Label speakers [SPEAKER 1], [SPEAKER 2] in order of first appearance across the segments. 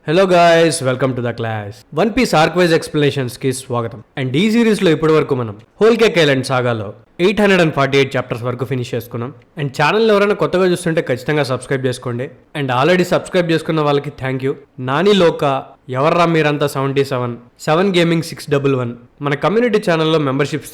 [SPEAKER 1] Hello guys, welcome to the class. One piece arc wise explanations కి స్వాగతం. And ఈ series లో ఇప్పటి వరకు మనం హోల్ కేక్ ఐలాండ్ సాగాలో 848 చాప్టర్స్ వరకు ఫినిష్ చేసుకున్నాం. అండ్ ఛానల్ ఎవరైనా కొత్తగా చూస్తుంటే ఖచ్చితంగా సబ్స్క్రైబ్ చేసుకోండి. అండ్ ఆల్రెడీ సబ్స్క్రైబ్ చేసుకున్న వాళ్ళకి థ్యాంక్ యూ. నాని లోక, ఎవర్రా మీరంతా 77 గేమింగ్ 611 మన కమ్యూనిటీ ఛానల్లో మెంబర్షిప్స్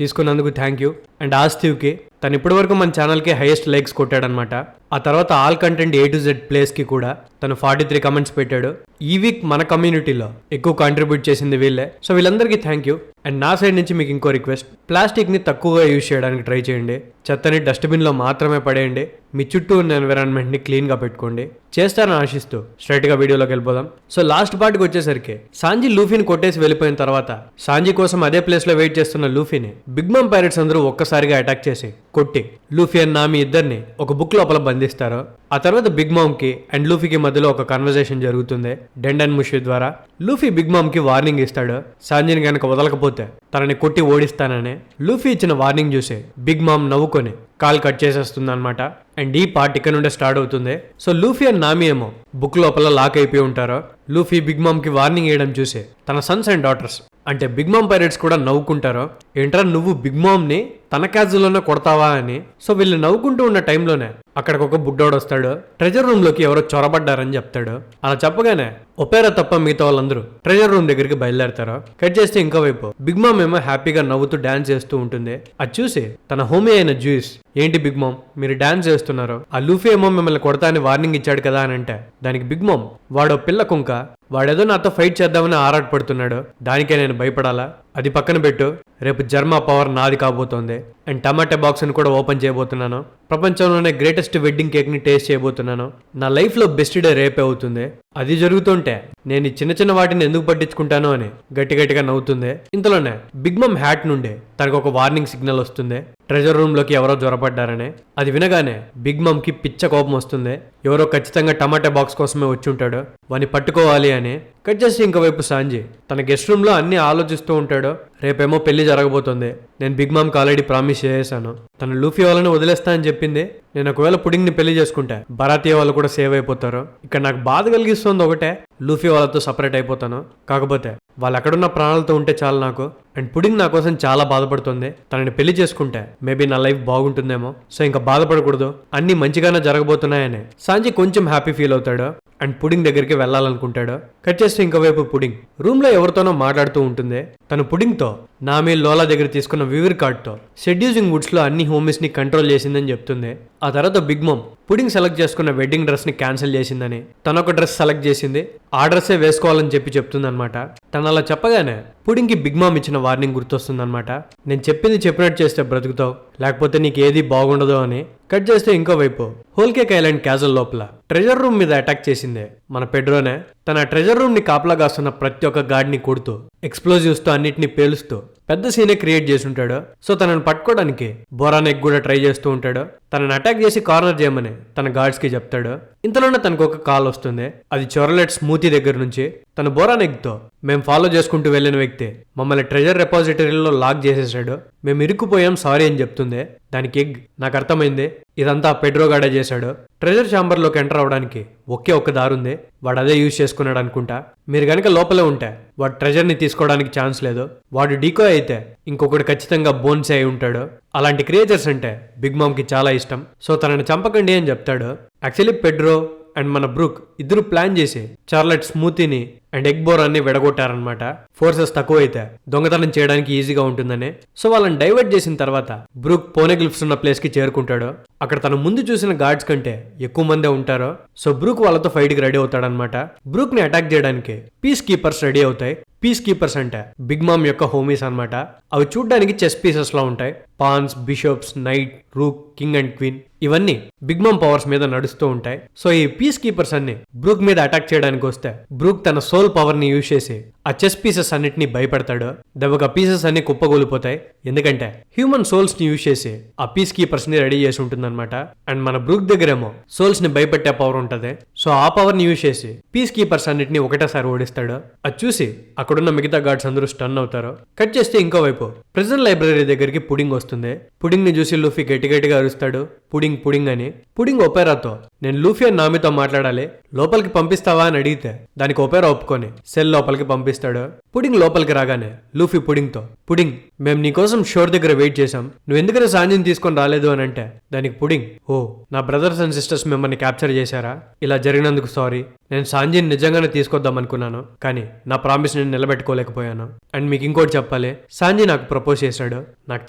[SPEAKER 1] తీసుకున్నందుకు థ్యాంక్ యూ. అండ్ ఆస్తివ్కి తను ఇప్పటి వరకు మన ఛానల్కి హైయెస్ట్ లైక్స్ కొట్టాడనమాట. ఆ తర్వాత all content A to Z ప్లేస్కి కూడా తను 43 కమెంట్స్ పెట్టాడు. ఈ వీక్ మన కమ్యూనిటీలో ఎక్కువ కాంట్రిబ్యూట్ చేసింది వీళ్ళే. సో వీళ్ళందరికీ థ్యాంక్ యూ. అండ్ నా సైడ్ నుంచి మీకు ఇంకో రిక్వెస్ట్, ప్లాస్టిక్ని తక్కువగా యూజ్ చేయడానికి ట్రై చేయండి. చెత్తని డస్ట్బిన్లో మాత్రమే పడేయండి. మీ చుట్టూ ఉన్న ఎన్విరాన్మెంట్ని క్లీన్గా పెట్టుకోండి. చేస్తారని ఆశిస్తూ స్ట్రైట్గా వీడియోలోకి వెళ్ళిపోదాం. సో లాస్ట్ పార్ట్కి వచ్చేసరికి సాంజీ లూఫీని కొట్టేసి వెళ్ళిపోయిన తర్వాత సాంజీ కోసం అదే ప్లేస్లో వెయిట్ చేస్తున్న లూఫీని బిగ్ మామ్ పైరట్స్ అందరూ ఒక్కసారిగా అటాక్ చేసి కొట్టి లూఫీ అండ్ నామి ఇద్దరిని ఒక బుక్ లోపల బంధిస్తారు. ఆ తర్వాత బిగ్ మామ్ కి అండ్ లూఫీకి మధ్యలో ఒక కన్వర్సేషన్ జరుగుతుంది డెండ్ అండ్ ముషి ద్వారా. లూఫీ బిగ్ మామ్ కి వార్నింగ్ ఇస్తాడు, సాంజీని కనుక వదలకపోతే తనని కొట్టి ఓడిస్తానని. లూఫీ ఇచ్చిన వార్నింగ్ చూసి బిగ్ మామ్ నవ్వుకొని కాల్ కట్ చేసేస్తుంది అనమాట. అండ్ ఈ పార్ట్ ఇక్కడ నుండే స్టార్ట్ అవుతుంది. సో లూఫీ అండ్ నామి ఏమో బుక్ లోపల లాక్ అయిపోయి ఉంటారు. లూఫీ బిగ్ మామ్ కి వార్నింగ్ వేయడం చూసి తన సన్స్ అండ్ డాటర్స్ అంటే బిగ్ మామ్ పైరేట్స్ కూడా నవ్వుకుంటారు. ఏంట్రా నువ్వు బిగ్ మామ్ ని తన క్యాజులోనే కొడతావా అని. సో వీళ్ళు నవ్వుకుంటూ ఉన్న టైంలోనే అక్కడికి ఒక బుడ్డోడు వస్తాడు. ట్రెజర్ రూమ్ లోకి ఎవరో చొరబడ్డారని చెప్తాడు. అలా చెప్పగానే ఒపేరా తప్ప మిగతా వాళ్ళందరూ ట్రెజర్ రూమ్ దగ్గరికి బయలుదేరతారు. కట్ చేస్తే ఇంకో వైపు బిగ్ మామ్ ఏమో హ్యాపీగా నవ్వుతూ డాన్స్ చేస్తూ ఉంటుంది. అది చూసి తన హోమీ అయిన జ్యూస్, ఏంటి బిగ్ మామ్ మీరు డాన్స్ చేస్తున్నారు, ఆ లూఫీ ఏమో మిమ్మల్ని కొడతా అని వార్నింగ్ ఇచ్చాడు కదా అని అంటే దానికి బిగ్ మామ్, వాడో పిల్ల కుంక, వాడేదో నాతో ఫైట్ చేద్దామని ఆరాటపడుతున్నాడు, దానికే నేను భయపడాలా, అది పక్కన పెట్టు, రేపు జర్మా పవర్ నాది కాబోతోంది. అండ్ టమాటా బాక్స్ ని కూడా ఓపెన్ చేయబోతున్నాను. ప్రపంచంలోనే గ్రేటెస్ట్ వెడ్డింగ్ కేక్ ని టేస్ట్ చేయబోతున్నాను. నా లైఫ్ లో బెస్ట్ డే రేపే అవుతుంది. అది జరుగుతుంటే నేను ఈ చిన్న చిన్న వాటిని ఎందుకు పట్టించుకుంటాను అని గట్టిగా నవ్వుతుంది. ఇంతలోనే బిగ్ మమ్ హ్యాట్ నుండి తనకు ఒక వార్నింగ్ సిగ్నల్ వస్తుంది, ట్రెజర్ రూమ్ లోకి ఎవరో జ్వరపడ్డారని. అది వినగానే బిగ్ మమ్ కి పిచ్చ కోపం వస్తుంది. ఎవరో ఖచ్చితంగా టమాటా బాక్స్ కోసమే వచ్చి ఉంటాడు, వాడిని పట్టుకోవాలి అని. కట్ చేసి ఇంకోవైపు సాంజీ తన గెస్ట్ రూమ్ లో అన్ని ఆలోచిస్తూ ఉంటాడు. రేపేమో పెళ్లి జరగబోతుంది. నేను బిగ్ మామ్ కి ఆల్రెడీ ప్రామిస్ చేసేసాను, తను లూఫీ వాళ్ళని వదిలేస్తా అని చెప్పింది. నేను ఒకవేళ పుడింగ్ ని పెళ్లి చేసుకుంటే బరాతీయ వాళ్ళు కూడా సేవ్ అయిపోతారు. ఇక్కడ నాకు బాధ కలిగిస్తుంది ఒకటే, లూఫీ వాళ్ళతో సపరేట్ అయిపోతాను. కాకపోతే వాళ్ళు ఎక్కడున్న ప్రాణాలతో ఉంటే చాలు నాకు. అండ్ పుడింగ్ నా కోసం చాలా బాధపడుతుంది. తనని పెళ్లి చేసుకుంటే మేబీ నా లైఫ్ బాగుంటుందేమో. సో ఇంకా బాధపడకూడదు, అన్ని మంచిగానే జరగబోతున్నాయని సాంజీ కొంచెం హ్యాపీ ఫీల్ అవుతాడు. అండ్ పుడింగ్ దగ్గరికి వెళ్ళాలనుకుంటాడు. కట్ చేస్తే ఇంకోవైపు పుడింగ్ రూమ్ లో ఎవరితోనో మాట్లాడుతూ ఉంటుంది. తను పుడింగ్ తో నామి లోలా దగ్గర తీసుకున్న వివిర్ కార్డ్ తో సెడ్యూసింగ్ వుడ్స్ లో అన్ని హోమీస్ ని కంట్రోల్ చేసిందని చెప్తుంది. ఆ తర్వాత బిగ్ మామ్ పుడింగ్ సెలెక్ట్ చేసుకున్న వెడ్డింగ్ డ్రెస్ ని క్యాన్సిల్ చేసిందని, తనొక డ్రెస్ సెలెక్ట్ చేసింది, ఆ డ్రెస్సే వేసుకోవాలని చెప్తుంది అనమాట. తను అలా చెప్పగానే పుడింగ్ కి బిగ్ మామ్ ఇచ్చిన వార్నింగ్ గుర్తొస్తుంది అనమాట. నేను చెప్పింది చెప్పినట్టు చేస్తే బ్రతుకుతావు, లేకపోతే నీకు ఏది బాగుండదు అని. కట్ చేస్తే ఇంకోవైపు హోల్ కేక్ ఐలాండ్ క్యాజల్ లోపల ట్రెజర్ రూమ్ మీద అటాక్ చేసిందే మన పెడ్రోనే. తన ట్రెజర్ రూమ్ ని కాపలా కాస్తున్న ప్రతి ఒక్క గార్డ్ ని కొడుతూ ఎక్స్ప్లోజివ్స్ తో అన్నిటిని పేలుస్తూ పెద్ద సీనే క్రియేట్ చేసి ఉంటాడు. సో తనని పట్టుకోవడానికి బొరానెక్ కూడా ట్రై చేస్తూ ఉంటాడు. తనని అటాక్ చేసి కార్నర్ చేయమని తన గార్డ్స్ కి చెప్తాడు. ఇంతలోనే తనకు ఒక కాల్ వస్తుంది. అది చొరలెట్ స్మూతీ దగ్గర నుంచి. తన బొరానెక్ తో మేము ఫాలో చేసుకుంటూ వెళ్ళిన వ్యక్తి మమ్మల్ని ట్రెజర్ రెపాజిటరీలో లాక్ చేసేసాడు, మేము ఇరుక్కుపోయాం సారీ అని చెప్తుంది. దానికి ఎగ్, నాకు అర్థమైంది ఇదంతా పెడ్రో గాడే చేశాడు. ట్రెజర్ ఛాంబర్ లోకి ఎంటర్ అవడానికి ఒకే ఒక్క దారుంది, వాడు అదే యూజ్ చేసుకున్నాడు అనుకుంటా. మీరు గనక లోపలే ఉంటే వాడు ట్రెజర్ ని తీసుకోవడానికి ఛాన్స్ లేదు. వాడు డీకో అయితే ఇంకొకటి ఖచ్చితంగా బోన్స్ అయి ఉంటాడు. అలాంటి క్రియేచర్స్ అంటే బిగ్ మామ్ కి చాలా ఇష్టం. సో తనని చంపకండి అని చెప్తాడు. యాక్చువల్లీ పెడ్రో అండ్ మన బ్రూక్ ఇద్దరు ప్లాన్ చేసి చార్లెట్ స్మూతీని అండ్ ఎగ్ బోరాన్ని విడగొట్టారనమాట. ఫోర్సెస్ తక్కువైతే దొంగతనం చేయడానికి ఈజీగా ఉంటుందని. సో వాళ్ళని డైవర్ట్ చేసిన తర్వాత బ్రూక్ పోనెగ్లిఫ్స్ ఉన్న ప్లేస్ కి చేరుకుంటాడు. అక్కడ తన ముందు చూసిన గార్డ్స్ కంటే ఎక్కువ మందే ఉంటారు. సో బ్రూక్ వాళ్ళతో ఫైట్ కి రెడీ అవుతాడనమాట. బ్రూక్ ని అటాక్ చేయడానికి పీస్ కీపర్స్ రెడీ అవుతాయి. పీస్ కీపర్స్ అంటే బిగ్ మామ్ యొక్క హోమీస్ అనమాట. అవి చూడ్డానికి చెస్ పీసెస్ లో ఉంటాయి. Pawns, bishops, knight, rook, king and queen ఇవన్నీ బిగ్ మామ్ పవర్స్ మీద నడుస్తూ ఉంటాయి. సో ఈ పీస్ కీపర్స్ అన్ని బ్రూక్ మీద అటాక్ చేయడానికి వస్తే బ్రూక్ తన సోల్ పవర్ ని యూజ్ చేసి ఆ చెస్ పీసెస్ అన్నిటిని భయపడతాడు. దెబ్బగా పీసెస్ అన్ని కుప్పగూలిపోతాయి. ఎందుకంటే హ్యూమన్ సోల్స్ ని యూజ్ చేసి ఆ పీస్ కీపర్స్ ని రెడీ చేసి ఉంటుందన్నమాట. అండ్ మన బ్రూక్ దగ్గరేమో సోల్స్ ని భయపెట్టే పవర్ ఉంటది. సో ఆ పవర్ని యూజ్ చేసి పీస్ కీపర్స్ అన్నిటిని ఒకటేసారి ఓడిస్తాడు. అది చూసి అక్కడున్న మిగతా గార్డ్స్ అందరూ స్టన్ అవుతారు. కట్ చేస్తే ఇంకోవైపు ప్రిజన్ లైబ్రరీ దగ్గరికి పుడింగ్ వస్తుంది. పుడింగ్ ని చూసి లూఫీ గట్టిగా అరుస్తాడు, పుడింగ్ పుడింగ్ అని. పుడింగ్ ఒపేరాతో నేను లూఫీ అని నామితో మాట్లాడాలి, లోపలికి పంపిస్తావా అని అడిగితే దానికి ఒపేరా ఒప్పుకొని సెల్ లోపలికి పంపిస్తాడు. పుడింగ్ లోపలికి రాగానే లూఫీ పుడింగ్ తో, పుడింగ్ మేము నీకోసం షోర్ దగ్గర వెయిట్ చేసాం, నువ్వు ఎందుకని సాంజిని తీసుకొని రాలేదు అని అంటే దానికి పుడింగ్, ఓ నా బ్రదర్స్ అండ్ సిస్టర్స్ మిమ్మల్ని క్యాప్చర్ చేశారా, ఇలా జరిగినందుకు సారీ, నేను సాంజిని నిజంగానే తీసుకొద్దాం అనుకున్నాను కానీ నా ప్రామిస్ నేను నిలబెట్టుకోలేకపోయాను. అండ్ మీకు ఇంకోటి చెప్పాలి, సాంజీ నాకు ప్రపోజ్ చేశాడు, నాకు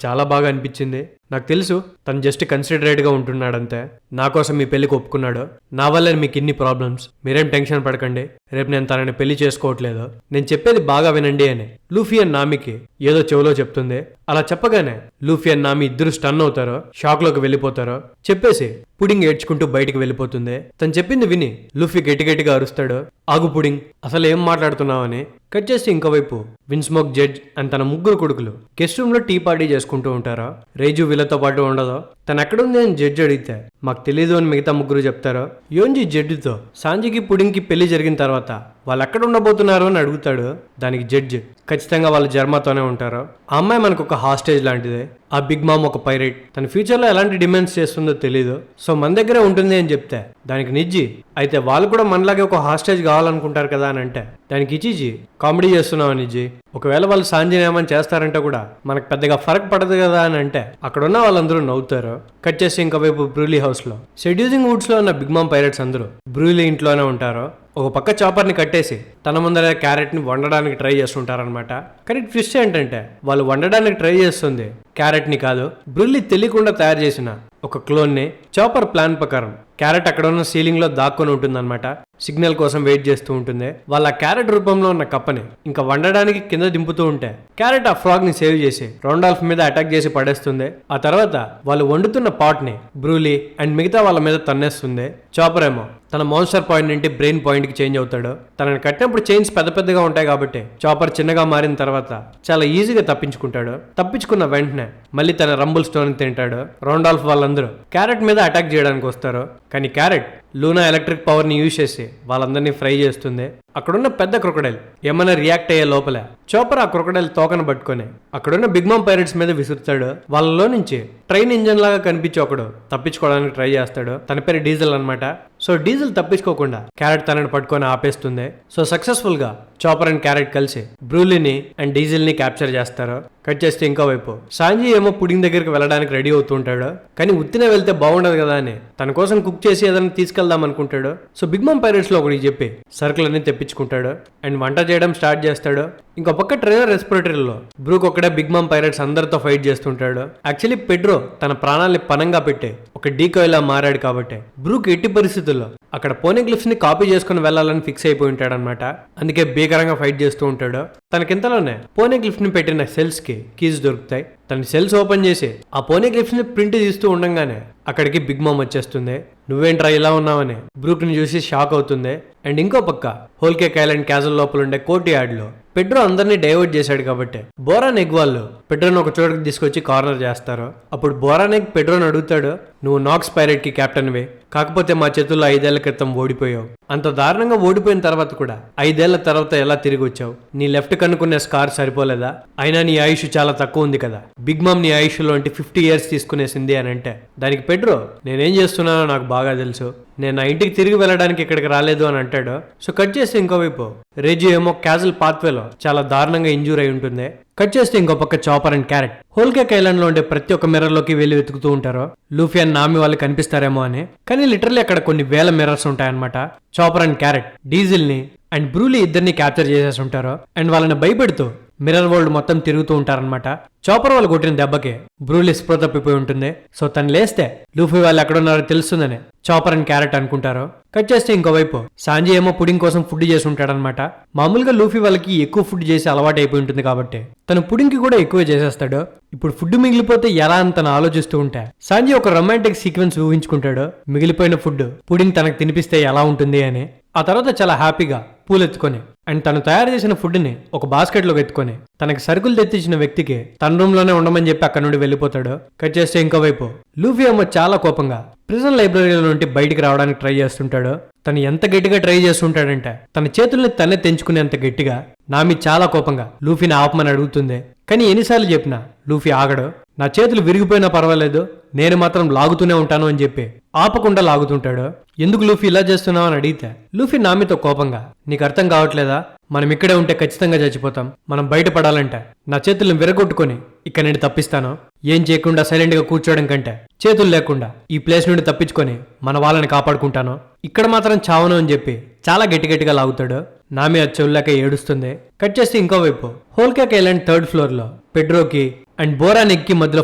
[SPEAKER 1] చాలా బాగా అనిపించింది. నాకు తెలుసు తను జస్ట్ కన్సిడరేట్ గా ఉంటున్నాడంతే, నా కోసం మీ పెళ్లికి ఒప్పుకున్నాడు. నా వల్ల మీకు ఇన్ని ప్రాబ్లమ్స్, మీరేం టెన్షన్ పడకండి, రేపు నేను తనని పెళ్లి చేసుకోవట్లేదు, నేను చెప్పేది బాగా వినండి అని లూఫీ అండ్ నామికి ఏదో చెవులో చెప్తుంది. అలా చెప్పగానే లూఫీ అండ్ నామి ఇద్దరు స్టన్ అవుతారో, షాక్ లోకి వెళ్ళిపోతారో. చెప్పేసి పుడింగ్ ఏడ్చుకుంటూ బయటికి వెళ్ళిపోతుంది. తను చెప్పింది విని లూఫీ గట్టిగా అరుస్తాడు, ఆగు పుడింగ్, అసలు ఏం మాట్లాడుతున్నావని. కట్ చేసి ఇంకోవైపు విన్స్మోక్, జడ్జ్ అండ్ తన ముగ్గురు కొడుకులు గెస్ట్ రూమ్ లో టీ పార్టీ చేసుకుంటూ ఉంటారో. రేజు వీళ్ళతో పాటు ఉండదో. తను ఎక్కడుంది అని జడ్జ్ అడిగితే మాకు తెలీదు అని మిగతా ముగ్గురు చెప్తారో. యోంజీ జడ్జితో సాంజీకి పుడింగ్ కి పెళ్లి జరిగిన తర్వాత వాళ్ళు ఎక్కడ ఉండబోతున్నారు అని అడుగుతాడు. దానికి జడ్జ్ ఖచ్చితంగా వాళ్ళు జర్మాతోనే ఉంటారు, ఆ అమ్మాయి మనకు ఒక హాస్టేజ్ లాంటిదే, ఆ బిగ్ మామ్ ఒక పైరేట్, తన ఫ్యూచర్ లో ఎలాంటి డిమాండ్స్ చేస్తుందో తెలీదు, సో మన దగ్గరే ఉంటుంది అని చెప్తే దానికి నిజ్జి అయితే వాళ్ళు కూడా మనలాగే ఒక హాస్టేజ్ కావాలనుకుంటారు కదా అని అంటే దానికి ఇచ్చిజీ కామెడీ చేస్తున్నావు నిజ్జి, ఒకవేళ వాళ్ళు సాంజీని ఏమని చేస్తారంటే కూడా మనకు పెద్దగా ఫరక్ పడదు కదా అని అంటే అక్కడ ఉన్న వాళ్ళందరూ నవ్వుతారు. కట్ చేసి ఇంకోవైపు బ్రూలీ హౌస్ లో సెడ్యూసింగ్ వుడ్స్ లో ఉన్న బిగ్ మామ్ పైరేట్స్ అందరూ బ్రూలీ ఇంట్లోనే ఉంటారు. ఒక పక్క చాపర్ ని కట్టేసి తన ముందర క్యారెట్ ని వండడానికి ట్రై చేస్తుంటారనమాట. కానీ ట్విస్ట్ ఏంటంటే వాళ్ళు వండడానికి ట్రై చేస్తుంది క్యారెట్ ని కాదు, బ్రూలీ తెలియకుండా తయారు చేసిన ఒక క్లోన్ ని. చాపర్ ప్లాన్ ప్రకారం క్యారెట్ అక్కడ ఉన్న సీలింగ్ లో దాక్కొని ఉంటుందన్నమాట, సిగ్నల్ కోసం వెయిట్ చేస్తూ ఉంటుంది. వాళ్ళ క్యారెట్ రూపంలో ఉన్న కప్పని ఇంకా వండడానికి కింద దింపుతూ ఉంటే క్యారెట్ ఆ ఫ్రాగ్ ని సేవ్ చేసి రౌండాల్ఫ్ మీద అటాక్ చేసి పడేస్తుంది. ఆ తర్వాత వాళ్ళు వండుతున్న పాట్ ని బ్రూలీ అండ్ మిగతా వాళ్ళ మీద తన్నేస్తుంది. చాపర్ ఏమో తన మాన్స్టర్ పాయింట్ నుండి బ్రెయిన్ పాయింట్ కి చేంజ్ అవుతాడు. తనని కట్టినప్పుడు చైన్స్ పెద్దగా ఉంటాయి కాబట్టి చాపర్ చిన్నగా మారిన తర్వాత చాలా ఈజీగా తప్పించుకుంటాడు. తప్పించుకున్న వెంటనే మళ్ళీ తన రంబుల్ స్టోన్ తింటాడు. రౌండాల్ఫ్ వాళ్ళందరూ క్యారెట్ మీద అటాక్ చేయడానికి వస్తారు. కానీ క్యారెట్ లూనా ఎలక్ట్రిక్ పవర్ ని యూజ్ చేసి వాళ్ళందరినీ ఫ్రై చేస్తుంది. అక్కడున్న పెద్ద క్రొకడైల్ ఏమైనా రియాక్ట్ అయ్యే లోపల చాపర్ ఆ క్రొకడైల్ తోకను పట్టుకొని అక్కడున్న బిగ్ మామ్ పైరేట్స్ మీద విసురుతాడు. వాళ్ళలో నుంచి ట్రైన్ ఇంజన్ లాగా కనిపించి ఒకడు తప్పించుకోవడానికి ట్రై చేస్తాడు. తన పేరు డీజిల్ అన్నమాట. సో డీజిల్ తప్పించుకోకుండా క్యారెట్ తనని పట్టుకొని ఆపేస్తుంది. సో సక్సెస్ఫుల్ గా చాపర్ అండ్ క్యారెట్ కలిసి బ్రూలీని అండ్ డీజిల్ ని క్యాప్చర్ చేస్తారు. కట్ చేస్తే ఇంకోవైపు సాంజీ ఏమో పుడింగ్ దగ్గరికి వెళ్ళడానికి రెడీ అవుతూ ఉంటాడు. కానీ ఉత్తినే వెళ్తే బాగుండదు కదా అని తన కోసం కుక్ చేసి ఏదైనా తీసుకెళ్దాం అనుకుంటాడు. సో బిగ్ మామ్ పైరేట్స్ లో ఒకటి చెప్పి సర్కిల్ అన్ని తెప్పించుకుంటాడు అండ్ వంట చేయడం స్టార్ట్ చేస్తాడు. ఇంకో పక్క ట్రైనర్ రెస్పిరేటరీలో బ్రూక్ ఒక్కడే బిగ్ మామ్ పైరేట్స్ అందరితో ఫైట్ చేస్తుంటాడు. యాక్చువల్లీ పెడ్రో తన ప్రాణాలని పనంగా పెట్టి ఒక డీకాయ్ లా మారాడు కాబట్టి బ్రూక్ ఎట్టి పరిస్థితుల్లో అక్కడ పోనీగ్లిఫ్స్ ని కాపీ చేసుకుని వెళ్లాలని ఫిక్స్ అయిపోయి ఉంటాడు అనమాట. అందుకే భీకరంగా ఫైట్ చేస్తూ ఉంటాడు. తనకింతలోనే పోనీగ్లిఫ్ట్ ని పెట్టిన సెల్స్ కి కీస్ దొరుకుతాయి. తన సెల్స్ ఓపెన్ చేసి ఆ పోనీగ్లిఫ్స్ ని ప్రింట్ తీస్తూ ఉండగానే అక్కడికి బిగ్ మామ్ వచ్చేస్తుంది. నువ్వేంట్రా ఇలా ఉన్నావని బ్రూక్ ని చూసి షాక్ అవుతుంది. అండ్ ఇంకో పక్క హోల్ కేక్ ఐలాండ్ క్యాజల్ లోపల ఉండే కోర్ట్ యార్డ్ లో పెడ్రో అందరినీ డైవర్ట్ చేశాడు కాబట్టి బోరాన్ ఎగ్ వాళ్ళు పెడ్రోని ఒక చోటుకి తీసుకొచ్చి కార్నర్ చేస్తారు. అప్పుడు బోరాన్ ఎగ్ పెడ్రోని అడుగుతాడు, నువ్వు నాక్స్ పైరేట్ కి కెప్టెన్ వే, కాకపోతే మా చేతుల్లో 5 ఏళ్ల క్రితం ఓడిపోయావు. అంత దారుణంగా ఓడిపోయిన తర్వాత కూడా 5 ఏళ్ల తర్వాత ఎలా తిరిగి వచ్చావు? నీ లెఫ్ట్ కనుక్కునే స్కార్ సరిపోలేదా? అయినా నీ ఆయుష్ చాలా తక్కువ ఉంది కదా. బిగ్ మామ్ నీ ఆయుష్ లో 50 years తీసుకునేసింది అని అంటే దానికి పెడ్రో నేనేం చేస్తున్నానో నాకు బాగా తెలుసు, నేను నా ఇంటికి తిరిగి వెళ్ళడానికి ఇక్కడికి రాలేదు అని అంటాడు. సో కట్ చేస్తే ఇంకోవైపు రేజు ఏమో క్యాజల్ పాత్వేలో చాలా దారుణంగా ఇంజూర్ అయి ఉంటుంది. కట్ చేస్తే ఇంకో పక్క chopper and carrot whole cake island లో ఉండే ప్రతి ఒక్క మిర్రర్ లోకి వెళ్ళి వెతుకుతూ ఉంటారు లూఫీ అండ్ నామి వాళ్ళు కనిపిస్తారేమో అని. కానీ లిటరల్లీ అక్కడ కొన్ని వేల మిర్రర్స్ ఉంటాయన్నమాట. చాపర్ అండ్ క్యారెట్ డీజిల్ ని అండ్ బ్రూలీ ఇద్దరిని క్యాప్చర్ చేసేసి ఉంటారు అండ్ వాళ్ళని భయపెడుతూ మిర్రర్ వరల్డ్ మొత్తం తిరుగుతూ ఉంటారనమాట. చాపర్ వాళ్ళు కొట్టిన దెబ్బకి బ్రూలీ స్ప్రో తప్పిపోయి ఉంటుంది. సో తను లేస్తే లూఫీ వాళ్ళు ఎక్కడున్నారో తెలుస్తుందని చాపర్ అండ్ క్యారెట్ అనుకుంటారు. కట్ చేస్తే ఇంకోవైపు సాంజీ ఏమో పుడింగ్ కోసం ఫుడ్ చేసి ఉంటాడనమాట. మామూలుగా లూఫీ వాళ్ళకి ఎక్కువ ఫుడ్ చేసి అలవాటు అయిపోయి ఉంటుంది కాబట్టి తను పుడింగ్ కి కూడా ఎక్కువ చేసేస్తాడు. ఇప్పుడు ఫుడ్ మిగిలిపోతే ఎలా అని తను ఆలోచిస్తూ ఉంటే సాంజీ ఒక రొమాంటిక్ సీక్వెన్స్ ఊహించుకుంటాడు. మిగిలిపోయిన ఫుడ్ పుడింగ్ తనకు తినిపిస్తే ఎలా ఉంటుంది అని. ఆ తర్వాత చాలా హ్యాపీగా పూలెత్తుకొని అండ్ తను తయారు చేసిన ఫుడ్ ని ఒక బాస్కెట్ లోకి ఎత్తుకొని తనకి సరుకులు తెచ్చిచ్చిన వ్యక్తికి తన రూమ్ లోనే ఉండమని చెప్పి అక్కడ నుండి వెళ్ళిపోతాడు. కట్ చేస్తే ఇంకోవైపు లూఫీ ఏమో చాలా కోపంగా ప్రిజన్ లైబ్రరీలో నుండి బయటికి రావడానికి ట్రై చేస్తుంటాడు. తను ఎంత గట్టిగా ట్రై చేస్తుంటాడంటే తన చేతుల్ని తనే తెంచుకునేంత గట్టిగా నామి చాలా కోపంగా లూఫీని ఆపమని అడుగుతుంది. కానీ ఎన్నిసార్లు చెప్పినా లూఫీ ఆగడు. నా చేతులు విరిగిపోయినా పర్వాలేదు, నేను మాత్రం లాగుతూనే ఉంటాను అని చెప్పి ఆపకుండా లాగుతుంటాడు. ఎందుకు లూఫీ ఇలా చేస్తున్నావు అని అడిగితే లూఫీ నామితో కోపంగా, నీకు అర్థం కావట్లేదా, మనం ఇక్కడే ఉంటే ఖచ్చితంగా చచ్చిపోతాం, మనం బయటపడాలంటే నా చేతులను విరగొట్టుకొని ఇక్కడ నుండి తప్పిస్తాను, ఏం చేయకుండా సైలెంట్ గా కూర్చోవడం కంటే చేతులు లేకుండా ఈ ప్లేస్ నుండి తప్పించుకొని మన వాళ్ళని కాపాడుకుంటాను, ఇక్కడ మాత్రం చావను అని చెప్పి చాలా గట్టిగా లాగుతాడు. నామి ఆ చెవుల్లాక ఏడుస్తుంది. కట్ చేస్తే ఇంకోవైపు whole cake island 3rd floor లో పెడ్రోకి అండ్ బోరానెగ్ కి మధ్యలో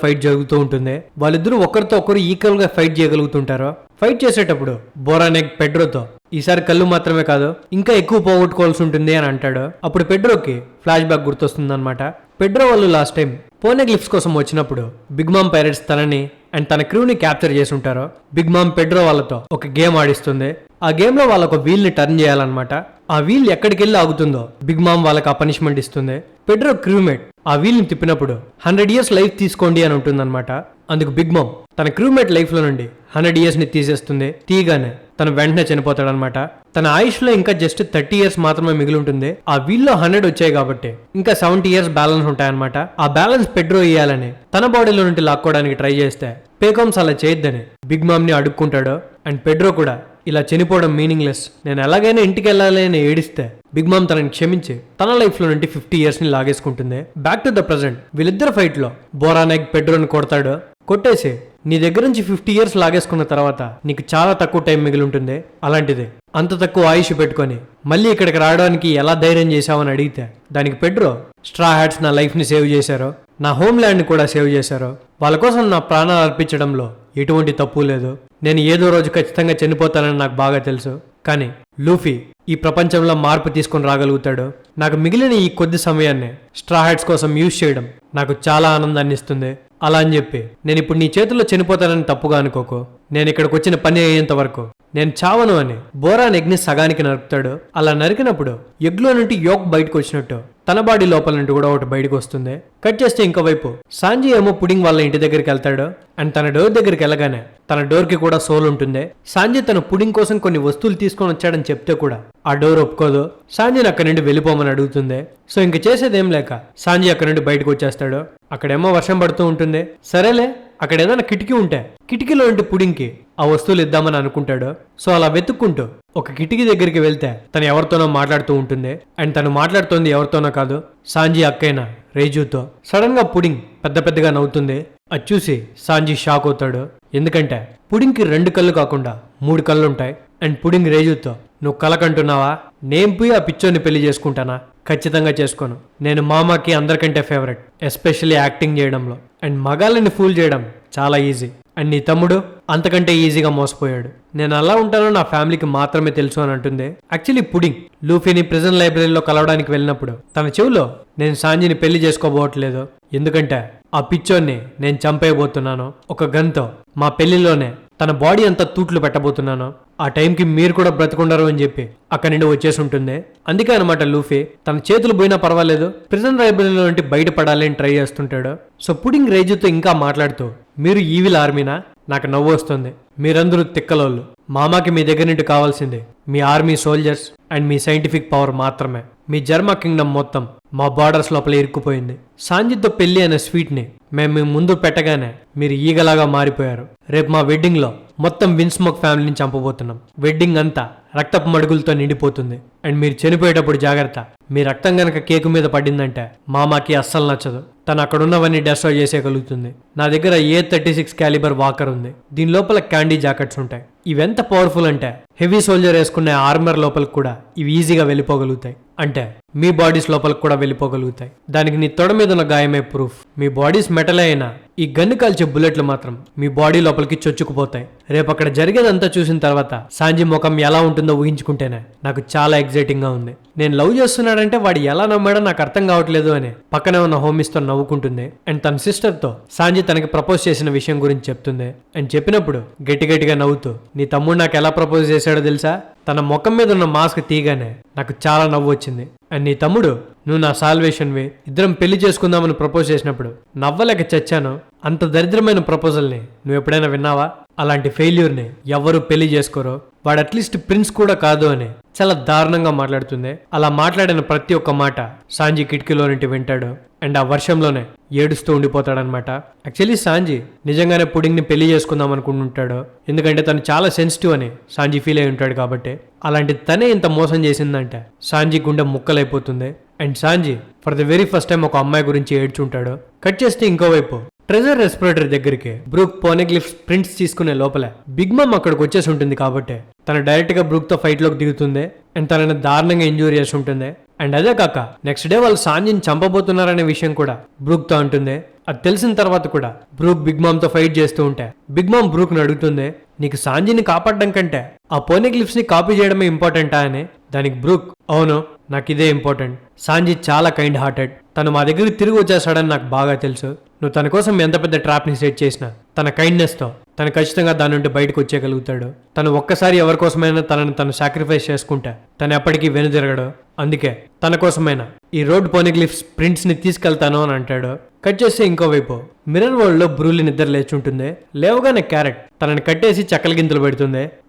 [SPEAKER 1] ఫైట్ జరుగుతూ ఉంటుంది. వాళ్ళిద్దరూ ఒకరితో ఒకరు ఈక్వల్ గా ఫైట్ చేయగలుగుతుంటారు. ఫైట్ చేసేటప్పుడు బోరానెగ్ పెడ్రోతో ఈసారి కళ్ళు మాత్రమే కాదు ఇంకా ఎక్కువ పోగొట్టుకోవాల్సి ఉంటుంది అని అంటాడు. అప్పుడు పెడ్రోకి ఫ్లాష్ బ్యాక్ గుర్తొస్తుంది అనమాట. పెడ్రో వాళ్ళు లాస్ట్ టైం పోనెగ్లిఫ్స్ కోసం వచ్చినప్పుడు బిగ్ మామ్ పైరట్స్ తనని అండ్ తన క్రూని క్యాప్చర్ చేసి ఉంటారు. బిగ్ మామ్ పెడ్రో వాళ్ళతో ఒక గేమ్ ఆడిస్తుంది. ఆ గేమ్ లో వాళ్ళొక వీల్ ని టర్న్ చేయాలన్నమాట. ఆ వీల్ ఎక్కడికి వెళ్ళి ఆగుతుందో బిగ్ మామ్ వాళ్ళకి ఆ పనిష్మెంట్ ఇస్తుంది. పెడ్రో క్రూమేట్ ఆ వీల్ ని తిప్పినప్పుడు 100 years లైఫ్ తీసుకోండి అని ఉంటుందన్నమాట. అందుకు బిగ్ మామ్ తన క్రూమేట్ లైఫ్ లో నుండి 100 years ని తీసేస్తుంది. తీయగానే తను వెంటనే చనిపోతాడనమాట. తన ఆయుష్ లో ఇంకా జస్ట్ 30 years మాత్రమే మిగిలి ఉంటుంది. ఆ వీల్లో 100 వచ్చాయి కాబట్టి ఇంకా 70 years బ్యాలెన్స్ ఉంటాయన్నమాట. ఆ బ్యాలెన్స్ పెడ్రో ఇయ్యాలని తన బాడీలో నుండి లాక్కోవడానికి ట్రై చేస్తే పేకామ్స్ అలా చేయొద్దని బిగ్ మామ్ ని అడుక్కుంటాడు. అండ్ పెడ్రో కూడా ఇలా చనిపోవడం మీనింగ్లెస్, నేను ఎలాగైనా ఇంటికి వెళ్ళాలి అని ఏడిస్తే బిగ్ మామ్ తనని క్షమించి తన లైఫ్ లో నుండి 50 years ని లాగేసుకుంటుంది. బ్యాక్ టు ద ప్రెసెంట్ వీళ్ళిద్దరు ఫైట్ లో బోరానెగ్ పెడ్రోని కొడతాడు. కొట్టేసి నీ దగ్గర నుంచి 50 years లాగేసుకున్న తర్వాత నీకు చాలా తక్కువ టైం మిగిలి ఉంటుంది, అలాంటిది అంత తక్కువ ఆయుష్ పెట్టుకొని మళ్ళీ ఇక్కడికి రావడానికి ఎలా ధైర్యం చేశావని అడిగితే దానికి పెడ్రో స్ట్రా హ్యాట్స్ నా లైఫ్ ని సేవ్ చేశారు, నా హోమ్ ల్యాండ్ ని కూడా సేవ్ చేశారు, వాళ్ళ కోసం నా ప్రాణాలు అర్పించడంలో ఎటువంటి తప్పు లేదు, నేను ఏదో రోజు ఖచ్చితంగా చనిపోతానని నాకు బాగా తెలుసు, కానీ లూఫీ ఈ ప్రపంచంలో మార్పు తీసుకొని రాగలుగుతాడు, నాకు మిగిలిన ఈ కొద్ది సమయాన్ని స్ట్రా హ్యాట్స్ కోసం యూజ్ చేయడం నాకు చాలా ఆనందాన్ని ఇస్తుంది, అలా అని చెప్పి నేను ఇప్పుడు నీ చేతుల్లో చనిపోతానని తప్పుగా అనుకోకు, నేను ఇక్కడికి వచ్చిన పని అయ్యేంత వరకు నేను చావను అని బోరాన్ ఎగ్ ని సగానికి నరుకుతాడు. అలా నరికినప్పుడు ఎగ్లో నుండి యోక్ బయటకు వచ్చినట్టు తన బాడీ లోపల నుండి కూడా ఒకటి బయటకు వస్తుంది. కట్ చేస్తే ఇంకోవైపు సాంజీ ఏమో పుడింగ్ వాళ్ళ ఇంటి దగ్గరికి వెళ్తాడు. అండ్ తన డోర్ దగ్గరికి వెళ్ళగానే తన డోర్ కి కూడా సోల్ ఉంటుంది. సాంజీ తన పుడింగ్ కోసం కొన్ని వస్తువులు తీసుకొని వచ్చాడని చెప్తే కూడా ఆ డోర్ ఒప్పుకోదు. సాంజీని అక్కడి నుండి వెళ్ళిపోమని అడుగుతుంది. సో ఇంక చేసేదేం లేక సాంజీ అక్కడి నుండి బయటకు వచ్చేస్తాడు. అక్కడేమో వర్షం పడుతూ ఉంటుంది. సరేలే అక్కడ ఏదైనా కిటికీ ఉంటే కిటికీలో ఉంటే పుడింగ్కి ఆ వస్తువులు ఇద్దామని అనుకుంటాడు. సో అలా వెతుక్కుంటూ ఒక కిటికీ దగ్గరికి వెళ్తే తను ఎవరితోనో మాట్లాడుతూ ఉంటుంది. అండ్ తను మాట్లాడుతోంది ఎవరితోనో కాదు, సాంజీ అక్కైన రేజుతో. సడన్ గా పుడింగ్ పెద్దగా నవ్వుతుంది. అది చూసి సాంజీ షాక్ అవుతాడు. ఎందుకంటే పుడింగ్కి 2 కళ్ళు కాకుండా 3 కళ్ళు ఉంటాయి. అండ్ పుడింగ్ రేజుతో, నువ్వు కలకంటున్నావా, నేను పోయి ఆ పిచ్చోని పెళ్లి చేసుకుంటానా, ఖచ్చితంగా చేసుకోను, నేను మామాకి అందరికంటే ఫేవరెట్, ఎస్పెషల్లీ యాక్టింగ్ చేయడంలో, అండ్ మగాళ్ళని ఫూల్ చేయడం చాలా ఈజీ, అండ్ నీ తమ్ముడు అంతకంటే ఈజీగా మోసపోయాడు, నేను అలా ఉంటానో నా ఫ్యామిలీకి మాత్రమే తెలుసు అని అంటుంది. యాక్చువల్లీ పుడింగ్ లూఫీని ప్రిజన్ లైబ్రరీలో కలవడానికి వెళ్ళినప్పుడు తన చెవిలో నేను సాంజీని పెళ్లి చేసుకోబోవట్లేదు, ఎందుకంటే ఆ పిచ్చోన్ని నేను చంపేయబోతున్నాను, ఒక గన్తో మా పెళ్లిలోనే తన బాడీ అంతా తూట్లు పెట్టబోతున్నాను, ఆ టైంకి మీరు కూడా బ్రతుకుండరు అని చెప్పి అక్కడి నుండి వచ్చేసి ఉంటుంది. అందుకే అనమాట లూఫీ తన చేతులు పోయినా పర్వాలేదు ప్రిజన్ లైబ్రరీలో నుండి బయటపడాలి అని ట్రై చేస్తుంటాడు. సో పుడింగ్ రేజుతో ఇంకా మాట్లాడుతూ, మీరు ఈవిల్ ఆర్మీనా, నాకు నవ్వు వస్తుంది, మీరందరూ తిక్కలోళ్ళు, మామాకి మీ దగ్గర నుండి కావాల్సింది మీ ఆర్మీ సోల్జర్స్ అండ్ మీ సైంటిఫిక్ పవర్ మాత్రమే, మీ జర్మా కింగ్డమ్ మొత్తం మా బార్డర్స్ లోపల ఇరుక్కుపోయింది, సాంజీతో పెళ్లి అనే స్వీట్ ని మేము మీ ముందు పెట్టగానే మీరు ఈగలాగా మారిపోయారు, రేపు మా వెడ్డింగ్ లో మొత్తం విన్స్మోక్ ఫ్యామిలీని చంపబోతున్నాం, వెడ్డింగ్ అంతా రక్తపు మడుగులతో నిండిపోతుంది, అండ్ మీరు చనిపోయేటప్పుడు జాగ్రత్త, మీ రక్తం గనక కేకు మీద పడిందంటే మామాకి అస్సలు నచ్చదు, తను అక్కడున్నవన్నీ డెస్ట్రాయ్ చేసేయగలుగుతుంది, నా దగ్గర A36 క్యాలిబర్ వాకర్ ఉంది, దీని లోపల క్యాండీ జాకెట్స్ ఉంటాయి, ఇవెంత పవర్ఫుల్ అంటే హెవీ సోల్జర్ వేసుకునే ఆర్మర్ లోపలికి కూడా ఇవి ఈజీగా వెళ్ళిపోగలుగుతాయి, అంటే మీ బాడీస్ లోపలికి కూడా వెళ్ళిపోగలుగుతాయి, దానికి నీ తొడ మీద ఉన్న గాయమే ప్రూఫ్, మీ బాడీస్ మెటలే అయినా ఈ గన్ను కాల్చే బుల్లెట్లు మాత్రం మీ బాడీ లోపలికి చొచ్చుకుపోతాయి, రేపు అక్కడ జరిగేదంతా చూసిన తర్వాత సాంజీ ముఖం ఎలా ఉంటుందో ఊహించుకుంటేనే నాకు చాలా ఎగ్జైటింగ్ గా ఉంది, నేను లవ్ చేస్తున్నాడంటే వాడు ఎలా నమ్మాడో నాకు అర్థం కావట్లేదు అని పక్కనే ఉన్న హోమీస్తో నవ్వుకుంటుంది. అండ్ తన సిస్టర్ తో సాంజీ తనకి ప్రపోజ్ చేసిన విషయం గురించి చెప్తుంది. అండ్ చెప్పినప్పుడు గట్టిగా నవ్వుతూ, నీ తమ్ముడు నాకు ఎలా ప్రపోజ్ చేశాడో తెలుసా, తన ముఖం మీద ఉన్న మాస్క్ తీయగానే నాకు చాలా నవ్వు వచ్చింది, అండ్ నీ తమ్ముడు నువ్వు నా సాల్వేషన్వి, ఇద్దరం పెళ్లి చేసుకుందామని ప్రపోజ్ చేసినప్పుడు నవ్వలేక చచ్చాను, అంత దరిద్రమైన ప్రపోజల్ని నువ్వు ఎప్పుడైనా విన్నావా, అలాంటి ఫెయిల్యూర్ని ఎవ్వరూ పెళ్లి చేసుకోరు, వాడు అట్లీస్ట్ ప్రిన్స్ కూడా కాదు అని చాలా దారుణంగా మాట్లాడుతుంది. అలా మాట్లాడిన ప్రతి ఒక్క మాట సాంజీ కిటికీలో నుండి వింటాడు అండ్ ఆ వర్షంలోనే ఏడుస్తూ ఉండిపోతాడనమాట. యాక్చువల్లీ సాంజీ నిజంగానే పుడింగ్ ని పెళ్లి చేసుకుందాం అనుకుంటుంటాడు, ఎందుకంటే తను చాలా సెన్సిటివ్ అని సాంజీ ఫీల్ అయి ఉంటాడు కాబట్టి. అలాంటి తనే ఇంత మోసం చేసిందంటే సాంజీ గుండె ముక్కలైపోతుంది. And Sanji for the very first time ఒక అమ్మాయి గురించి ఏడ్చుంటాడు. కట్ చేస్తే ఇంకోవైపు ట్రెజర్ రెస్పిరేటరీ దగ్గరికి బ్రూక్ పోనెగ్లిఫ్స్ ప్రింట్స్ తీసుకునే లోపలే బిగ్ మమ్ అక్కడికి వచ్చేసి ఉంటుంది కాబట్టి తను డైరెక్ట్ గా బ్రూక్ తో ఫైట్ లోకి దిగుతుంది అండ్ తనని దారుణంగా ఇంజూరీ చేసి ఉంటుంది. అండ్ అదే కాక నెక్స్ట్ డే వాళ్ళు సాంజీని చంపబోతున్నారనే విషయం కూడా బ్రూక్ తో అంటుంది. అది తెలిసిన తర్వాత కూడా బ్రూక్ బిగ్ మామ్ తో ఫైట్ చేస్తూ ఉంటే బిగ్ మామ్ బ్రూక్ ని అడుగుతుంది, నీకు సాంజీని కాపాడడం కంటే ఆ పోనెగ్లిఫ్స్ ని కాపీ చేయడమే ఇంపార్టెంటా అని. దానికి బ్రూక్, అవును నాకు ఇదే ఇంపార్టెంట్. సాంజీ చాలా కైండ్ హార్టెడ్, తను మా దగ్గరికి తిరిగి వచ్చేస్తాడని నాకు బాగా తెలుసు. నువ్వు తన కోసం ఎంత పెద్ద ట్రాప్ ని సెట్ చేసినా తన కైండ్నెస్ తో తను ఖచ్చితంగా దాని నుండి బయటకు వచ్చేయగలుగుతాడు. తను ఒక్కసారి ఎవరి కోసమైనా తనను సాక్రిఫైస్ చేసుకుంటే తను ఎప్పటికీ వెనుదిరగడు. అందుకే తన కోసమైనా ఈ రోడ్ పోనెగ్లిఫ్స్ ప్రింట్స్ ని తీసుకెళ్తాను అని అంటాడు. కట్ చేస్తే ఇంకోవైపు మిర్రర్ వరల్డ్ లో బ్రూలీ నిద్ర లేచుంటుంది. లేవగానే క్యారెట్ తనని కట్టేసి చక్కల గింతలు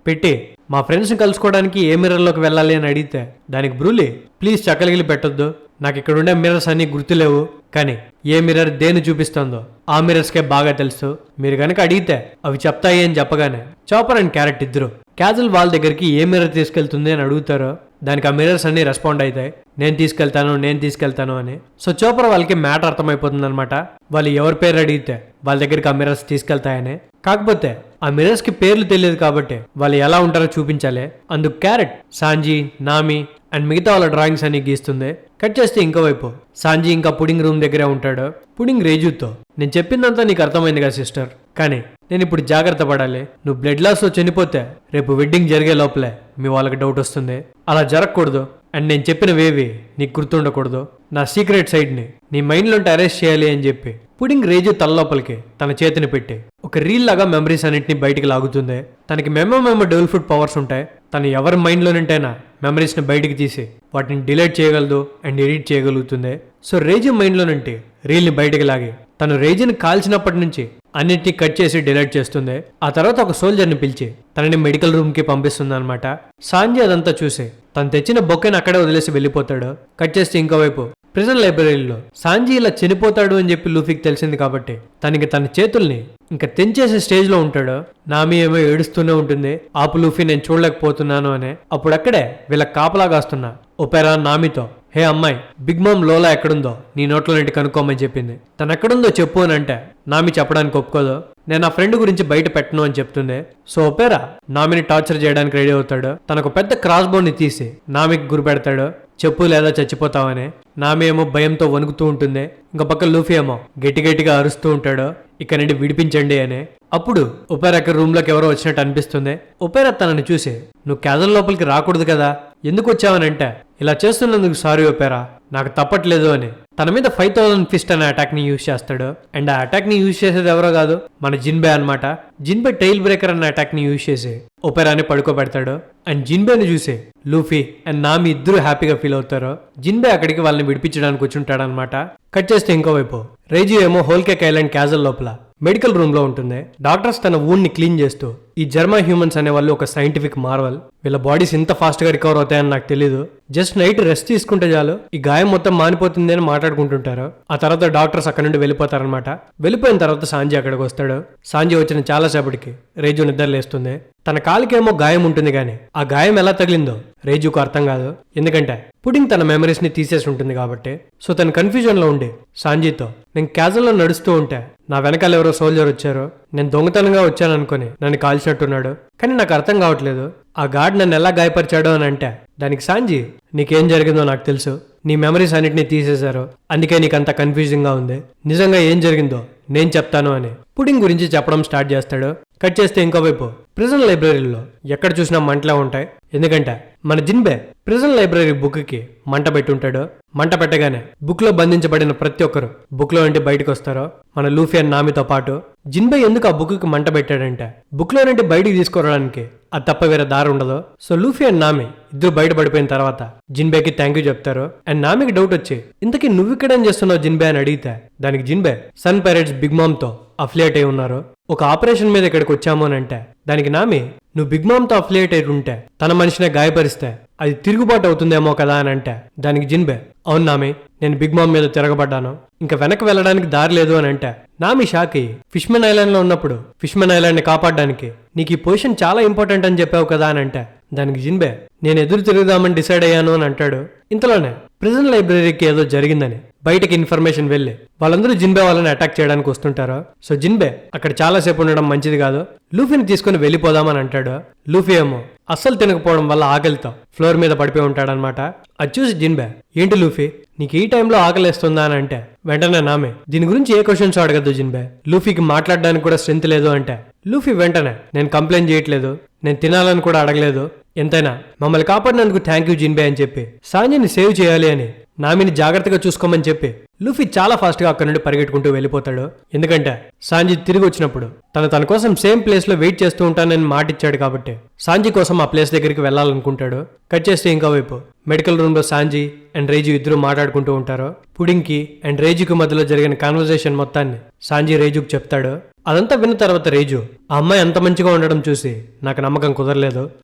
[SPEAKER 1] పెట్టి మా ఫ్రెండ్స్ ని కలుసుకోవడానికి ఏ మిర్రర్ లోకి వెళ్ళాలి అని అడిగితే దానికి బ్రూలీ, ప్లీజ్ చక్కలగిలి పెట్టొద్దు, నాకు ఇక్కడ ఉండే మిర్రర్స్ అన్ని గుర్తులేవు, కానీ ఏ మిర్రర్ దేని చూపిస్తుందో ఆ మిర్రర్స్ కే బాగా తెలుసు, మీరు గనక అడిగితే అవి చెప్తాయి అని చెప్పగానే చాపర్ అండ్ క్యారెట్ ఇద్దరు క్యాజువల్ వాళ్ళ దగ్గరికి ఏ మిర్రర్ తీసుకెళ్తుంది అని అడుగుతారో దానికి ఆ మిర్రర్స్ అన్ని రెస్పాండ్ అవుతాయి, నేను తీసుకెళ్తాను అని. సో చాపర్ వాళ్ళకి మ్యాటర్ అర్థమైపోతుంది అనమాట. వాళ్ళు ఎవరి పేరు అడిగితే వాళ్ళ దగ్గరికి ఆ మిర్రర్స్ తీసుకెళ్తాయని. కాకపోతే ఆ మిర్రర్స్ కి పేర్లు తెలియదు కాబట్టి వాళ్ళు ఎలా ఉంటారో చూపించాలి. అందుకు క్యారెట్ సాంజీ, నామి అండ్ మిగతా వాళ్ళ డ్రాయింగ్స్ అన్ని గీస్తుంది. కట్ చేస్తే ఇంకోవైపు సాంజీ ఇంకా పుడింగ్ రూమ్ దగ్గరే ఉంటాడు. పుడింగ్ రేజుతో, నేను చెప్పిందంతా నీకు అర్థమైంది కదా సిస్టర్, కానీ నేను ఇప్పుడు జాగ్రత్త పడాలి. నువ్వు బ్లడ్ లాస్ తో చనిపోతే రేపు వెడ్డింగ్ జరిగే లోపలే మీ వాళ్ళకి డౌట్ వస్తుంది. అలా జరగకూడదు అండ్ నేను చెప్పినవేవి నీకు గుర్తుండకూడదు. నా సీక్రెట్ సైడ్ ని నీ మైండ్ లోంటి అరెస్ట్ చేయాలి అని చెప్పి పుడింగ్ రేజు తలలోపలికి తన చేతిని పెట్టి ఒక రీల్ లాగా మెమరీస్ అన్నింటినీ బయటికి లాగుతుంది. తనకి మెమో డెవల్ ఫుడ్ పవర్స్ ఉంటాయి. తను ఎవరి మైండ్ లోనంటైనా మెమరీస్ ని బయటికి తీసి వాటిని డిలీట్ చేయగలదు అండ్ ఎడిట్ చేయగలుగుతుంది. సో రేజు మైండ్ లో నుండి రీల్ ని బయటికి లాగి తను రేజుని కాల్చినప్పటి నుంచి అన్నిటినీ కట్ చేసి డిలీట్ చేస్తుంది. ఆ తర్వాత ఒక సోల్జర్ ని పిలిచి తనని మెడికల్ రూమ్ కి పంపిస్తుంది అనమాట. సాంజీ అదంతా చూసి తను తెచ్చిన బొక్కని అక్కడే వదిలేసి వెళ్ళిపోతాడు. కట్ చేస్తే ఇంకోవైపు ప్రిజన్ లైబ్రరీలో సాంజీ ఇలా చనిపోతాడు అని చెప్పి లూఫీకి తెలిసింది కాబట్టి తనకి తన చేతుల్ని ఇంకా తెంచేసే స్టేజ్ లో ఉంటాడు. నామి ఏమో ఏడుస్తూనే ఉంటుంది, ఆపు లూఫీ నేను చూడలేకపోతున్నాను అని. అప్పుడు అక్కడే వీళ్ళ కాపలా కాస్తున్నా ఒపెరా నామితో, హే అమ్మాయి, బిగ్ మామ్ లోలా ఎక్కడుందో నీ నోట్లో నుండి కనుక్కోమని చెప్పింది. తను ఎక్కడుందో చెప్పు అని అంటే నామి చెప్పడానికి ఒప్పుకోదు. నేను నా ఫ్రెండ్ గురించి బయట పెట్టను అని చెప్తుంది. సో ఒపెరా నామిని టార్చర్ చేయడానికి రెడీ అవుతాడు. తనకు పెద్ద క్రాస్ బోన్ ని తీసి నామికి గురి పెడతాడు, చెప్పు లేదా చచ్చిపోతావని. నామి ఏమో భయంతో వణుకుతూ ఉంటుంది. ఇంకో పక్క లూఫీ ఏమో గట్టిగా అరుస్తూ ఉంటాడు, ఇక్కడ నుండి విడిపించండి అని. అప్పుడు ఒపెరాకి రూమ్ లోకి ఎవరో వచ్చినట్టు అనిపిస్తుంది. ఒపెరా తనని చూసి, నువ్వు క్యాజల్ లోపలికి రాకూడదు కదా, ఎందుకు వచ్చావని అంటే, ఇలా చేస్తున్నందుకు సారీ ఒపెరా, నాకు తప్పట్లేదు అని తన మీద 5000 ఫిస్ట్ అనే అటాక్ ని యూజ్ చేస్తాడు. అండ్ ఆ అటాక్ ని యూజ్ చేసేది ఎవరో కాదు, మన జిన్బే అనమాట. జిన్బే టైల్ బ్రేకర్ అనే అటాక్ ని యూజ్ చేసి ఒపెరాని పడుకోబెడతాడు. అండ్ జిన్బేని చూసి లూఫీ అండ్ నామి ఇద్దరు హ్యాపీగా ఫీల్ అవుతారు. జిన్బే అక్కడికి వాళ్ళని విడిపించడానికి వచ్చుంటాడు అనమాట. కట్ చేస్తే ఇంకోవైపు రేజు ఏమో హోల్ కేక్ ఐలాండ్ క్యాజల్ లోపల మెడికల్ రూమ్ లో ఉంటుంది. డాక్టర్స్ తన వూండ్ ని క్లీన్ చేస్తూ, ఈ జర్మా హ్యూమన్స్ అనే వాళ్ళు ఒక సైంటిఫిక్ మార్వల్, వీళ్ళ బాడీస్ ఇంత ఫాస్ట్ గా రికవర్ అవుతాయని నాకు తెలీదు, జస్ట్ నైట్ రెస్ట్ తీసుకుంటే చాలు ఈ గాయం మొత్తం మానిపోతుంది అని మాట్లాడుకుంటుంటారు. ఆ తర్వాత డాక్టర్స్ అక్కడ నుండి వెళ్ళిపోతారనమాట. వెళ్ళిపోయిన తర్వాత సాంజీ అక్కడికి వస్తాడు. సాంజీ వచ్చిన చాలా సేపటికి రేజు నిద్ర లేస్తుంది. తన కాలికేమో గాయం ఉంటుంది కానీ ఆ గాయం ఎలా తగిలిందో రేజుకు అర్థం కాదు, ఎందుకంటే పుడింగ్ తన మెమరీస్ ని తీసేసి ఉంటుంది కాబట్టి. సో తన కన్ఫ్యూజన్ లో ఉండి సాంజీతో, నేను క్యాజువల్ లో నడుస్తూ ఉంటే నా వెనకాల ఎవరో సోల్జర్ వచ్చారు, నేను దొంగతనంగా వచ్చాను అనుకుని నన్ను కాల్చినట్టున్నాడు, కానీ నాకు అర్థం కావట్లేదు ఆ గార్డ్ నన్ను ఎలా గాయపరిచాడు అని అంటే దానికి సాంజీ, నీకేం జరిగిందో నాకు తెలుసు, నీ మెమరీస్ అన్నిటినీ తీసేశారు, అందుకే నీకు అంత కన్ఫ్యూజింగ్ గా ఉంది, నిజంగా ఏం జరిగిందో నేను చెప్తాను అని పుడింగ్ గురించి చెప్పడం స్టార్ట్ చేస్తాడు. కట్ చేస్తే ఇంకోవైపు ప్రిజన్ లైబ్రరీలో ఎక్కడ చూసినా మంటలే ఉంటాయి, ఎందుకంటే మన జిన్బే ప్రిజన్ లైబ్రరీ బుక్ కి మంట పెట్టుంటాడు. మంట పెట్టగానే బుక్ లో బంధించబడిన ప్రతి ఒక్కరు బుక్ లో నుండి బయటకు వస్తారో, మన లూఫీ అండ్ నామితో పాటు. జిన్బే ఎందుకు ఆ బుక్ కి మంట పెట్టాడంటే బుక్ లో నుండి బయటికి తీసుకోవడానికి అది తప్ప వేరే దారి ఉండదు. సో లూఫీ అండ్ నామి ఇద్దరు బయటపడిపోయిన తర్వాత జిన్బేకి థ్యాంక్ యూ చెప్తారు. అండ్ నామికి డౌట్ వచ్చి, ఇంతకీ నువ్వు ఇక్కడేం చేస్తున్నావు జిన్బే అని అడిగితే దానికి జిన్బే సన్ పైరేట్స్ బిగ్ మామ్ తో అఫిలియేట్ అయి ఉన్నారు, ఒక ఆపరేషన్ మీద ఇక్కడికి వచ్చాము అని అంటే దానికి నామి, నువ్వు బిగ్ మామ్ తో అఫిలియేట్ అయి ఉంటే తన మనిషినే గాయపరిస్తే అది తిరుగుబాటు అవుతుందేమో కదా అని అంటే దానికి జిన్బే, అవును నామి, నేను బిగ్ మామ్ మీద తిరగబడ్డాను, ఇంకా వెనక్కి వెళ్ళడానికి దారి లేదు అని అంటే నామి షాక్ అయ్యి, ఫిష్మెన్ ఐలాండ్ లో ఉన్నప్పుడు ఫిష్మెన్ ఐలాండ్ ని కాపాడడానికి నీకు ఈ పొజిషన్ చాలా ఇంపార్టెంట్ అని చెప్పావు కదా అని అంటే దానికి జిన్బే, నేను ఎదురు తిరుగుదామని డిసైడ్ అయ్యాను అని అంటాడు. ఇంతలోనే ప్రిజన్ లైబ్రరీకి ఏదో జరిగిందని బయటకి ఇన్ఫర్మేషన్ వెళ్ళి వాళ్ళందరూ జిన్బే వాళ్ళని అటాక్ చేయడానికి వస్తుంటారు. సో జిన్బే అక్కడ చాలా సేపు ఉండడం మంచిది కాదు, లూఫీని తీసుకుని వెళ్ళిపోదామని అంటాడు. లూఫీ ఏమో అస్సలు తినకపోవడం వల్ల ఆకలితో ఫ్లోర్ మీద పడిపోయి ఉంటాడనమాట. అది చూసి జిన్బే, ఏంటి లూఫీ నీకు ఈ టైంలో ఆకలేస్తుందా అని అంటే వెంటనే నామే, దీని గురించి ఏ క్వశ్చన్స్ అడగద్దు జిన్బే, లూఫీకి మాట్లాడడానికి కూడా స్ట్రెంత్ లేదు అంటే లూఫీ వెంటనే, నేను కంప్లైంట్ చేయట్లేదు, నేను తినాలని కూడా అడగలేదు, ఎంతైనా మమ్మల్ని కాపాడినందుకు థ్యాంక్ యూ జిన్బే అని చెప్పి సాంజీని సేవ్ చేయాలి అని నామిని జాగ్రత్తగా చూసుకోమని చెప్పి లూఫీ చాలా ఫాస్ట్ గా అక్కడ నుండి పరిగెట్టుకుంటూ వెళ్ళిపోతాడు. ఎందుకంటే సాంజీ తిరిగి వచ్చినప్పుడు తన కోసం సేమ్ ప్లేస్ లో వెయిట్ చేస్తూ ఉంటానని మాటిచ్చాడు కాబట్టి సాంజీ కోసం ఆ ప్లేస్ దగ్గరికి వెళ్ళాలనుకుంటాడు. కట్ చేస్తే ఇంకో వైపు మెడికల్ రూమ్ లో సాంజీ అండ్ రేజు ఇద్దరు మాట్లాడుకుంటూ ఉంటారు. పుడింగ్ కి అండ్ రేజుకి మధ్యలో జరిగిన కాన్వర్సేషన్ మొత్తాన్ని సాంజీ రేజుకి చెప్తాడు. అదంతా విన్న తర్వాత రేజు, ఆ అమ్మాయి అంత మంచిగా ఉండడం చూసి నాకు నమ్మకం కుదరలేదు,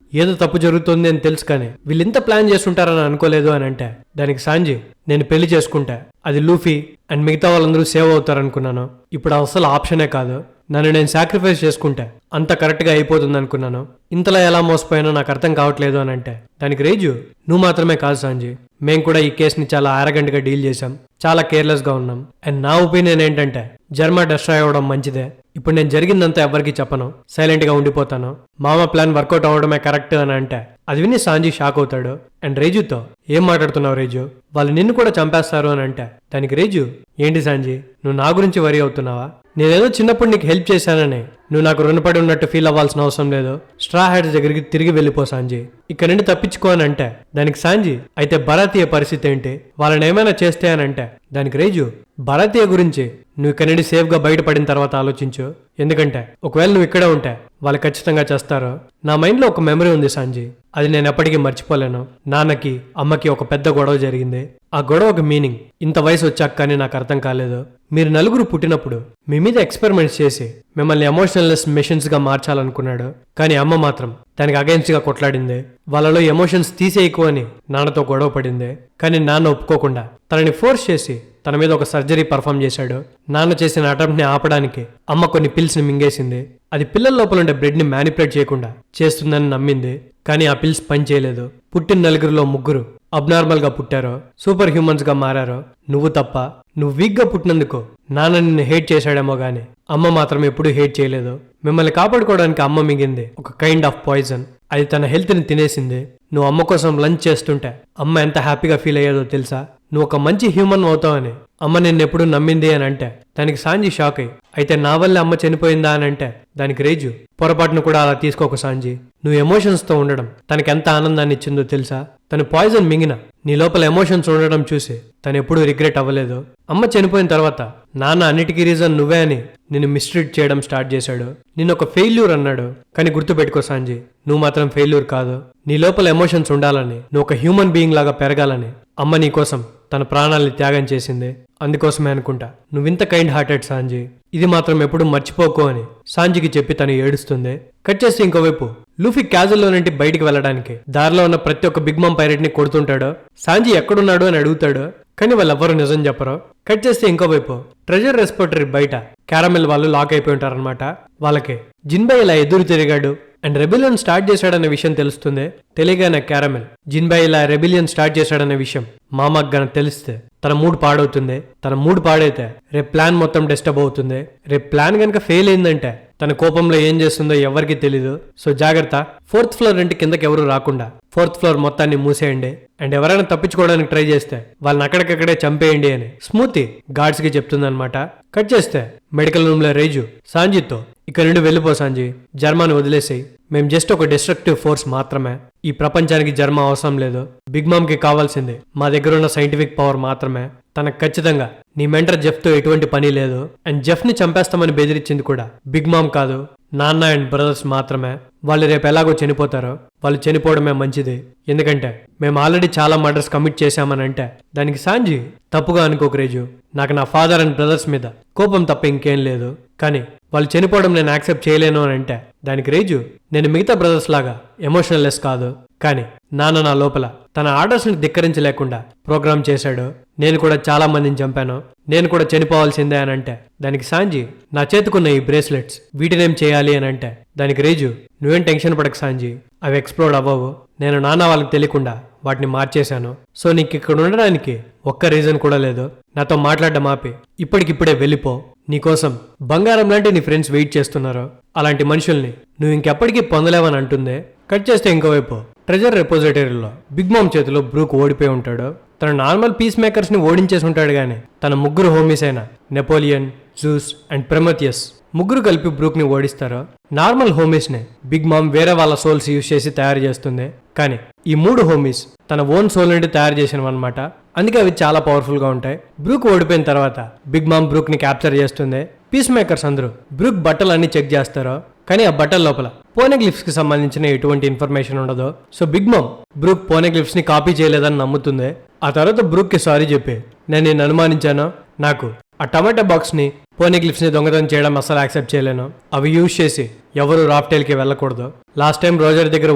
[SPEAKER 1] ఏదో తప్పు జరుగుతుంది అని తెలుసు కానీ వీళ్ళింత ప్లాన్ చేస్తుంటారని అనుకోలేదు అని అంటే దానికి సాంజీ, నేను పెళ్లి చేసుకుంటా అది లూఫీ అండ్ మిగతా వాళ్ళందరూ సేవ్ అవుతారనుకున్నాను, ఇప్పుడు అసలు ఆప్షనే కాదు, నన్ను నేను సాక్రిఫైస్ చేసుకుంటే అంత కరెక్ట్ గా అయిపోతుంది అనుకున్నాను, ఇంతలా ఎలా మోసపోయానో నాకు అర్థం కావట్లేదు అని అంటే దానికి రేజు, నువ్వు మాత్రమే కాదు సాంజీ, మేం కూడా ఈ కేసుని చాలా ఆరగంట్ గా డీల్ చేశాం, చాలా కేర్లెస్ గా ఉన్నాం, అండ్ నా ఒపీనియన్ ఏంటంటే జర్మా డెస్ట్రాయ్ అవ్వడం మంచిదే, ఇప్పుడు నేను జరిగిందంతా ఎవరికి చెప్పను, సైలెంట్ గా ఉండిపోతాను, మామ ప్లాన్ వర్కౌట్ అవ్వడమే కరెక్ట్ అని అంటే అది విని సాంజీ షాక్ అవుతాడు. అండ్ రేజుతో, ఏం మాట్లాడుతున్నావు రేజు, వాళ్ళు నిన్ను కూడా చంపేస్తారు అని అంటే దానికి రేజు, ఏంటి సాంజీ నువ్వు నా గురించి వరి అవుతున్నావా, నేనేదో చిన్నప్పుడు నీకు హెల్ప్ చేశానని నువ్వు నాకు రుణపడి ఉన్నట్టు ఫీల్ అవ్వాల్సిన అవసరం లేదు, స్ట్రా హెడ్స్ దగ్గరికి తిరిగి వెళ్ళిపో సాంజీ, ఇక్కడ నుండి తప్పించుకో అని అంటే దానికి సాంజీ, అయితే భారతీయ పరిస్థితి ఏంటి, వాళ్ళని ఏమైనా చేస్తే అని అంటే దానికి రేజు, భారతీయ గురించి నువ్వు ఇక్కడ నుండి సేఫ్ గా బయటపడిన తర్వాత ఆలోచించు, ఎందుకంటే ఒకవేళ నువ్వు ఇక్కడే ఉంటే వాళ్ళు ఖచ్చితంగా చేస్తారు, నా మైండ్ లో ఒక మెమరీ ఉంది సాంజీ, అది నేను ఎప్పటికీ మర్చిపోలేను, నాన్నకి అమ్మకి ఒక పెద్ద గొడవ జరిగింది, ఆ గొడవకు మీనింగ్ ఇంత వయసు వచ్చాక కానీ నాకు అర్థం కాలేదు, మీరు నలుగురు పుట్టినప్పుడు మీ మీద ఎక్స్పెరిమెంట్స్ చేసి మిమ్మల్ని ఎమోషనల్లెస్ మెషిన్స్ గా మార్చాలనుకున్నాడు, కానీ అమ్మ మాత్రం దానికి అగైన్స్ గా కొట్లాడింది, వాళ్ళలో ఎమోషన్స్ తీసేయకు అని నాన్నతో గొడవ పడింది, కానీ నాన్న ఒప్పుకోకుండా తనని ఫోర్స్ చేసి తన మీద ఒక సర్జరీ పర్ఫామ్ చేశాడు, నాన్న చేసిన అటెంప్ట్ ని ఆపడానికి అమ్మ కొన్ని పిల్స్ ని మింగేసింది, అది పిల్లల లోపల ఉండే బ్రెడ్ ని మ్యానిపులేట్ చేయకుండా చేస్తుందని నమ్మింది, కానీ ఆ పిల్స్ పని చేయలేదు, పుట్టిన నలుగురిలో ముగ్గురు అబ్నార్మల్ గా పుట్టారో సూపర్ హ్యూమన్స్ గా మారారో నువ్వు తప్ప, నువ్వు వీక్ గా పుట్టినందుకు నాన్న నిన్ను హేట్ చేశాడేమో గాని అమ్మ మాత్రం ఎప్పుడూ హేట్ చేయలేదు, మిమ్మల్ని కాపాడుకోవడానికి అమ్మ మింగింది ఒక కైండ్ ఆఫ్ పాయిజన్, అది తన హెల్త్ ని తినేసింది, నువ్వు అమ్మ కోసం లంచ్ చేస్తుంటే అమ్మ ఎంత హ్యాపీగా ఫీల్ అయ్యేదో తెలుసా, నువ్వు ఒక మంచి హ్యూమన్ అవుతావని అమ్మ నిన్నెప్పుడు నమ్మింది అని అంటే దానికి సాంజీ షాక్ అయ్యి, అయితే నా వల్ల అమ్మ చనిపోయిందా అని అంటే దానికి రేజు, పొరపాటును కూడా అలా తీసుకోక సాంజీ, నువ్వు ఎమోషన్స్ తో ఉండడం తనకి ఎంత ఆనందాన్ని ఇచ్చిందో తెలుసా, తను పాయిజన్ మింగిన నీ లోపల ఎమోషన్స్ ఉండడం చూసి తను ఎప్పుడూ రిగ్రెట్ అవ్వలేదు, అమ్మ చనిపోయిన తర్వాత నాన్న అన్నిటికీ రీజన్ నువ్వే అని నిన్ను మిస్ట్రీట్ చేయడం స్టార్ట్ చేశాడు, నిన్ను ఒక ఫెయిల్యూర్ అన్నాడు, కానీ గుర్తుపెట్టుకో సాంజీ, నువ్వు మాత్రం ఫెయిల్యూర్ కాదు, నీ లోపల ఎమోషన్స్ ఉండాలని, నువ్వు ఒక హ్యూమన్ బీయింగ్ లాగా పెరగాలని అమ్మ నీ కోసం తన ప్రాణాలని త్యాగం చేసింది, అందుకోసమే అనుకుంటా నువ్వింత కైండ్ హార్టెడ్ సాంజీ, ఇది మాత్రం ఎప్పుడు మర్చిపోకు అని సాంజీకి చెప్పి తను ఏడుస్తుంది. కట్ చేసి ఇంకోవైపు లూఫీ క్యాజువల్ లో నుండి బయటికి వెళ్ళడానికి దారిలో ఉన్న ప్రతి ఒక్క బిగ్ మామ్ పైరెట్ ని కొడుతుంటాడు, సాంజీ ఎక్కడున్నాడు అని అడుగుతాడు, కానీ వాళ్ళెవ్వరూ నిజం చెప్పరు. కట్ చేస్తే ఇంకోవైపు ట్రెజర్ రెస్పోటరీ బయట క్యారమెల్ వాళ్ళు లాక్ అయిపోయి ఉంటారనమాట, వాళ్ళకి జిన్బై ఇలా ఎదురు తిరిగాడు అండ్ రెబిలియన్ స్టార్ట్ చేశాడనే విషయం తెలుస్తుంది, తెలియగానే క్యారమెల్ జిన్బై ఇలా రెబిలియన్ స్టార్ట్ చేశాడనే విషయం మామకు గన తెలిస్తే తన మూడ్ పాడవుతుంది, తన మూడ్ పాడైతే రేపు ప్లాన్ మొత్తం డిస్టర్బ్ అవుతుంది, రేపు ప్లాన్ కనుక ఫెయిల్ అయిందంటే తన కోపంలో ఏం చేస్తుందో ఎవరికి తెలీదు, సో జాగ్రత్త, 4th ఫ్లోర్ నుండి కిందకి ఎవరు రాకుండా 4th ఫ్లోర్ మొత్తాన్ని మూసేయండి, అండ్ ఎవరైనా తప్పించుకోవడానికి ట్రై చేస్తే వాళ్ళని అక్కడికక్కడే చంపేయండి అని స్మూతి గార్డ్స్ కి చెప్తుందన్నమాట. కట్ చేస్తే మెడికల్ రూమ్ లో రేజు సాంజీతో, ఇక్కడ నుండి వెళ్ళిపో సాంజీ, జర్మాని వదిలేసేయి, మేం జస్ట్ ఒక డిస్ట్రక్టివ్ ఫోర్స్ మాత్రమే, ఈ ప్రపంచానికి జర్మా అవసరం లేదు, బిగ్ మామ్ కి కావాల్సింది మా దగ్గర ఉన్న సైంటిఫిక్ పవర్ మాత్రమే, తనకు ఖచ్చితంగా నీ మెంటర్ జెఫ్ తో ఎటువంటి పని లేదు, అండ్ జెఫ్ ని చంపేస్తామని బెదిరించింది కూడా బిగ్ మామ్ కాదు, నాన్న అండ్ బ్రదర్స్ మాత్రమే, వాళ్ళు రేపు ఎలాగో చనిపోతారో వాళ్ళు చనిపోవడమే మంచిది, ఎందుకంటే మేము ఆల్రెడీ చాలా మర్డర్స్ కమిట్ చేశామని అంటే దానికి సాంజీ, తప్పుగా అనుకోక రేజు, నాకు నా ఫాదర్ అండ్ బ్రదర్స్ మీద కోపం తప్ప ఇంకేం లేదు, కానీ వాళ్ళు చనిపోవడం నేను యాక్సెప్ట్ చేయలేను అని అంటే దానికి రేజు, నేను మిగతా బ్రదర్స్ లాగా ఎమోషనల్ లెస్ కాదు, కానీ నాన్న నా లోపల తన ఆర్డర్స్ ని ధిక్కరించలేకుండా ప్రోగ్రామ్ చేశాడు. నేను కూడా చాలా మందిని చంపాను, నేను కూడా చనిపోవాల్సిందే అని అంటే దానికి సాంజీ, నా చేతుకున్న ఈ బ్రేస్లెట్స్ వీటినేం చేయాలి అని అంటే దానికి రేజు, నువ్వేం టెన్షన్ పడక సాంజీ, అవి ఎక్స్ప్లోడ్ అవ్వవు, నేను నాన్న వాళ్ళకి తెలియకుండా వాటిని మార్చేశాను. సో నీకు ఇక్కడ ఉండడానికి ఒక్క రీజన్ కూడా లేదు. నాతో మాట్లాడడం ఆపి ఇప్పటికిప్పుడే వెళ్ళిపో. నీకోసం బంగారం లాంటి నీ ఫ్రెండ్స్ వెయిట్ చేస్తున్నారు. అలాంటి మనుషుల్ని నువ్వు ఇంకెప్పటికీ పొందలేవని అంటుంది. కట్ చేస్తే ఇంకోవైపు ట్రెజర్ రెపోజిటరీలో బిగ్ మామ్ చేతిలో బ్రూక్ ఓడిపోయి ఉంటాడు. తన నార్మల్ పీస్ మేకర్స్ ని ఓడించేసి ఉంటాడు గానీ తన ముగ్గురు హోమీస్ అయిన నెపోలియన్, జూస్ అండ్ ప్రెమథియస్ ముగ్గురు కలిపి బ్రూక్ ని ఓడిస్తారు. నార్మల్ హోమీస్ ని బిగ్ మామ్ వేరే వాళ్ళ సోల్స్ యూజ్ చేసి తయారు చేస్తుంది, కానీ ఈ 3 హోమీస్ తన ఓన్ సోల్ నుండి తయారు చేసినవన్నమాట. అందుకే అవి చాలా పవర్ఫుల్ గా ఉంటాయి. బ్రూక్ ఓడిపోయిన తర్వాత బిగ్ మామ్ బ్రూక్ ని క్యాప్చర్ చేస్తుంది. పీస్ మేకర్స్ అందరూ బ్రూక్ బట్టలు అన్ని చెక్ చేస్తారు, కానీ ఆ బట్టల లోపల పోనెగ్లిఫ్స్ కి సంబంధించిన ఎటువంటి ఇన్ఫర్మేషన్ ఉండదు. సో బిగ్ మామ్ బ్రూక్ పోనెగ్లిఫ్స్ ని కాపీ చేయలేదని నమ్ముతుంది. ఆ తర్వాత బ్రూక్ కి సారీ చెప్పి, నేను నిన్ను అనుమానించాను, నాకు ఆ టమాటా బాక్స్ ని పోనెగ్లిఫ్స్ ని దొంగతనం చేయడం అసలు యాక్సెప్ట్ చేయలేను, అవి యూజ్ చేసి ఎవరు రాఫ్టైల్ కి వెళ్ళకూడదు. లాస్ట్ టైం రోజర్ దగ్గర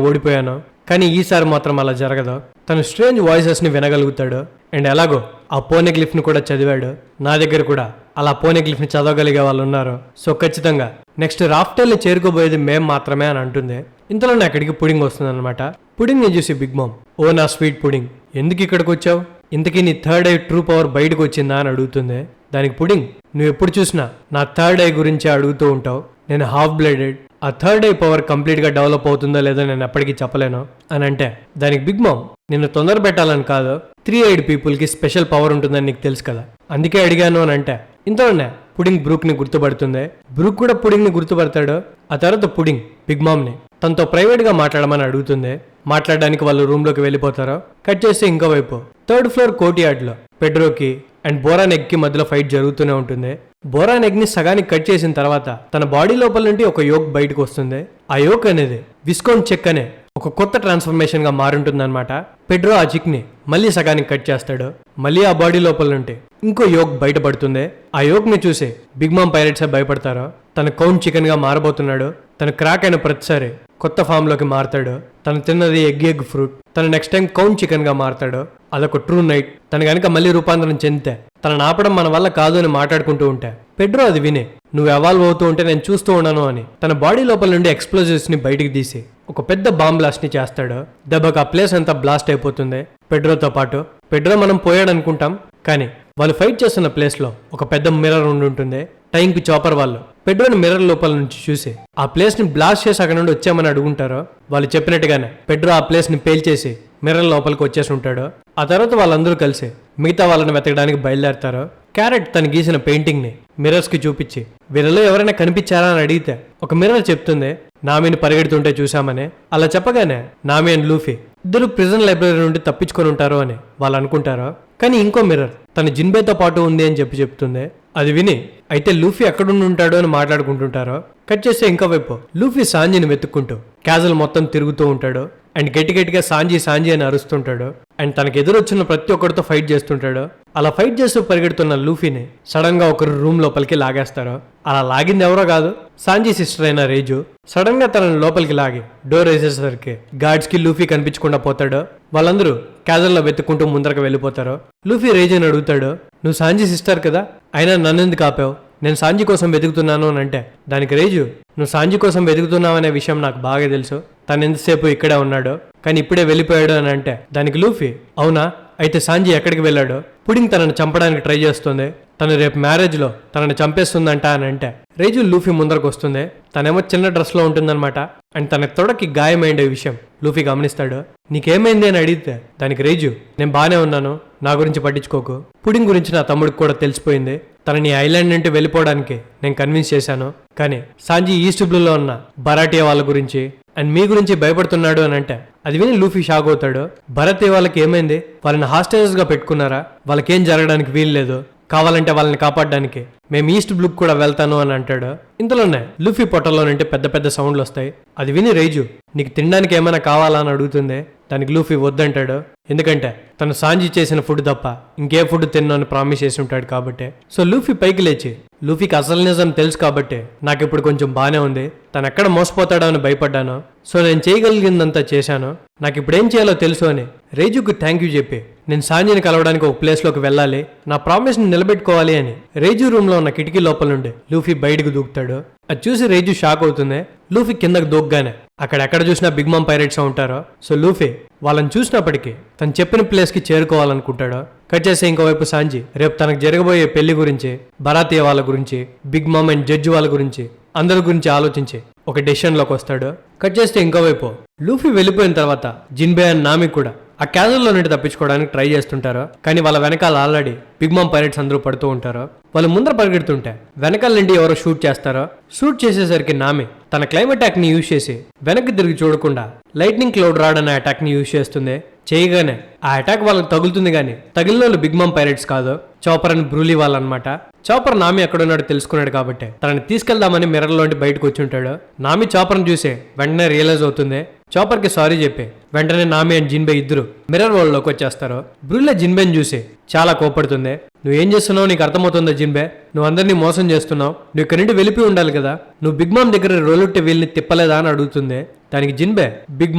[SPEAKER 1] ఓడిపోయాను, కానీ ఈసారి మాత్రం అలా జరగదు. తను స్ట్రేంజ్ వాయిసెస్ ని వినగలుగుతాడు అండ్ ఎలాగో ఆ పోనెగ్లిఫ్ ని కూడా చదివాడు. నా దగ్గర కూడా అలా పోనెగ్లిఫ్ ని చదవగలిగే వాళ్ళు ఉన్నారు. సో ఖచ్చితంగా నెక్స్ట్ రాఫ్టైల్ ని చేరుకోబోయేది మేం మాత్రమే అని అంటుంది. ఇంతలోనే అక్కడికి పుడింగ్ వస్తుంది అనమాట. పుడింగ్ ని చూసి బిగ్ మామ్, ఓ నా స్వీట్ పుడింగ్, ఎందుకు ఇక్కడికి వచ్చావు? ఇంతకీ నీ థర్డ్ ఐ ట్రూ పవర్ బయటకు వచ్చిందా అని అడుగుతుంది. దానికి పుడింగ్, నువ్వు ఎప్పుడు చూసినా నా థర్డ్ ఐ గురించి అడుగుతూ ఉంటావు, నేను హాఫ్ బ్లడెడ్, ఆ థర్డ్ ఐ పవర్ కంప్లీట్ గా డెవలప్ అవుతుందో లేదో నేను ఎప్పటికీ చెప్పలేను అని అంటే దానికి బిగ్ మామ్, నిన్ను తొందర పెట్టాలని కాదు, 3-eyed పీపుల్ కి స్పెషల్ పవర్ ఉంటుందని నీకు తెలుసు కదా, అందుకే అడిగాను అని అంటే ఇంతలోనే పుడింగ్ బ్రూక్ ని గుర్తుపడుతుంది. బ్రూక్ కూడా పుడింగ్ ని గుర్తుపడతాడు. ఆ తర్వాత పుడింగ్ బిగ్ మామ్ ని తనతో ప్రైవేట్ గా మాట్లాడమని అడుగుతుంది. మాట్లాడడానికి వాళ్ళు రూమ్ లోకి వెళ్ళిపోతారు. కట్ చేస్తే ఇంకోవైపు 3rd ఫ్లోర్ కోర్ట్ యార్డ్ లో పెడ్రోకి అండ్ బోరాన్ ఎగ్ కి మధ్యలో ఫైట్ జరుగుతూనే ఉంటుంది. బోరాన్ ఎగ్ ని సగానికి కట్ చేసిన తర్వాత తన బాడీ లోపల నుండి ఒక యోక్ బయటకు వస్తుంది. ఆ యోక్ అనేది విస్కోన్ చెక్ అనే ఒక కొత్త ట్రాన్స్ఫర్మేషన్ గా మారుంటుంది అనమాట. పెడ్రో ఆ చిక్ ని మళ్ళీ సగానికి కట్ చేస్తాడు. మళ్ళీ ఆ బాడీ లోపల నుండి ఇంకో యోక్ బయటపడుతుంది. ఆ యోక్ ని చూసి బిగ్ మామ్ పైరెట్స్ భయపడతారు. తన కౌంట్ చికెన్ గా మారబోతున్నాడు. తన క్రాక్ అయిన ప్రతిసారి కొత్త ఫామ్ లోకి మారతాడు. తను తిన్నది ఎగ్ ఫ్రూట్. తను నెక్స్ట్ టైం కౌంట్ చికెన్ గా మారతాడు. అదొక ట్రూ నైట్. తను గనక మళ్ళీ రూపాంతరం చెందితే తనని ఆపడం మన వల్ల కాదు అని మాట్లాడుకుంటూ ఉంటే పెడ్రో అది విని, నువ్వు ఎవాల్వ్ అవుతూ ఉంటే నేను చూస్తూ ఉన్నాను అని తన బాడీ లోపల నుండి ఎక్స్ప్లోజివ్స్ ని బయటికి తీసి ఒక పెద్ద బాంబ్ బ్లాస్ట్ ని చేస్తాడు. దెబ్బకు ఆ ప్లేస్ అంతా బ్లాస్ట్ అయిపోతుంది పెడ్రోతో పాటు. పెడ్రో మనం పోయాడు అనుకుంటాం, కానీ వాళ్ళు ఫైట్ చేస్తున్న ప్లేస్ లో ఒక పెద్ద మిర్రర్ ఉండి ఉంటుంది. టైంకి చాపర్ వాళ్ళు పెడ్రోని మిర్రర్ లోపల నుంచి చూసి ఆ ప్లేస్ ని బ్లాస్ట్ చేసి అక్కడ నుండి వచ్చామని అడుగుంటారు. వాళ్ళు చెప్పినట్టుగానే పెడ్రో ఆ ప్లేస్ ని పేల్చేసి మిర్రర్ లోపలికి వచ్చేసి ఉంటాడు. ఆ తర్వాత వాళ్ళందరూ కలిసి మిగతా వాళ్ళని వెతకడానికి బయలుదేరతారు. క్యారెట్ తను గీసిన పెయింటింగ్ ని మిర్రర్స్ కి చూపించి వీళ్ళలో ఎవరైనా కనిపించారా అని అడిగితే ఒక మిర్రర్ చెప్తుంది, నామీని పరిగెడుతుంటే చూసామని. అలా చెప్పగానే నామీ అండ్ లూఫీ ఇద్దరు ప్రిజన్ లైబ్రరీ నుండి తప్పించుకొని ఉంటారు అని వాళ్ళు అనుకుంటారు. కానీ ఇంకో మిర్రర్ తన జిన్బేతో పాటు ఉంది అని చెప్తుంది. అది విని అయితే లూఫీ ఎక్కడుండి ఉంటాడు అని మాట్లాడుకుంటుంటారు. కట్ చేస్తే ఇంకో వైపు లూఫీ సాంజీని వెతుక్కుంటూ క్యాజల్ మొత్తం తిరుగుతూ ఉంటాడు అండ్ గట్టిగా సాంజీ సాంజీ అని అరుస్తుంటాడు. అండ్ తనకు ఎదురొచ్చిన ప్రతి ఒక్కరితో ఫైట్ చేస్తుంటాడు. అలా ఫైట్ చేస్తూ పరిగెడుతున్న లూఫీని సడన్ గా ఒకరు రూమ్ లోపలికి లాగేస్తారు. అలా లాగింది ఎవరో కాదు, సాంజీ సిస్టర్ అయిన రేజు. సడన్ గా తనని లోపలికి లాగి డోర్ వేసేసరికి గార్డ్స్ కి లూఫీ కనిపించకుండా పోతాడు. వాళ్ళందరూ క్యాజల్లో వెతుక్కుంటూ ముందరకు వెళ్ళిపోతారు. లూఫీ రేజుని అడుగుతాడు, నువ్వు సాంజీ సిస్టర్ కదా, అయినా నన్నెందుకు ఆపావు? నేను సాంజీ కోసం వెతుకుతున్నాను అని అంటే దానికి రేజు, నువ్వు సాంజీ కోసం వెతుకుతున్నావు అనే విషయం నాకు బాగా తెలుసు, తను ఎంతసేపు ఇక్కడే ఉన్నాడు కానీ ఇప్పుడే వెళ్ళిపోయాడు అని అంటే దానికి లూఫీ, అవునా, అయితే సాంజీ ఎక్కడికి వెళ్ళాడు? పుడింగ్ తనని చంపడానికి ట్రై చేస్తుంది, తను రేపు మ్యారేజ్ లో తనని చంపేస్తుందంట అని అంటే రేజు లూఫీ ముందరకు వస్తుంది. తనేమో చిన్న డ్రెస్ లో ఉంటుందన్నమాట. అండ్ తన తొడకి గాయమైండే విషయం లూఫీ గమనిస్తాడు. నీకేమైంది అని అడిగితే దానికి రేజు, నేను బానే ఉన్నాను, నా గురించి పట్టించుకోకు, పుడింగ్ గురించి నా తమ్ముడికి కూడా తెలిసిపోయింది, తనని ఐలాండ్ నుండి వెళ్ళిపోవడానికి నేను కన్విన్స్ చేశాను, కానీ సాంజీ ఈస్ట్ బ్లూలో ఉన్న బరాటియా వాళ్ళ గురించి అండ్ మీ గురించి భయపడుతున్నాడు అని అంటే అది విని లూఫీ షాక్ అవుతాడు. బరాటియా వాళ్ళకి ఏమైంది? వాళ్ళని హాస్టేజెస్ గా పెట్టుకున్నారా? వాళ్ళకేం జరగడానికి వీల్లేదు, కావాలంటే వాళ్ళని కాపాడడానికి మేము ఈస్ట్ బ్లూ కూడా వెళ్తాను అని అంటాడు. ఇంతలోనే లూఫీ పొట్టలో నుండి పెద్ద పెద్ద సౌండ్లు వస్తాయి. అది విని రేజు, నీకు తినడానికి ఏమైనా కావాలా అని అడుగుతుంది. దానికి లూఫీ వద్దంటాడు. ఎందుకంటే తను సాంజీ చేసిన ఫుడ్ తప్ప ఇంకే ఫుడ్ తిన్నాను ప్రామిస్ చేసి ఉంటాడు కాబట్టి. సో లూఫీ పైకి లేచి, లూఫీకి అసలు నిజం తెలుసు కాబట్టి నాకు ఇప్పుడు కొంచెం బానే ఉంది, తను ఎక్కడ మోసపోతాడో అని భయపడ్డాను, సో నేను చేయగలిగిందంతా చేశాను, నాకు ఇప్పుడు ఏం చేయాలో తెలుసు అని రేజుకు థ్యాంక్ యూ చెప్పి నేను సాంజీని కలవడానికి ఒక ప్లేస్ లోకి వెళ్ళాలి, నా ప్రామిస్ ని నిలబెట్టుకోవాలి అని రేజు రూమ్ లో ఉన్న కిటికీ లోపల నుండి లూఫీ బయటకు దూకుతాడు. అది చూసి రేజు షాక్ అవుతుంది. లూఫీ కిందకు దూకగానే అక్కడ ఎక్కడ చూసినా బిగ్ మామ్ పైరేట్స్ ఉంటారో. సో లూఫీ వాళ్ళని చూసినప్పటికీ తను చెప్పిన ప్లేస్ కి చేరుకోవాలనుకుంటాడు. కట్ చేసి ఇంకోవైపు సాంజీ రేపు తనకు జరగబోయే పెళ్లి గురించి, బరాతీయ వాళ్ళ గురించి, బిగ్ మామ్ అండ్ జడ్జి వాళ్ళ గురించి, అందరి గురించి ఆలోచించి ఒక డెసిషన్ లోకి వస్తాడు. కట్ చేస్తే ఇంకోవైపు లూఫీ వెళ్ళిపోయిన తర్వాత జిన్బే అండ్ నామి కూడా ఆ క్యాజువల్లో నుండి తప్పించుకోవడానికి ట్రై చేస్తుంటారు. కానీ వాళ్ళ వెనకాల ఆల్రెడీ బిగ్ మామ్ పైరేట్స్ అందరూ పడుతూ ఉంటారు. వాళ్ళు ముందర పరిగెడుతుంటే వెనకాల నుండి ఎవరో షూట్ చేస్తారో. షూట్ చేసేసరికి నామి తన క్లైమ్ అటాక్ ని యూజ్ చేసి వెనక్కి తిరిగి చూడకుండా లైట్నింగ్ క్లౌడ్ రాడ్ అనే అటాక్ ని యూజ్ చేస్తుంది. చేయగానే ఆ అటాక్ వాళ్ళకి తగులుతుంది, కానీ తగిలిన వాళ్ళు బిగ్ మామ్ పైరేట్స్ కాదు, చాపర్ అని బ్రూలీ వాళ్ళనమాట. చాపర్ నామి ఎక్కడున్నాడో తెలుసుకున్నాడు కాబట్టి తనని తీసుకెళ్దామని మిర్రర్ లోంటి బయటకు వచ్చి ఉంటాడు. నామి చాపర్ ని చూసి వెంటనే రియలైజ్ అవుతుంది. చాపర్ కి సారీ చెప్పి వెంటనే నామి అండ్ జిన్బే ఇద్దరు మిర్రర్ వరల్డ్ లోకి వచ్చేస్తారు. బ్రూలే జిన్బేని చూసి చాలా కోపడుతుంది. నువ్వు ఏం చేస్తున్నావు నీకు అర్థమవుతుందా జిన్బే? నువ్వు అందరినీ మోసం చేస్తున్నావు, నువ్వు ఇక్కడి నుండి వెళ్ళిపోయి ఉండాలి కదా, నువ్వు బిగ్ మామ్ దగ్గర రోలుట్టే వీళ్ళని తిప్పలేదా అని అడుగుతుంది. దానికి Jinbe Big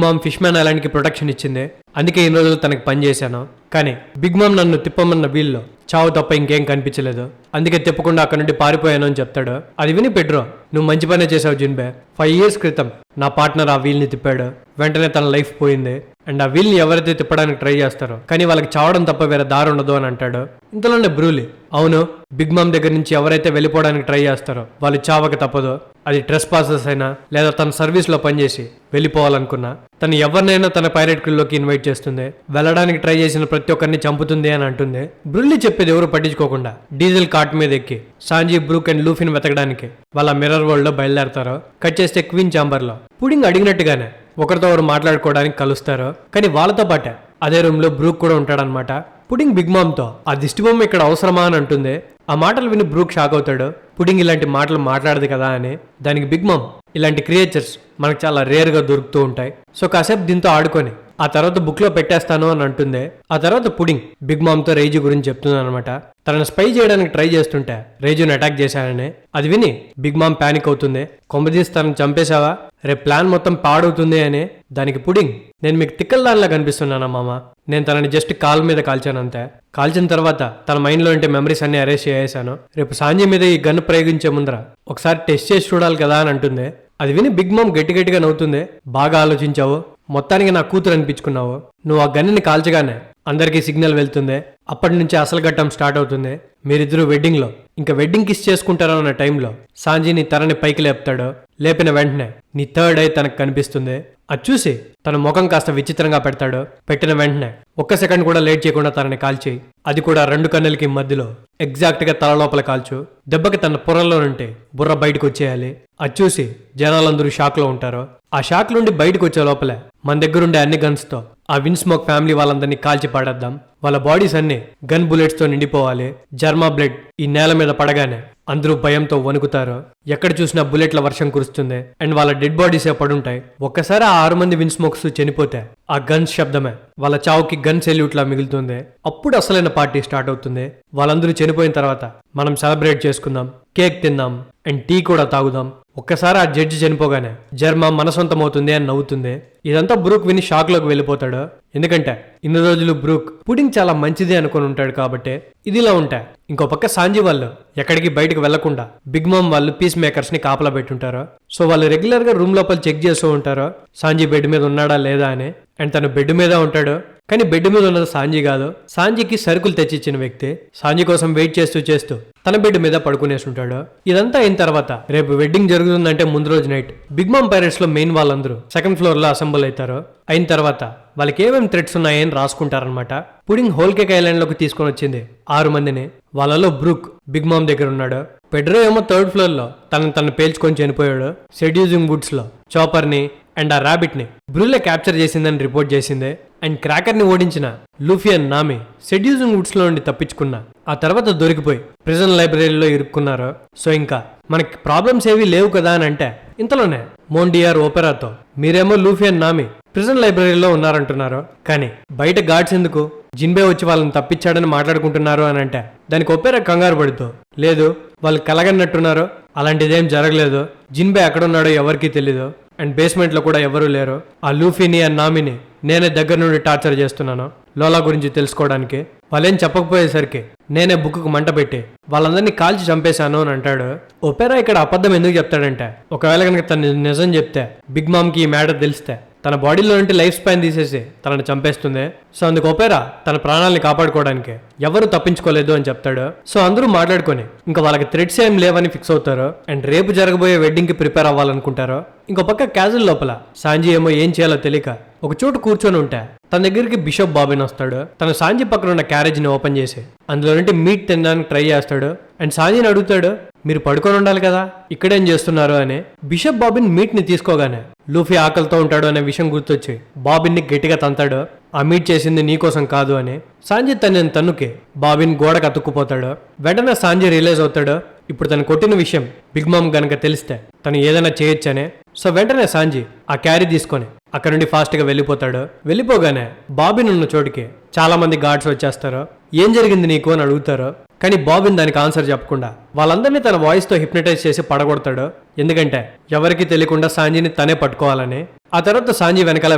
[SPEAKER 1] Mom Fish Man Island కి ప్రొటెక్షన్ ఇచ్చింది, అందుకే ఈ రోజులు తనకి పని చేశాను, కానీ బిగ్ మామ్ నన్ను తిప్పమన్న వీళ్ళు చావు తప్ప ఇంకేం కనిపించలేదు, అందుకే తిప్పకుండా అక్కడ నుండి పారిపోయాను అని చెప్తాడు. అది విని పెడ్రో నువ్వు మంచి పనే చేసావు జిన్బే, 5 years క్రితం నా పార్ట్నర్ ఆ వీల్ని తిప్పాడు, వెంటనే తన లైఫ్ పోయింది, అండ్ ఆ వీల్ని ఎవరైతే తిప్పడానికి ట్రై చేస్తారో కానీ వాళ్ళకి చావడం తప్ప వేరే దారి ఉండదు అని అంటాడు. ఇంతలోనే బ్రూలీ అవును బిగ్ మామ్ దగ్గర నుంచి ఎవరైతే వెళ్ళిపోవడానికి ట్రై చేస్తారో వాళ్ళు చావక తప్పదు, అది ట్రెస్ పాసెస్ అయినా లేదా తన సర్వీస్ లో పనిచేసి వెళ్ళిపోవాలనుకున్నా తను ఎవరినైనా తన పైరేట్ క్రూలోకి ఇన్వైట్ చేస్తుంది, వెళ్ళడానికి ట్రై చేసిన ప్రతి ఒక్కరిని చంపుతుంది అని అంటుంది. బ్రూలీ చెప్పేది ఎవరు పట్టించుకోకుండా డీజిల్ కార్ట్ మీద ఎక్కి సాంజీ, బ్రూక్ అండ్ లూఫీని వెతకడానికి వాళ్ళ మిర్రర్ వరల్డ్ లో బయలుదేరతారు. కట్ చేస్తే క్వీన్ ఛాంబర్ లో పుడింగ్ అడిగినట్టుగానే ఒకరితో ఒకరు మాట్లాడుకోవడానికి కలుస్తారు. కానీ వాళ్ళతో పాటే అదే రూమ్ లో బ్రూక్ కూడా ఉంటాడనమాట. పుడింగ్ బిగ్ మామ్ తో ఆ దిష్టి బొమ్మ ఇక్కడ అవసరమా అని అంటుంది. ఆ మాటలు విని బ్రూక్ షాక్ అవుతాడు. పుడింగ్ ఇలాంటి మాటలు మాట్లాడదు కదా అని. దానికి బిగ్ మామ్ ఇలాంటి క్రియేచర్స్ మనకు చాలా రేర్ గా దొరుకుతూ ఉంటాయి, సో కాసేపు దీంతో ఆడుకొని ఆ తర్వాత బుక్ లో పెట్టేస్తాను అని అంటుంది. ఆ తర్వాత పుడింగ్ బిగ్ మామ్ తో రేజు గురించి చెప్తుంది అనమాట. తనను స్పై చేయడానికి ట్రై చేస్తుంటే రేజుని అటాక్ చేశానని. అది విని బిగ్ మామ్ పానిక్ అవుతుంది. కొంపదీసి తనను చంపేశావా, రేపు ప్లాన్ మొత్తం పాడవుతుంది అని. దానికి పుడింగ్ నేను మీకు తిక్కల దానిలా కనిపిస్తున్నానా మామ, నేను తనని జస్ట్ కాల్ మీద కాల్చాను అంతే, కాల్చిన తర్వాత తన మైండ్ లో ఉంటే మెమరీస్ అన్ని అరేంజ్ చేసేసాను, రేపు సాంజీ మీద ఈ గన్ ప్రయోగించే ముందర ఒకసారి టెస్ట్ చేసి చూడాలి కదా అని అంటుంది. అది విని బిగ్ మామ్ గట్టిగా నవ్వుతుంది. బాగా ఆలోచించావు, మొత్తానికి నా కూతురు అనిపించుకున్నావు, నువ్వు ఆ గన్నుని కాల్చగానే అందరికీ సిగ్నల్ వెళ్తుంది, అప్పటి నుంచి అసలు ఘట్టం స్టార్ట్ అవుతుంది. మీరిద్దరూ వెడ్డింగ్ లో ఇంకా వెడ్డింగ్ కిస్ చేసుకుంటారో అన్న టైంలో సాంజీని తనని పైకి లేపుతాడు. లేపిన వెంటనే నీ థర్డ్ ఐ తనకు కనిపిస్తుంది. అది చూసి తన ముఖం కాస్త విచిత్రంగా పెడతాడు. పెట్టిన వెంటనే ఒక్క సెకండ్ కూడా లేట్ చేయకుండా తనని కాల్చి, అది కూడా 2 కన్నులకి మధ్యలో ఎగ్జాక్ట్ గా తల లోపల కాల్చు, దెబ్బకి తన పొరల్లో నుండి బుర్ర బయటకు వచ్చేయాలి. అది చూసి జనాలందరూ షాక్ లో ఉంటారు. ఆ షాక్ నుండి బయటకు వచ్చే లోపలే మన దగ్గరుండే అన్ని గన్స్ తో ఆ విన్స్మోక్ ఫ్యామిలీ వాళ్ళందరినీ కాల్చి పాడేద్దాం, వాళ్ళ బాడీస్ అన్ని గన్ బుల్లెట్స్ తో నిండిపోవాలి. జర్మా బ్లడ్ ఈ నేల మీద పడగానే అందరూ భయంతో వణుకుతారు. ఎక్కడ చూసినా బుల్లెట్ల వర్షం కురుస్తుంది అండ్ వాళ్ళ డెడ్ బాడీసే పడుంటాయి. ఒక్కసారి ఆ 6 మంది విన్స్మోక్స్ చనిపోతే ఆ గన్స్ శబ్దమే వాళ్ళ చావుకి గన్ సెల్యూట్ లా మిగులుతుంది. అప్పుడు అసలైన పార్టీ స్టార్ట్ అవుతుంది. వాళ్ళందరూ చనిపోయిన తర్వాత మనం సెలబ్రేట్ చేసుకుందాం, కేక్ తిందాం అండ్ టీ కూడా తాగుదాం. ఒక్కసారి ఆ జడ్జి చనిపోగానే జర్మా మనసొంతమవుతుంది అని నవ్వుతుంది. ఇదంతా బ్రూక్ విని షాక్ లోకి వెళ్ళిపోతాడు. ఎందుకంటే ఇన్ని రోజులు బ్రూక్ పుడింగ్ చాలా మంచిది అనుకుని ఉంటాడు కాబట్టి. ఇదిలా ఉంటాయి. ఇంకో పక్క సాంజీ వాళ్ళు ఎక్కడికి బయటకు వెళ్లకుండా బిగ్ మామ్ వాళ్ళు పీస్ మేకర్స్ ని కాపలా పెట్టుంటారు. సో వాళ్ళు రెగ్యులర్ గా రూమ్ లోపల చెక్ చేస్తూ ఉంటారు సాంజీ బెడ్ మీద ఉన్నాడా లేదా అని. అండ్ తను బెడ్ మీద ఉంటాడు, కానీ బెడ్ మీద ఉన్నది సాంజీ కాదు, సాంజీకి సరుకులు తెచ్చిచ్చిన వ్యక్తి. సాంజీ కోసం వెయిట్ చేస్తూ తన బెడ్ మీద పడుకునేసి ఉంటాడు. ఇదంతా అయిన తర్వాత రేపు వెడ్డింగ్ జరుగుతుందంటే ముందు రోజు నైట్ బిగ్ మామ్ పైరేట్స్ లో మెయిన్ వాళ్ళందరూ 2nd ఫ్లోర్ లో అసెంబుల్ అవుతారు. అయిన తర్వాత వాళ్ళకి ఏమేమి థ్రెట్స్ ఉన్నాయని రాసుకుంటారనమాట. పుడింగ్ హోల్ కేక్ ఐలాండ్ లోకి తీసుకొని వచ్చింది 6 మందిని. వాళ్ళలో బ్రూక్ బిగ్ మామ్ దగ్గర ఉన్నాడు. పెడ్రో ఏమో 3rd ఫ్లోర్ లో తను పేల్చుకొని చనిపోయాడు. సెడ్యూజింగ్ వుడ్స్ లో చాపర్ ని అండ్ ఆ ర్యాబిట్ ని బ్రూలే క్యాప్చర్ చేసిందని రిపోర్ట్ చేసింది. అండ్ క్రాకర్ ని ఓడించిన లూఫీ అండ్ నామి సెడ్యూజింగ్ వుడ్స్ లో నుండి తప్పించుకున్న ఆ తర్వాత దొరికిపోయి ప్రిజన్ లైబ్రరీలో ఇరుక్కున్నారు. సో ఇంకా మనకి ప్రాబ్లమ్స్ ఏవి లేవు కదా అని అంటే ఇంతలోనే మోండియార్ ఓపెరాతో మీరేమో లూఫీ అండ్ నామి ప్రిజన్ లైబ్రరీలో ఉన్నారంటున్నారు. కానీ బయట గార్డ్స్ ఎందుకు జిన్బే వచ్చి వాళ్ళని తప్పించాడని మాట్లాడుకుంటున్నారు అని అంటే దానికి ఒపేరా కంగారు పడుతూ, లేదు వాళ్ళు కలగన్నట్టున్నారు, అలాంటిదేం జరగలేదు, జిన్బే ఎక్కడున్నాడో ఎవరికీ తెలీదు, అండ్ బేస్మెంట్ లో కూడా ఎవరూ లేరు, ఆ లూఫీని అండ్ నామిని నేనే దగ్గర నుండి టార్చర్ చేస్తున్నాను లోలా గురించి తెలుసుకోవడానికి. వాళ్ళేం చెప్పకపోయేసరికి నేనే బుక్కు మంట పెట్టి వాళ్ళందరినీ కాల్చి చంపేశాను అని అంటాడు. ఒపేరా ఇక్కడ అబద్ధం ఎందుకు చెప్తాడంటే, ఒకవేళ కనుక తను నిజం చెప్తే బిగ్ మామ్ కి ఈ మ్యాటర్ తెలిస్తే తన బాడీలో నుండి లైఫ్ స్పాన్ తీసేసి తనని చంపేస్తుంది. సో అందుకు ఒపేరా తన ప్రాణాలని కాపాడుకోవడానికి ఎవరు తప్పించుకోలేదు అని చెప్తాడు. సో అందరూ మాట్లాడుకొని ఇంకా వాళ్ళకి థ్రెడ్స్ ఏం లేవని ఫిక్స్ అవుతారు అండ్ రేపు జరగబోయే వెడ్డింగ్ కి ప్రిపేర్ అవ్వాలనుకుంటారు. ఇంకో పక్క క్యాజుల్ లోపల సాంజీ ఏమో ఏం చేయాలో తెలియక ఒక చోటు కూర్చొని ఉంటే తన దగ్గరికి బిషప్ బాబిన్ వస్తాడు. తన సాంజీ పక్కన ఉన్న క్యారేజ్ ని ఓపెన్ చేసి అందులో నుండి మీట్ తినడానికి ట్రై చేస్తాడు అండ్ సాంజీని అడుగుతాడు, మీరు పడుకొని ఉండాలి కదా, ఇక్కడేం చేస్తున్నారు అని. బిషప్ బాబిన్ మీట్ ని తీసుకోగానే లూఫీ ఆకలితో ఉంటాడు అనే విషయం గుర్తొచ్చి బాబిన్ ని గట్టిగా తంతాడు. ఆ మీట్ చేసింది నీకోసం కాదు అని. సాంజీ తన తన్నుకి బాబిన్ గోడకు అతుక్కుపోతాడు. వెంటనే సాంజీ రియలైజ్ అవుతాడు, ఇప్పుడు తను కొట్టిన విషయం బిగ్ మామ్ గనక తెలిస్తే తను ఏదైనా చేయొచ్చనే. సో వెంటనే సాంజీ ఆ క్యారీ తీసుకొని అక్కడ నుండి ఫాస్ట్ గా వెళ్ళిపోతాడు. వెళ్ళిపోగానే బాబిన్ ఉన్న చోటుకి చాలా మంది గార్డ్స్ వచ్చేస్తారు. ఏం జరిగింది నీకు అని అడుగుతారు. కానీ బాబిన్ దానికి ఆన్సర్ చెప్పకుండా వాళ్ళందరినీ తన వాయిస్ తో హిప్నటైజ్ చేసి పడగొడతాడు. ఎందుకంటే ఎవరికి తెలియకుండా సాంజీని తనే పట్టుకోవాలని. ఆ తర్వాత సాంజీ వెనకాల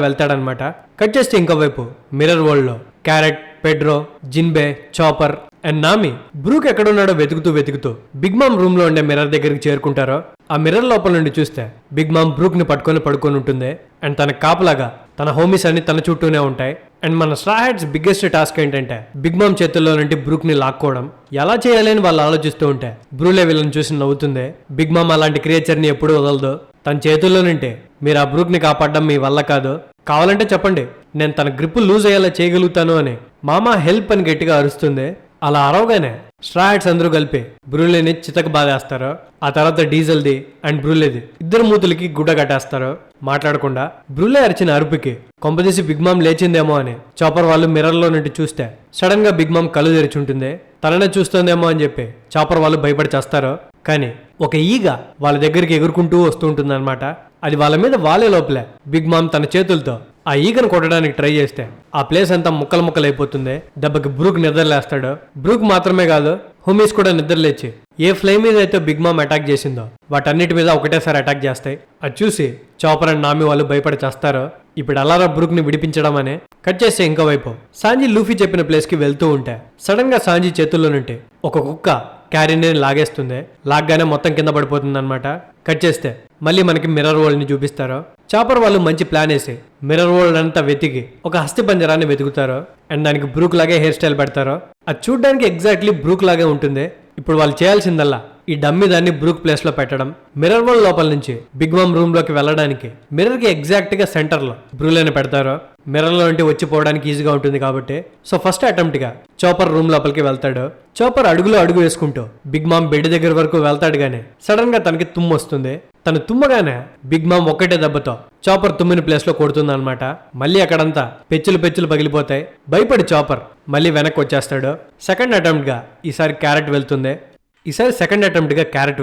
[SPEAKER 1] వెళ్తాడనమాట. కట్ చేస్తే ఇంకోవైపు మిర్రర్ వరల్డ్ లో Carrot, Pedro, Jinbe, Chopper and Nami Brook ఎక్కడున్నాడో వెతుకుతూ బిగ్ మామ్ రూమ్ లో ఉండే మిర్రర్ దగ్గరికి చేరుకుంటారో. ఆ మిర్రర్ లోపల నుండి చూస్తే బిగ్ మామ్ బ్రూక్ ని పడుకొని ఉంటుంది అండ్ తన కాపులాగా తన హోమీస్ అన్ని తన చుట్టూనే ఉంటాయి. అండ్ మన స్ట్రా హ్యాట్స్ బిగ్గెస్ట్ టాస్క్ ఏంటంటే బిగ్ మామ్ చేతుల్లో నుండి బ్రూక్ ని లాక్కోవడం. ఎలా చేయాలి అని వాళ్ళు ఆలోచిస్తూ ఉంటే బ్రూలే వీళ్ళని చూసి నవ్వుతుంది. బిగ్ మామ్ అలాంటి క్రియేచర్ ని ఎప్పుడూ వదలదు. తన చేతుల్లో నుండి మీరు ఆ బ్రూక్ ని కాపాడడం మీ వల్ల కాదు, కావాలంటే చెప్పండి, నేను తన గ్రిప్ లూజ్ అయ్యేలా చేయగలుగుతాను అని మామా హెల్ప్ అని గట్టిగా అరుస్తుంది. అలా అరవగానే స్ట్రా హ్యాట్స్ అందరూ కలిపి బ్రూలేని చితక బాధేస్తారు. ఆ తర్వాత డీజల్ది అండ్ బ్రూలేది ఇద్దరు మూతులకి గుడ్డ కట్టేస్తారు. మాట్లాడకుండా బ్రూలే అరిచిన అరుపుకి కొంపదీసి బిగ్ మామ్ లేచిందేమో అని చాపర్ వాళ్ళు మిర్రర్ లో నుండి చూస్తే సడన్ గా బిగ్ మామ్ కళ్ళు తెరిచుంటుంది. తననే చూస్తుందేమో అని చెప్పి చాపర్ వాళ్ళు భయపడి చేస్తారు. కానీ ఒక ఈగ వాళ్ళ దగ్గరికి ఎగురుకుంటూ వస్తూ ఉంటుంది అనమాట. అది వాళ్ళ మీద వాళ్ళే లోపలే బిగ్ మామ్ తన చేతులతో ఆ ఈగను కొట్టడానికి ట్రై చేస్తే ఆ ప్లేస్ అంతా ముక్కలైపోతుంది. దెబ్బకి బ్రూక్ నిద్రలేస్తాడు. బ్రూక్ మాత్రమే కాదు, హోమీస్ కూడా నిద్రలేచి ఏ ఫ్లేమ్ మీద అయితే బిగ్ మామ్ అటాక్ చేసిందో వాటన్నిటి మీద ఒకటేసారి అటాక్ చేస్తాయి. అది చూసి చాపర్ అండ్ నామి వాళ్ళు భయపడి చేస్తారు. ఇప్పుడు అలారా బ్రూక్ ని విడిపించడం అనే. కట్ చేస్తే ఇంకోవైపు సాంజీ లూఫీ చెప్పిన ప్లేస్ కి వెళ్తూ ఉంటే సడన్ గా సాంజీ చేతుల్లో నుండి ఒక కుక్క క్యారీని లాగేస్తుంది. లాగ్గానే మొత్తం కింద పడిపోతుంది అనమాట. కట్ చేస్తే మళ్ళీ మనకి మిర్రర్ వరల్డ్ ని చూపిస్తారు. చాపర్ వాళ్ళు మంచి ప్లాన్ వేసి మిర్రర్ వరల్డ్ అంతా వెతికి ఒక హస్తి పంజరాన్ని వెతుకుతారు అండ్ దానికి బ్రూక్ లాగే హెయిర్ స్టైల్ పెడతారు. అది చూడడానికి ఎగ్జాక్ట్లీ బ్రూక్ లాగే ఉంటుంది. ఇప్పుడు వాళ్ళు చేయాల్సిందల్లా ఈ డమ్మి దాన్ని బ్రూక్ ప్లేస్ లో పెట్టడం. మిర్రర్ వరల్డ్ లోపల నుంచి బిగ్ మామ్ రూమ్ లోకి వెళ్ళడానికి మిర్రర్ కి ఎగ్జాక్ట్ గా సెంటర్ లో బ్రూలేని పెడతారు. మిర్రర్ లో నుండి వచ్చిపోవడానికి ఈజీగా ఉంటుంది కాబట్టి. సో ఫస్ట్ అటెంప్ట్ గా చాపర్ రూమ్ లోపలికి వెళ్తాడు. చాపర్ అడుగులో అడుగు వేసుకుంటూ బిగ్ మామ్ బెడ్ దగ్గర వరకు వెళ్తాడు. గానీ సడన్ గా తనకి తుమ్ము వస్తుంది. తను తుమ్మగానే బిగ్ మామ్ ఒక్కటే దెబ్బతో చాపర్ తుమ్మిన ప్లేస్ లో కొడుతుంది అనమాట. మళ్ళీ అక్కడంతా పెచ్చులు పగిలిపోతాయి. భయపడి చాపర్ మళ్ళీ వెనక్కి వచ్చేస్తాడు. సెకండ్ అటెంప్ట్ గా ఈసారి క్యారెట్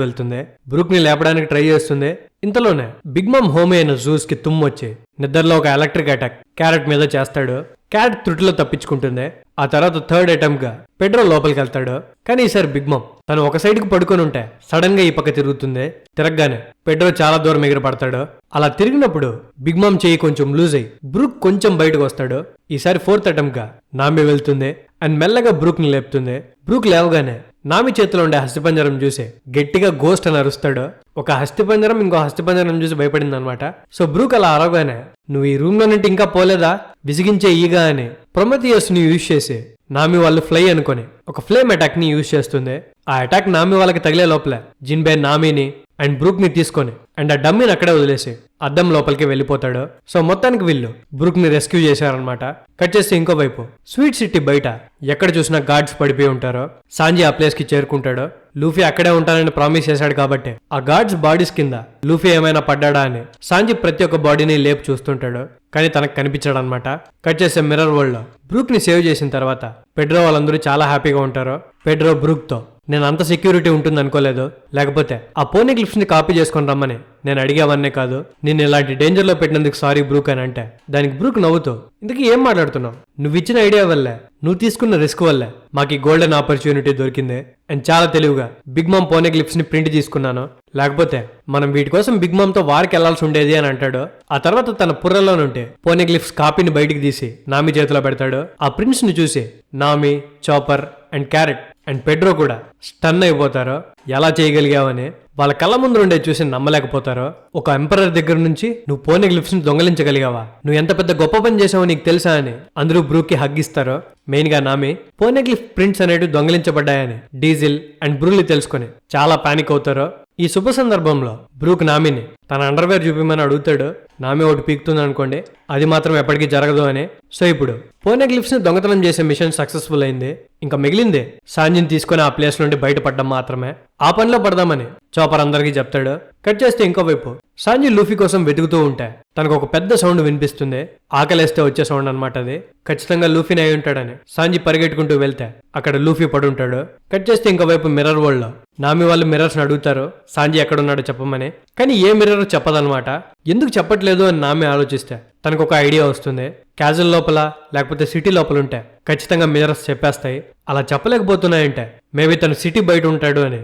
[SPEAKER 1] వెళ్తుంది. బ్రూక్ ని లేపడానికి ట్రై చేస్తుంది. ఇంతలోనే బిగ్ మామ్ హోమ్ అయిన జూస్ కి తుమ్ము వచ్చి నిద్రలో ఒక ఎలక్ట్రిక్ అటాక్ క్యారెట్ మీద చేస్తాడు. క్యారెట్ త్రుటిలో తప్పించుకుంటుంది. ఆ తర్వాత థర్డ్ అటెంప్ట్ గా పెడ్రో లోపలికి వెళ్తాడు. కానీ ఈసారి బిగ్ మామ్ తను ఒక సైడ్ కి పడుకొని ఉంటే సడన్ గా ఈ పక్క తిరుగుతుంది. తిరగగానే పెడ్రో చాలా దూరం ఎగిరిపడతాడు. అలా తిరిగినప్పుడు బిగ్ మామ్ చెయ్యి కొంచెం లూజ్ అయ్యి బ్రూక్ కొంచెం బయటకు వస్తాడు. ఈసారి ఫోర్త్ అటెంప్ట్ గా నామి వెళ్తుంది అండ్ మెల్లగా బ్రూక్ ని లేపుతుంది. బ్రూక్ లేవగానే నామి చేతిలో ఉండే హస్తిపంజరం చూసి గట్టిగా గోస్ట్ అని అరుస్తాడు. ఒక హస్తిపంజరం ఇంకో హస్తిపంజరం చూసి భయపడింది అనమాట. సో బ్రూక్ అలా అరవగానే నువ్వు ఈ రూమ్ లో నుండి ఇంకా పోలేదా, విసిగించే ఈగా అని ప్రొమెథియస్ ని యూజ్ చేసి నామి వాళ్ళు ఫ్లై అనుకొని ఒక ఫ్లేమ్ అటాక్ ని యూజ్ చేస్తుంది. ఆ అటాక్ నామి వాళ్ళకి తగిలే లోపల జిన్బే నామిని అండ్ బ్రూక్ ని తీసుకొని అండ్ ఆ డమ్మీని అక్కడే వదిలేసి అద్దం లోపలికి వెళ్ళిపోతాడు. సో మొత్తానికి వీళ్ళు బ్రూక్ ని రెస్క్యూ చేశారనమాట. కట్ చేస్తే ఇంకోవైపు స్వీట్ సిటీ బయట ఎక్కడ చూసినా గార్డ్స్ పడిపోయి ఉంటారో. సాంజీ ఆ ప్లేస్ కి చేరుకుంటాడు. లూఫీ అక్కడే ఉంటానని ప్రామిస్ చేశాడు కాబట్టి ఆ గార్డ్స్ బాడీస్ కింద లూఫీ ఏమైనా పడ్డాడా అని సాంజీ ప్రతి ఒక్క బాడీని లేపు చూస్తుంటాడు. కానీ తనకు కనిపించాడు అనమాట. కట్ చేసే మిర్రర్ వరల్డ్ లో బ్రూక్ ని సేవ్ చేసిన తర్వాత పెడ్రో వాళ్ళందరూ చాలా హ్యాపీగా ఉంటారు. పెడ్రో బ్రూక్ తో నేను అంత సెక్యూరిటీ ఉంటుంది అనుకోలేదు, లేకపోతే ఆ పోనీ క్లిప్స్ ని కాపీ చేసుకొని రమ్మని నేను అడిగేవన్నే కాదు, నేను ఇలాంటి డేంజర్ లో పెట్టినందుకు సారీ బ్రూక్ అని అంటే దానికి బ్రూక్ నవ్వుతూ, ఇందుకు ఏం మాట్లాడుతున్నావు, నువ్వు ఇచ్చిన ఐడియా వల్లే, నువ్వు తీసుకున్న రిస్క్ వల్లే మాకు ఈ గోల్డెన్ ఆపర్చునిటీ దొరికింది అండ్ చాలా తెలివిగా బిగ్ మామ్ పోనెగ్లిఫ్స్ ని ప్రింట్ తీసుకున్నాను, లేకపోతే మనం వీటి కోసం బిగ్ మామ్ తో వారికి వెళ్లాల్సి ఉండేది అని అంటాడు. ఆ తర్వాత తన పుర్రలో నుండి పోనెగ్లిఫ్స్ కాపీని బయటికి తీసి నామి చేతిలో పెడతాడు. ఆ ప్రింట్స్ ని చూసి Nami, Chopper and Carrot and Pedro కూడా స్టన్ అయిపోతారో, ఎలా చేయగలిగావని వాళ్ళ కళ్ళ ముందు ఉండే చూసి నమ్మలేకపోతారో. ఒక ఎంపరర్ దగ్గర నుంచి నువ్వు పోనెగ్లిఫ్స్ ని దొంగలించగలిగావా, నువ్వు ఎంత పెద్ద గొప్ప పని చేసావో నీకు తెలుసా అని అందరూ బ్రూక్ కి హగ్గిస్తారో. మెయిన్ గా నామి పోనెగ్లిఫ్ ప్రింట్స్ అనేవి దొంగలించబడ్డాయని డీజిల్ అండ్ బ్రూలీ తెలుసుకుని చాలా పానిక్ అవుతారో. ఈ శుభ సందర్భంలో బ్రూక్ నామిని తన అండర్వేర్ చూపిమని అడుగుతాడు. నామి ఒకటి పీకుతుంది అనుకోండి, అది మాత్రం ఎప్పటికీ జరగదు అని. సో ఇప్పుడు పోనెగ్లిఫ్స్ ని దొంగతనం చేసే మిషన్ సక్సెస్ఫుల్ అయింది. ఇంకా మిగిలింది సాంజిని తీసుకుని ఆ ప్లేస్ నుండి బయటపడడం మాత్రమే. ఆ పనిలో పడదామని చాపర్ అందరికీ చెప్తాడు. కట్ చేస్తే ఇంకోవైపు సాంజీ లూఫీ కోసం వెతుకుతూ ఉంటే తనకు ఒక పెద్ద సౌండ్ వినిపిస్తుంది. ఆకలేస్తే వచ్చే సౌండ్ అనమాట అది. ఖచ్చితంగా లూఫీని అయి ఉంటాడని సాంజీ పరిగెట్టుకుంటూ వెళ్తే అక్కడ లూఫీ పడుంటాడు. కట్ చేస్తే ఇంకోవైపు మిర్రర్ వరల్డ్ లో నామి వాళ్ళు మిర్రర్స్ అడుగుతారు సాంజీ ఎక్కడున్నాడో చెప్పమని, కానీ ఏ మిర్రర్ చెప్పదనమాట. ఎందుకు చెప్పట్లేదు అని నామి ఆలోచిస్తే తనకు ఒక ఐడియా వస్తుంది. క్యాజువల్ లోపల లేకపోతే సిటీ లోపల ఉంటే ఖచ్చితంగా మిర్రర్స్ చెప్పేస్తాయి. అలా చెప్పలేకపోతున్నాయంటే మేబీ తను సిటీ బయట ఉంటాడు అని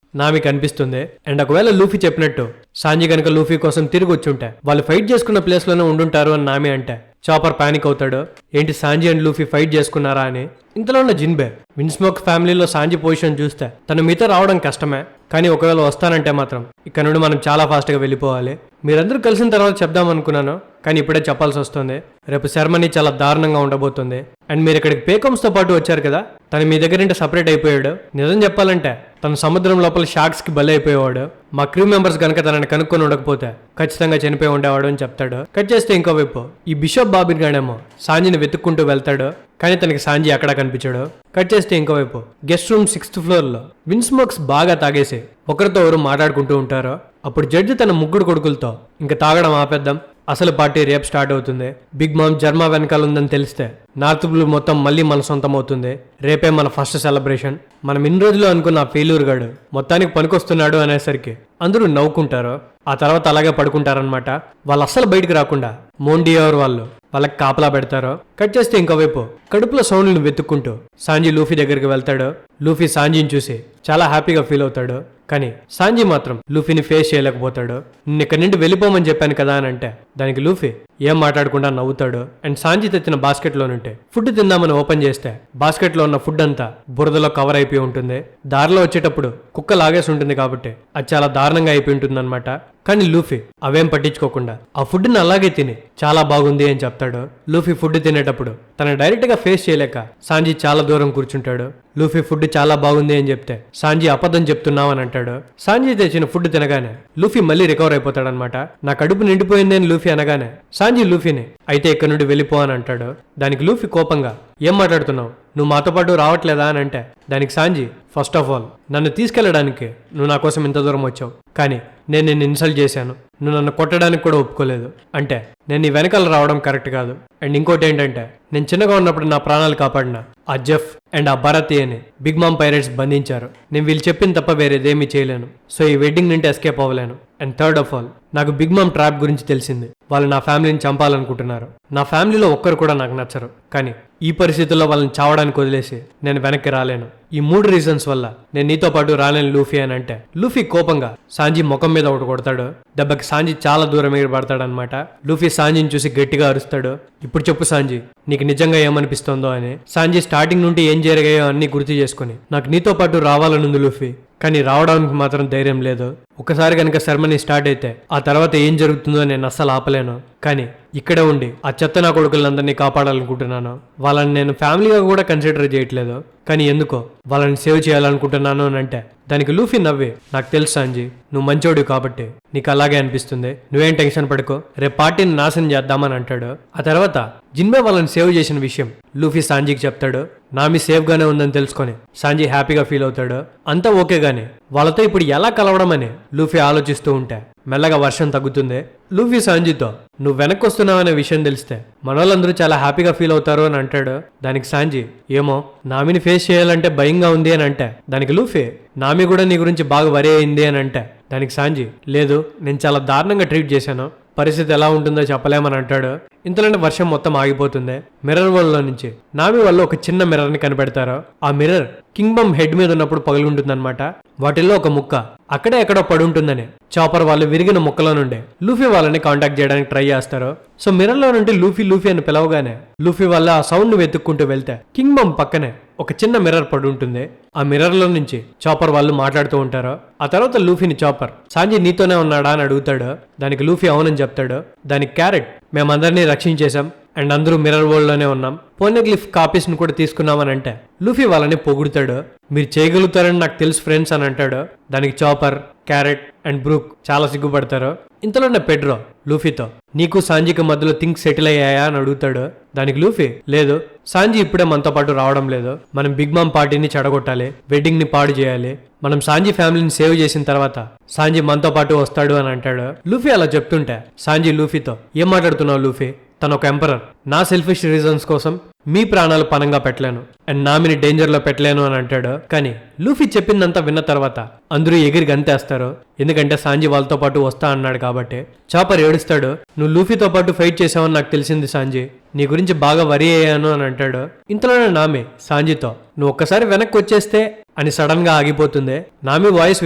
[SPEAKER 1] నామికి అనిపిస్తుంది. అండ్ ఒకవేళ లూఫీ చెప్పినట్టు సాంజీ కనుక లూఫీ కోసం తిరిగి వచ్చి ఉంటే వాళ్ళు ఫైట్ చేసుకున్న ప్లేస్ లోనే ఉండుంటారు అని నామి అంటే చాపర్ పానిక్ అవుతాడు. ఏంటి సాంజీ అండ్ లూఫీ ఫైట్ చేసుకున్నారా అని. ఇంతలో ఉన్న జిన్బే విన్స్మోక్ ఫ్యామిలీలో సాంజీ పొజిషన్ చూస్తే తను మీతో రావడం కష్టమే, కానీ ఒకవేళ వస్తానంటే మాత్రం ఇక్కడ నుండి మనం చాలా ఫాస్ట్ గా వెళ్ళిపోవాలి. మీరందరూ కలిసిన తర్వాత చెప్దాం అనుకున్నాను, కానీ ఇప్పుడే చెప్పాల్సి వస్తుంది. రేపు సెరమనీ చాలా దారుణంగా ఉండబోతుంది. అండ్ మీరు ఇక్కడికి పేకమ్స్ తో పాటు వచ్చారు కదా, తను మీ దగ్గర నుండి సపరేట్ అయిపోయాడు. నిజం చెప్పాలంటే తన సముద్రం లోపల షార్క్స్ కి బలైపోయేవాడు. మా క్రూ మెంబర్స్ గనక తనని కనుక్కొని ఉండకపోతే ఖచ్చితంగా చనిపోయి ఉండేవాడు అని చెప్తాడు. కట్ చేస్తే ఇంకోవైపు ఈ బిషప్ బాబిన్ గాడేమో సాంజీని వెతుక్కుంటూ వెళ్తాడు, కానీ తనకి సాంజీ ఎక్కడా కనిపించాడు. కట్ చేస్తే ఇంకోవైపు గెస్ట్ రూమ్ 6th ఫ్లోర్ లో విన్స్మోక్స్ బాగా తాగేసి ఒకరితో ఎవరు మాట్లాడుకుంటూ ఉంటారో. అప్పుడు జడ్జి తన ముగ్గురు కొడుకులతో ఇంకా తాగడం ఆపేద్దాం, అసలు పార్టీ రేపు స్టార్ట్ అవుతుంది. బిగ్ మామ్ జర్మా వెనకాల ఉందని తెలిస్తే నార్త్ బ్లూ మొత్తం మళ్ళీ మన సొంతం అవుతుంది. రేపే మన ఫస్ట్ సెలబ్రేషన్. మనం ఇన్ని రోజులు అనుకున్న ఫెయిల్యూర్ గాడు మొత్తానికి పనికొస్తున్నాడు అనేసరికి అందరూ నవ్వుకుంటారు. ఆ తర్వాత అలాగే పడుకుంటారనమాట. వాళ్ళు అస్సలు బయటకు రాకుండా మోండియోర్ వాళ్ళు వాళ్ళకి కాపలా పెడతారు. కట్ చేస్తే ఇంకోవైపు కడుపులో సౌండ్లను వెతుక్కుంటూ సాంజీ లూఫీ దగ్గరికి వెళ్తాడు. లూఫీ సాంజీని చూసి చాలా హ్యాపీగా ఫీల్ అవుతాడు, కానీ సాంజీ మాత్రం లూఫీని ఫేస్ చేయలేకపోతాడు. నిన్న ఇక్కడి నుండి వెళ్ళిపోమని చెప్పాను కదా అని అంటే దానికి లూఫీ ఏం మాట్లాడకుండా నవ్వుతాడు. అండ్ సాంజీ తెచ్చిన బాస్కెట్ లో నుండి ఫుడ్ తిందామని ఓపెన్ చేస్తే బాస్కెట్ లో ఉన్న ఫుడ్ అంతా బురదలో కవర్ అయిపోయి ఉంటుంది. దారిలో వచ్చేటప్పుడు కుక్క లాగేసి ఉంటుంది కాబట్టి అది చాలా దారుణంగా అయిపోయి ఉంటుంది అనమాట. కానీ లూఫీ అవేం పట్టించుకోకుండా ఆ ఫుడ్ ని అలాగే తిని చాలా బాగుంది అని చెప్తాడు. లూఫీ ఫుడ్ తినేటప్పుడు తన డైరెక్ట్ గా ఫేస్ చేయలేక సాంజీ చాలా దూరం కూర్చుంటాడు. లూఫీ ఫుడ్ చాలా బాగుంది అని చెప్తే సాంజీ అబద్ధం చెప్తున్నావు అని అంటాడు. సాంజీ తెచ్చిన ఫుడ్ తినగానే లూఫీ మళ్ళీ రికవర్ అయిపోతాడు అనమాట. నా కడుపు నిండిపోయింది అని లూఫీ అనగానే సాంజీ లూఫీని అయితే ఇక్కడ నుండి వెళ్ళిపో అని అంటాడు. దానికి లూఫీ కోపంగా ఏం మాట్లాడుతున్నావు, నువ్వు మాతో పాటు రావట్లేదా అని అంటే దానికి సాంజీ ఫస్ట్ ఆఫ్ ఆల్ నన్ను తీసుకెళ్లడానికి నువ్వు నా కోసం ఇంత దూరం వచ్చావు, కానీ నేను నిన్ను ఇన్సల్ట్ చేశాను, నువ్వు నన్ను కొట్టడానికి కూడా ఒప్పుకోలేదు అంటే నేను నీ వెనకాల రావడం కరెక్ట్ కాదు. అండ్ ఇంకోటి ఏంటంటే నేను చిన్నగా ఉన్నప్పుడు నా ప్రాణాలు కాపాడిన ఆ జెఫ్ అండ్ ఆ భరత్ అని బిగ్ మామ్ పైరేట్స్ బంధించారు. నేను వీళ్ళు చెప్పిన తప్ప వేరేదేమీ చేయలేను. సో ఈ వెడ్డింగ్ నుండి ఎస్కేప్ అవ్వలేను. అండ్ థర్డ్ ఆఫ్ ఆల్ నాకు బిగ్ మామ్ ట్రాప్ గురించి తెలిసింది. వాళ్ళు నా ఫ్యామిలీని చంపాలనుకుంటున్నారు. నా ఫ్యామిలీలో ఒక్కరు కూడా నాకు నచ్చరు, కానీ ఈ పరిస్థితుల్లో వాళ్ళని చావడానికి వదిలేసి నేను వెనక్కి రాలేను. ఈ 3 రీజన్స్ వల్ల నేను నీతో పాటు రాలేను లూఫీ అని అంటే లూఫీ కోపంగా సాంజీ ముఖం మీద ఒకటి కొడతాడు. దెబ్బకి సాంజీ చాలా దూరం ఎగిరిపడతాడు అనమాట. లూఫీ సాంజీని చూసి గట్టిగా అరుస్తాడు, ఇప్పుడు చెప్పు సాంజీ నీకు నిజంగా ఏమనిపిస్తోందో అని. సాంజీ స్టార్టింగ్ నుండి ఏం జరిగాయో అన్ని గుర్తు చేసుకుని నాకు నీతో పాటు రావాలనుంది లూఫీ, కానీ రావడానికి మాత్రం ధైర్యం లేదు. ఒకసారి కనుక సెరమనీ స్టార్ట్ అయితే ఆ తర్వాత ఏం జరుగుతుందో నేను అస్సలు ఆపలేను. కానీ ఇక్కడే ఉండి ఆ చెత్త నా కొడుకులందరినీ కాపాడాలనుకుంటున్నాను. వాళ్ళని నేను ఫ్యామిలీగా కూడా కన్సిడర్ చేయట్లేదు, కానీ ఎందుకో వాళ్ళని సేవ్ చేయాలనుకుంటున్నాను అని అంటే దానికి లూఫీ నవ్వి నాకు తెలుసు సాంజీ నువ్వు మంచోడు కాబట్టి నీకు అలాగే అనిపిస్తుంది, నువ్వేం టెన్షన్ పడుకో, రేపు పార్టీని నాశనం చేద్దామని అంటాడు. ఆ తర్వాత జిన్బే వాళ్ళని సేవ్ చేసిన విషయం లూఫీ సాంజీకి చెప్తాడు. నామి సేఫ్ గానే ఉందని తెలుసుకొని సాంజీ హ్యాపీగా ఫీల్ అవుతాడు. అంతా ఓకే గానీ వాళ్ళతో ఇప్పుడు ఎలా కలవడం అని లూఫీ ఆలోచిస్తూ ఉంటే మెల్లగా వర్షం తగ్గుతుంది. లూఫీ సాంజీతో నువ్వు వెనక్కి వస్తున్నావనే విషయం తెలిస్తే మనోళ్ళందరూ చాలా హ్యాపీగా ఫీల్ అవుతారు అని అంటాడు. దానికి సాంజీ ఏమో నామిని ఫేస్ చేయాలంటే భయంగా ఉంది అని అంటే దానికి లూఫీ నామి కూడా నీ గురించి బాగా వరి అయింది అని అంటే దానికి సాంజీ, లేదు నేను చాలా దారుణంగా ట్రీట్ చేశాను, పరిస్థితి ఎలా ఉంటుందో చెప్పలేమని అంటాడు. ఇంతలోనే వర్షం మొత్తం ఆగిపోతుంది. మిర్రర్ వరల్డ్ లో నుంచి నామి వాళ్ళు ఒక చిన్న మిర్రర్ ని కనిపెడతారు. ఆ మిర్రర్ కింగ్డమ్ హెడ్ మీద ఉన్నప్పుడు పగులుంటుందన్నమాట. వాటిల్లో ఒక ముక్క అక్కడే ఎక్కడో పడి ఉంటుందని చాపర్ వాళ్ళు విరిగిన ముక్కలో నుండి లూఫీ వాళ్ళని కాంటాక్ట్ చేయడానికి ట్రై చేస్తారు. సో మిర్రర్ లో నుండి లూఫీ లూఫీ అని పిలవగానే లూఫీ వాళ్ళ ఆ సౌండ్ ను వెతుక్కుంటూ వెళ్తే కింగ్డమ్ పక్కనే ఒక చిన్న మిర్రర్ పడి ఉంటుంది. ఆ మిర్రర్ లో నుంచి చాపర్ వాళ్ళు మాట్లాడుతూ ఉంటారు. ఆ తర్వాత లూఫీని చాపర్, సాంజీ నీతోనే ఉన్నాడా అని అడుగుతాడు. దానికి లూఫీ అవునని చెప్తాడు. దానికి క్యారెట్, మేమందరినీ రక్షించేశాం అండ్ అందరూ మిర్రర్ వరల్డ్ లోనే ఉన్నాం, పోనెగ్లిఫ్ కాపీస్ ను కూడా తీసుకున్నామని అంటే లూఫీ వాళ్ళని పొగుడుతాడు. మీరు చేయగలుగుతారని నాకు తెలుసు ఫ్రెండ్స్ అని అంటాడు. దానికి చాపర్, క్యారెట్ అండ్ బ్రూక్ చాలా సిగ్గుపడతారు. ఇంతలోనే పెడ్రో లూఫీతో, నీకు సాంజీకి మధ్యలో థింగ్స్ సెటిల్ అయ్యాయా అని అడుగుతాడు. దానికి లూఫీ, లేదు సాంజీ ఇప్పుడే మనతో పాటు రావడం లేదు, మనం బిగ్ మామ్ పార్టీని చెడగొట్టాలి, వెడ్డింగ్ ని పాడు చేయాలి, మనం సాంజీ ఫ్యామిలీని సేవ్ చేసిన తర్వాత సాంజీ మనతో పాటు వస్తాడు అని అంటాడు. లూఫీ అలా చెప్తుంటే సాంజీ లూఫీతో, ఏం మాట్లాడుతున్నావు లూఫీ, తను ఒక ఎంపరర్, నా సెల్ఫిష్ రీజన్స్ కోసం మీ ప్రాణాలు పనంగా పెట్టలేను అండ్ నామిని డేంజర్ లో పెట్టలేను అని అంటాడు. కానీ లూఫీ చెప్పిందంతా విన్న తర్వాత అందరూ ఎగిరి గంతేస్తారు, ఎందుకంటే సాంజీ వాళ్ళతో పాటు వస్తా అన్నాడు కాబట్టి. చాపర్ ఏడుస్తాడు, నువ్వు లూఫీతో పాటు ఫైట్ చేసావని నాకు తెలిసింది సాంజీ, నీ గురించి బాగా వరి అయ్యాను అని అంటాడు. ఇంతలోనే నామి సాంజీతో, నువ్వు ఒక్కసారి వెనక్కి వచ్చేస్తే అని సడన్ గా ఆగిపోతుంది. నామి వాయిస్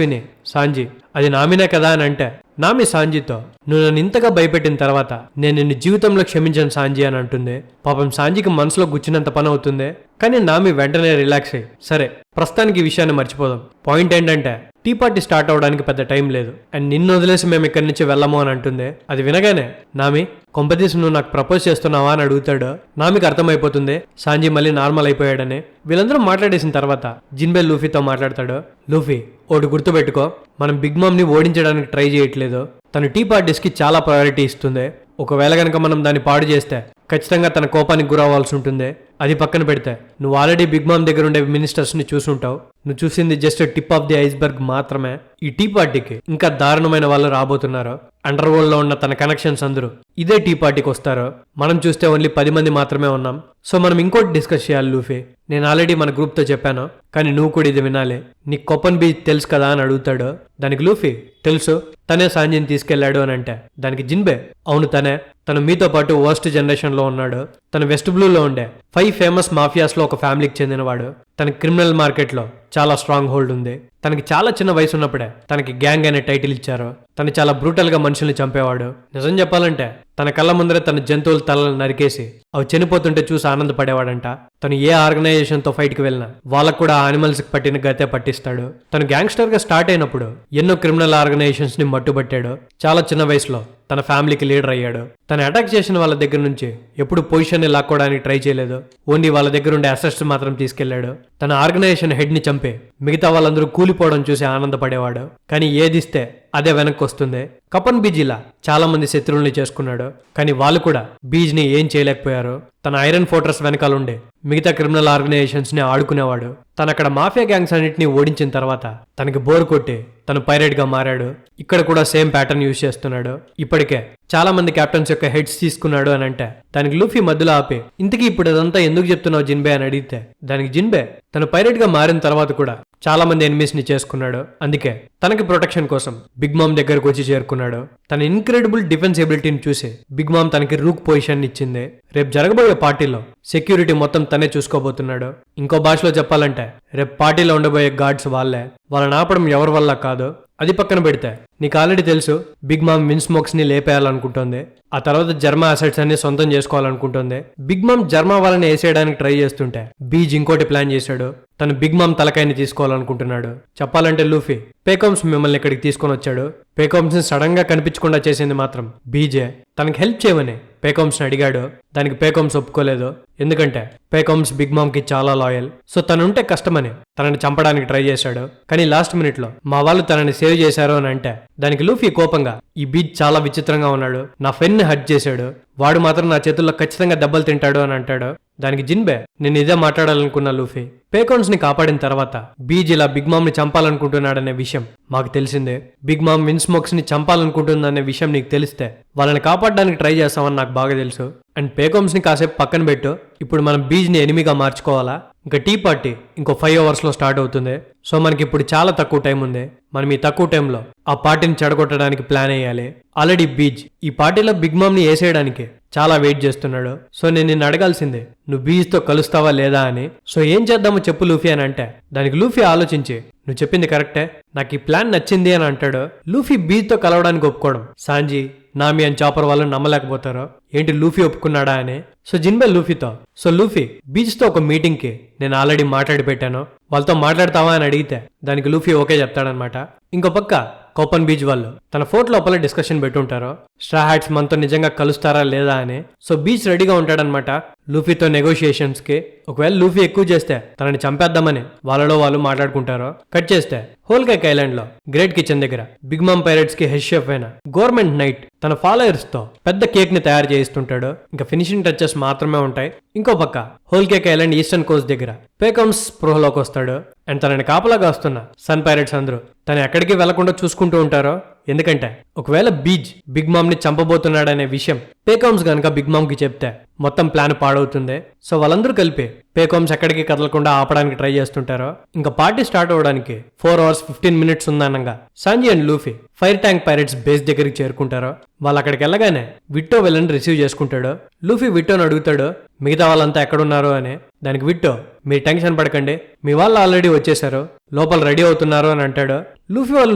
[SPEAKER 1] విని సాంజీ, అది నామినే కదా అని అంటే నామి సాంజీతో, నువ్వు నన్ను ఇంతగా భయపెట్టిన తర్వాత నేను నిన్ను జీవితంలో క్షమించాను సాంజీ అని అంటుంది. పాపం సాంజీకి మనసులో గుచ్చినంత పని అవుతుంది. కానీ నామి వెంటనే రిలాక్స్ అయ్యి, సరే ప్రస్తుతానికి ఈ విషయాన్ని మర్చిపోదాం, పాయింట్ ఏంటంటే టీ పార్టీ స్టార్ట్ అవడానికి పెద్ద టైం లేదు అండ్ నిన్ను వదిలేసి మేము ఇక్కడి నుంచి వెళ్ళము అని అంటుంది. అది వినగానే నామి, కొంపతీసి నువ్వు నాకు ప్రపోజ్ చేస్తున్నావా అని అడుగుతాడు. నామికి అర్థమైపోతుంది సాంజీ మళ్ళీ నార్మల్ అయిపోయాడని. వీళ్ళందరూ మాట్లాడేసిన తర్వాత జిన్బే లూఫీతో మాట్లాడతాడు. లూఫీ, ఒకటి గుర్తుపెట్టుకో, మనం బిగ్ మామ్ ని ఓడించడానికి ట్రై చేయట్లేదు, తను టీ పార్టీస్ కి చాలా ప్రయారిటీ ఇస్తుంది. ఒకవేళ కనుక మనం దాన్ని పాడు చేస్తే ఖచ్చితంగా తన కోపానికి గురవ్వాల్సి ఉంటుంది. అది పక్కన పెడితే నువ్వు ఆల్రెడీ బిగ్ మామ్ దగ్గర ఉండే మినిస్టర్స్ ని చూసుంటావు, నువ్వు చూసింది just tip of the iceberg మాత్రమే. ఈ టీ పార్టీకి ఇంకా దారుణమైన వాళ్ళు రాబోతున్నారు. అండర్ వరల్డ్ లో ఉన్న తన కనెక్షన్స్ అందరూ ఇదే టీ పార్టీకి వస్తారు. మనం చూస్తే ఓన్లీ 10 మంది మాత్రమే ఉన్నాం. సో మనం ఇంకోటి డిస్కస్ చేయాలి లూఫీ, నేను ఆల్రెడీ మన గ్రూప్ తో చెప్పాను, కానీ నువ్వు కూడా ఇది వినాలి, నీకు కొప్పన్ బీచ్ తెలుసు కదా అని అడుగుతాడు. దానికి లూఫీ, తెలుసు, తనే సాంజీని తీసుకెళ్లాడు అని అంటే దానికి జిన్బే, అవును తనే, తను మీతో పాటు వర్స్ట్ జనరేషన్ లో ఉన్నాడు, తను వెస్ట్ బ్లూలో ఉండే 5 ఫేమస్ మాఫియాస్ లో ఒక ఫ్యామిలీకి చెందినవాడు, తన క్రిమినల్ మార్కెట్ లో చాలా స్ట్రాంగ్ హోల్డ్ ఉంది, తనకి చాలా చిన్న వయసు ఉన్నప్పుడే తనకి గ్యాంగ్ అనే టైటిల్ ఇచ్చారు, తను చాలా బ్రూటల్ గా మనుషుల్ని చంపేవాడు. నిజం చెప్పాలంటే తన కళ్ళ ముందరే తన జంతువుల తలలను నరికేసి అవి చనిపోతుంటే చూసి ఆనందపడేవాడంట. తను ఏ ఆర్గనైజేషన్ తో ఫైట్ కి వెళ్ళినా వాళ్ళకు కూడా ఆనిమల్స్ కి పట్టిన గతే పట్టిస్తాడు. తను గ్యాంగ్స్టర్ గా స్టార్ట్ అయినప్పుడు ఎన్నో క్రిమినల్ ఆర్గనైజేషన్స్ ని మట్టుబట్టాడు. చాలా చిన్న వయసులో తన ఫ్యామిలీకి లీడర్ అయ్యాడు. తను అటాక్ చేసిన వాళ్ళ దగ్గర నుంచి ఎప్పుడు పొజిషన్ ని లాక్కోవడానికి ట్రై చేయలేదు, ఓన్లీ వాళ్ళ దగ్గర ఉండే అసెట్స్ మాత్రం తీసుకెళ్లాడు. తన ఆర్గనైజేషన్ హెడ్ ని చంపి మిగతా వాళ్ళందరూ కూలిపోవడం చూసి ఆనందపడేవాడు. కానీ ఏదిస్తే అదే వెనక్కి వస్తుంది. కపన్ బీజ్ ఇలా చాలా మంది శత్రువుల్ని చేసుకున్నాడు, కానీ వాళ్ళు కూడా బీజ్ ని ఏం చేయలేకపోయారు. తన ఐరన్ ఫోర్ట్రెస్ వెనకాల ఉండే మిగతా క్రిమినల్ ఆర్గనైజేషన్స్ ని ఆడుకునేవాడు. తను అక్కడ మాఫియా గ్యాంగ్స్ అన్నింటినీ ఓడించిన తర్వాత తనకి బోర్ కొట్టి తను పైరేట్ గా మారాడు. ఇక్కడ కూడా సేమ్ ప్యాటర్న్ యూజ్ చేస్తున్నాడు. ఇప్పటికే చాలా మంది కెప్టెన్స్ యొక్క హెడ్స్ తీసుకున్నాడు అని అంటే దానికి లూఫీ మధ్యలో ఆపి, ఇంతకీ ఇప్పుడు ఇదంతా ఎందుకు చెప్తున్నావు జిన్బే అని అడిగితే దానికి జిన్బే, తను పైరేట్ గా మారిన తర్వాత కూడా చాలా మంది ఎనిమీస్ ని చేసుకున్నాడు, అందుకే తనకి ప్రొటెక్షన్ కోసం బిగ్ మామ్ దగ్గరకు వచ్చి చేరుకున్నాడు. తన ఇన్క్రెడిబుల్ డిఫెన్స్ ఎబిలిటీని చూసి బిగ్ మామ్ తనకి రూక్ పొజిషన్ ఇచ్చింది. రేపు జరగబోయే పార్టీలో సెక్యూరిటీ మొత్తం తనే చూసుకోబోతున్నాడు. ఇంకో భాషలో చెప్పాలంటే రేపు పార్టీలో ఉండబోయే గార్డ్స్ వాళ్ళే, వాళ్ళని ఆపడం ఎవరి వల్ల కాదు. అది పక్కన పెడితే నీకు ఆల్రెడీ తెలుసు బిగ్ మామ్ విన్స్మోక్స్ ని లేపేయాలనుకుంటోంది, ఆ తర్వాత జర్మా అసెట్స్ అన్ని సొంతం చేసుకోవాలనుకుంటోంది. బిగ్ మామ్ జర్మా వాళ్ళని వేసేయడానికి ట్రై చేస్తుంటే బీజ్ ఇంకోటి ప్లాన్ చేశాడు, తను బిగ్ మామ్ తలకాయని తీసుకోవాలనుకుంటున్నాడు. చెప్పాలంటే లూఫీ పేకామ్స్ మిమ్మల్ని ఇక్కడికి తీసుకొని వచ్చాడు. పేకామ్స్ ని సడన్ గా కనిపించకుండా చేసింది మాత్రం బీజే. తనకి హెల్ప్ చేయమని పేకామ్స్ ని అడిగాడు, దానికి పేకామ్స్ ఒప్పుకోలేదు, ఎందుకంటే పేకామ్స్ బిగ్ మామ్ కి చాలా లాయల్. సో తనుంటే కష్టమని తనని చంపడానికి ట్రై చేశాడు. కానీ లాస్ట్ మినిట్ లో మా వాళ్ళు తనని సేవ్ చేశారు అని అంటే దానికి లూఫీ కోపంగా, ఈ బీచ్ చాలా విచిత్రంగా ఉన్నాడు, నా ఫ్రెండ్ ని హర్ట్ చేశాడు, వాడు మాత్రం నా చేతుల్లో ఖచ్చితంగా దెబ్బలు తింటాడు అని అంటాడు. దానికి జిన్బే, నేను ఇదే మాట్లాడాలనుకున్నా లూఫీ, పేకాన్స్ ని కాపాడిన తర్వాత బీజ్ ఇలా బిగ్ మామ్ ని చంపాలనుకుంటున్నాడనే విషయం మాకు తెలిసిందే. బిగ్ మామ్ విన్స్మోక్స్ ని చంపాలనుకుంటుందనే విషయం నీకు తెలిస్తే వాళ్ళని కాపాడడానికి ట్రై చేస్తామని నాకు బాగా తెలుసు. అండ్ పేకామ్స్ ని కాసేపు పక్కన పెట్టు, ఇప్పుడు మనం బీజ్ ని ఎనిమిగా మార్చుకోవాలా? ఇంకా టీ పార్టీ ఇంకో 5 అవర్స్లో స్టార్ట్ అవుతుంది. సో మనకి ఇప్పుడు చాలా తక్కువ టైం ఉంది. మనం ఈ తక్కువ టైంలో ఆ పార్టీని చెడగొట్టడానికి ప్లాన్ వేయాలి. ఆల్రెడీ బీచ్ ఈ పార్టీలో బిగ్ మామ్ ని వేసేయడానికి చాలా వెయిట్ చేస్తున్నాడు. సో నేను నిన్ను అడగాల్సిందే, నువ్వు బీచ్ తో కలుస్తావా లేదా అని. సో ఏం చేద్దామో చెప్పు లూఫీ అని అంటే, దానికి లూఫీ ఆలోచించి నువ్వు చెప్పింది కరెక్టే, నాకు ఈ ప్లాన్ నచ్చింది అని అంటాడు. లూఫీ బీచ్ తో కలవడానికి ఒప్పుకోవడం సాంజీ, నామి అని చాపర్ వాళ్ళు నమ్మలేకపోతారు. ఏంటి లూఫీ ఒప్పుకున్నాడా అని. సో జిన్బే లూఫీతో, సో లూఫీ బీచ్ తో ఒక మీటింగ్ కి నేను ఆల్రెడీ మాట్లాడి పెట్టాను, వాళ్ళతో మాట్లాడతావా అని అడిగితే దానికి లూఫీ ఓకే చెప్తాడనమాట. ఇంకో పక్క కోపన్ బీచ్ వాళ్ళు తన ఫోర్ట్ లోపల డిస్కషన్ పెట్టుంటారు, స్ట్రా హ్యాట్స్ మనతో నిజంగా కలుస్తారా లేదా అని. సో బీచ్ రెడీగా ఉంటాడనమాట లూఫీతో నెగోషియేషన్స్ కి. ఒకవేళ లూఫీ ఎక్కువ చేస్తే తనని చంపేద్దామని వాళ్ళలో వాళ్ళు మాట్లాడుకుంటారు. కట్ చేస్తే హోల్ కేక్ ఐలాండ్ లో గ్రేట్ కిచెన్ దగ్గర బిగ్ మామ్ పైరేట్స్ కి హెడ్ షెఫ్ అయిన గవర్నమెంట్ నైట్ తన ఫాలోయర్స్ తో పెద్ద కేక్ ని తయారు చేయిస్తుంటాడు. ఇంకా ఫినిషింగ్ టచెస్ మాత్రమే ఉంటాయి. ఇంకో పక్క whole cake island eastern Coast దగ్గర పేకమ్స్ స్పృహలోకి వస్తాడు. అండ్ తనని కాపలాగా వస్తున్న సన్ పైరేట్స్ అందరూ తను ఎక్కడికి వెళ్లకుండా చూసుకుంటూ ఉంటారో. ఎందుకంటే ఒకవేళ బీచ్ బిగ్ మామ్ ని చంపబోతున్నాడనే విషయం పేకామ్స్ గనక బిగ్ మామ్ కి చెప్తే మొత్తం ప్లాన్ పాడవుతుంది. సో వాళ్ళందరూ కలిపి పేకామ్స్ ఎక్కడికి కదలకుండా ఆపడానికి ట్రై చేస్తుంటారో. ఇంకా పార్టీ స్టార్ట్ అవడానికి 4 hours 15 minutes ఉందనగా Sanji and Luffy fire tank pirates base దగ్గరికి చేరుకుంటారో. వాళ్ళు అక్కడికి వెళ్ళగానే విట్టో వెళ్ళని రిసీవ్ చేసుకుంటాడు. లూఫీ విట్టోని అడుగుతాడు మిగతా వాళ్ళంతా ఎక్కడున్నారు అని. దానికి విట్టో, మీరు టెన్షన్ పడకండి, మీ వాళ్ళు ఆల్రెడీ వచ్చేసారు, లోపల రెడీ అవుతున్నారు అని అంటాడు. లూఫీ వాళ్ళు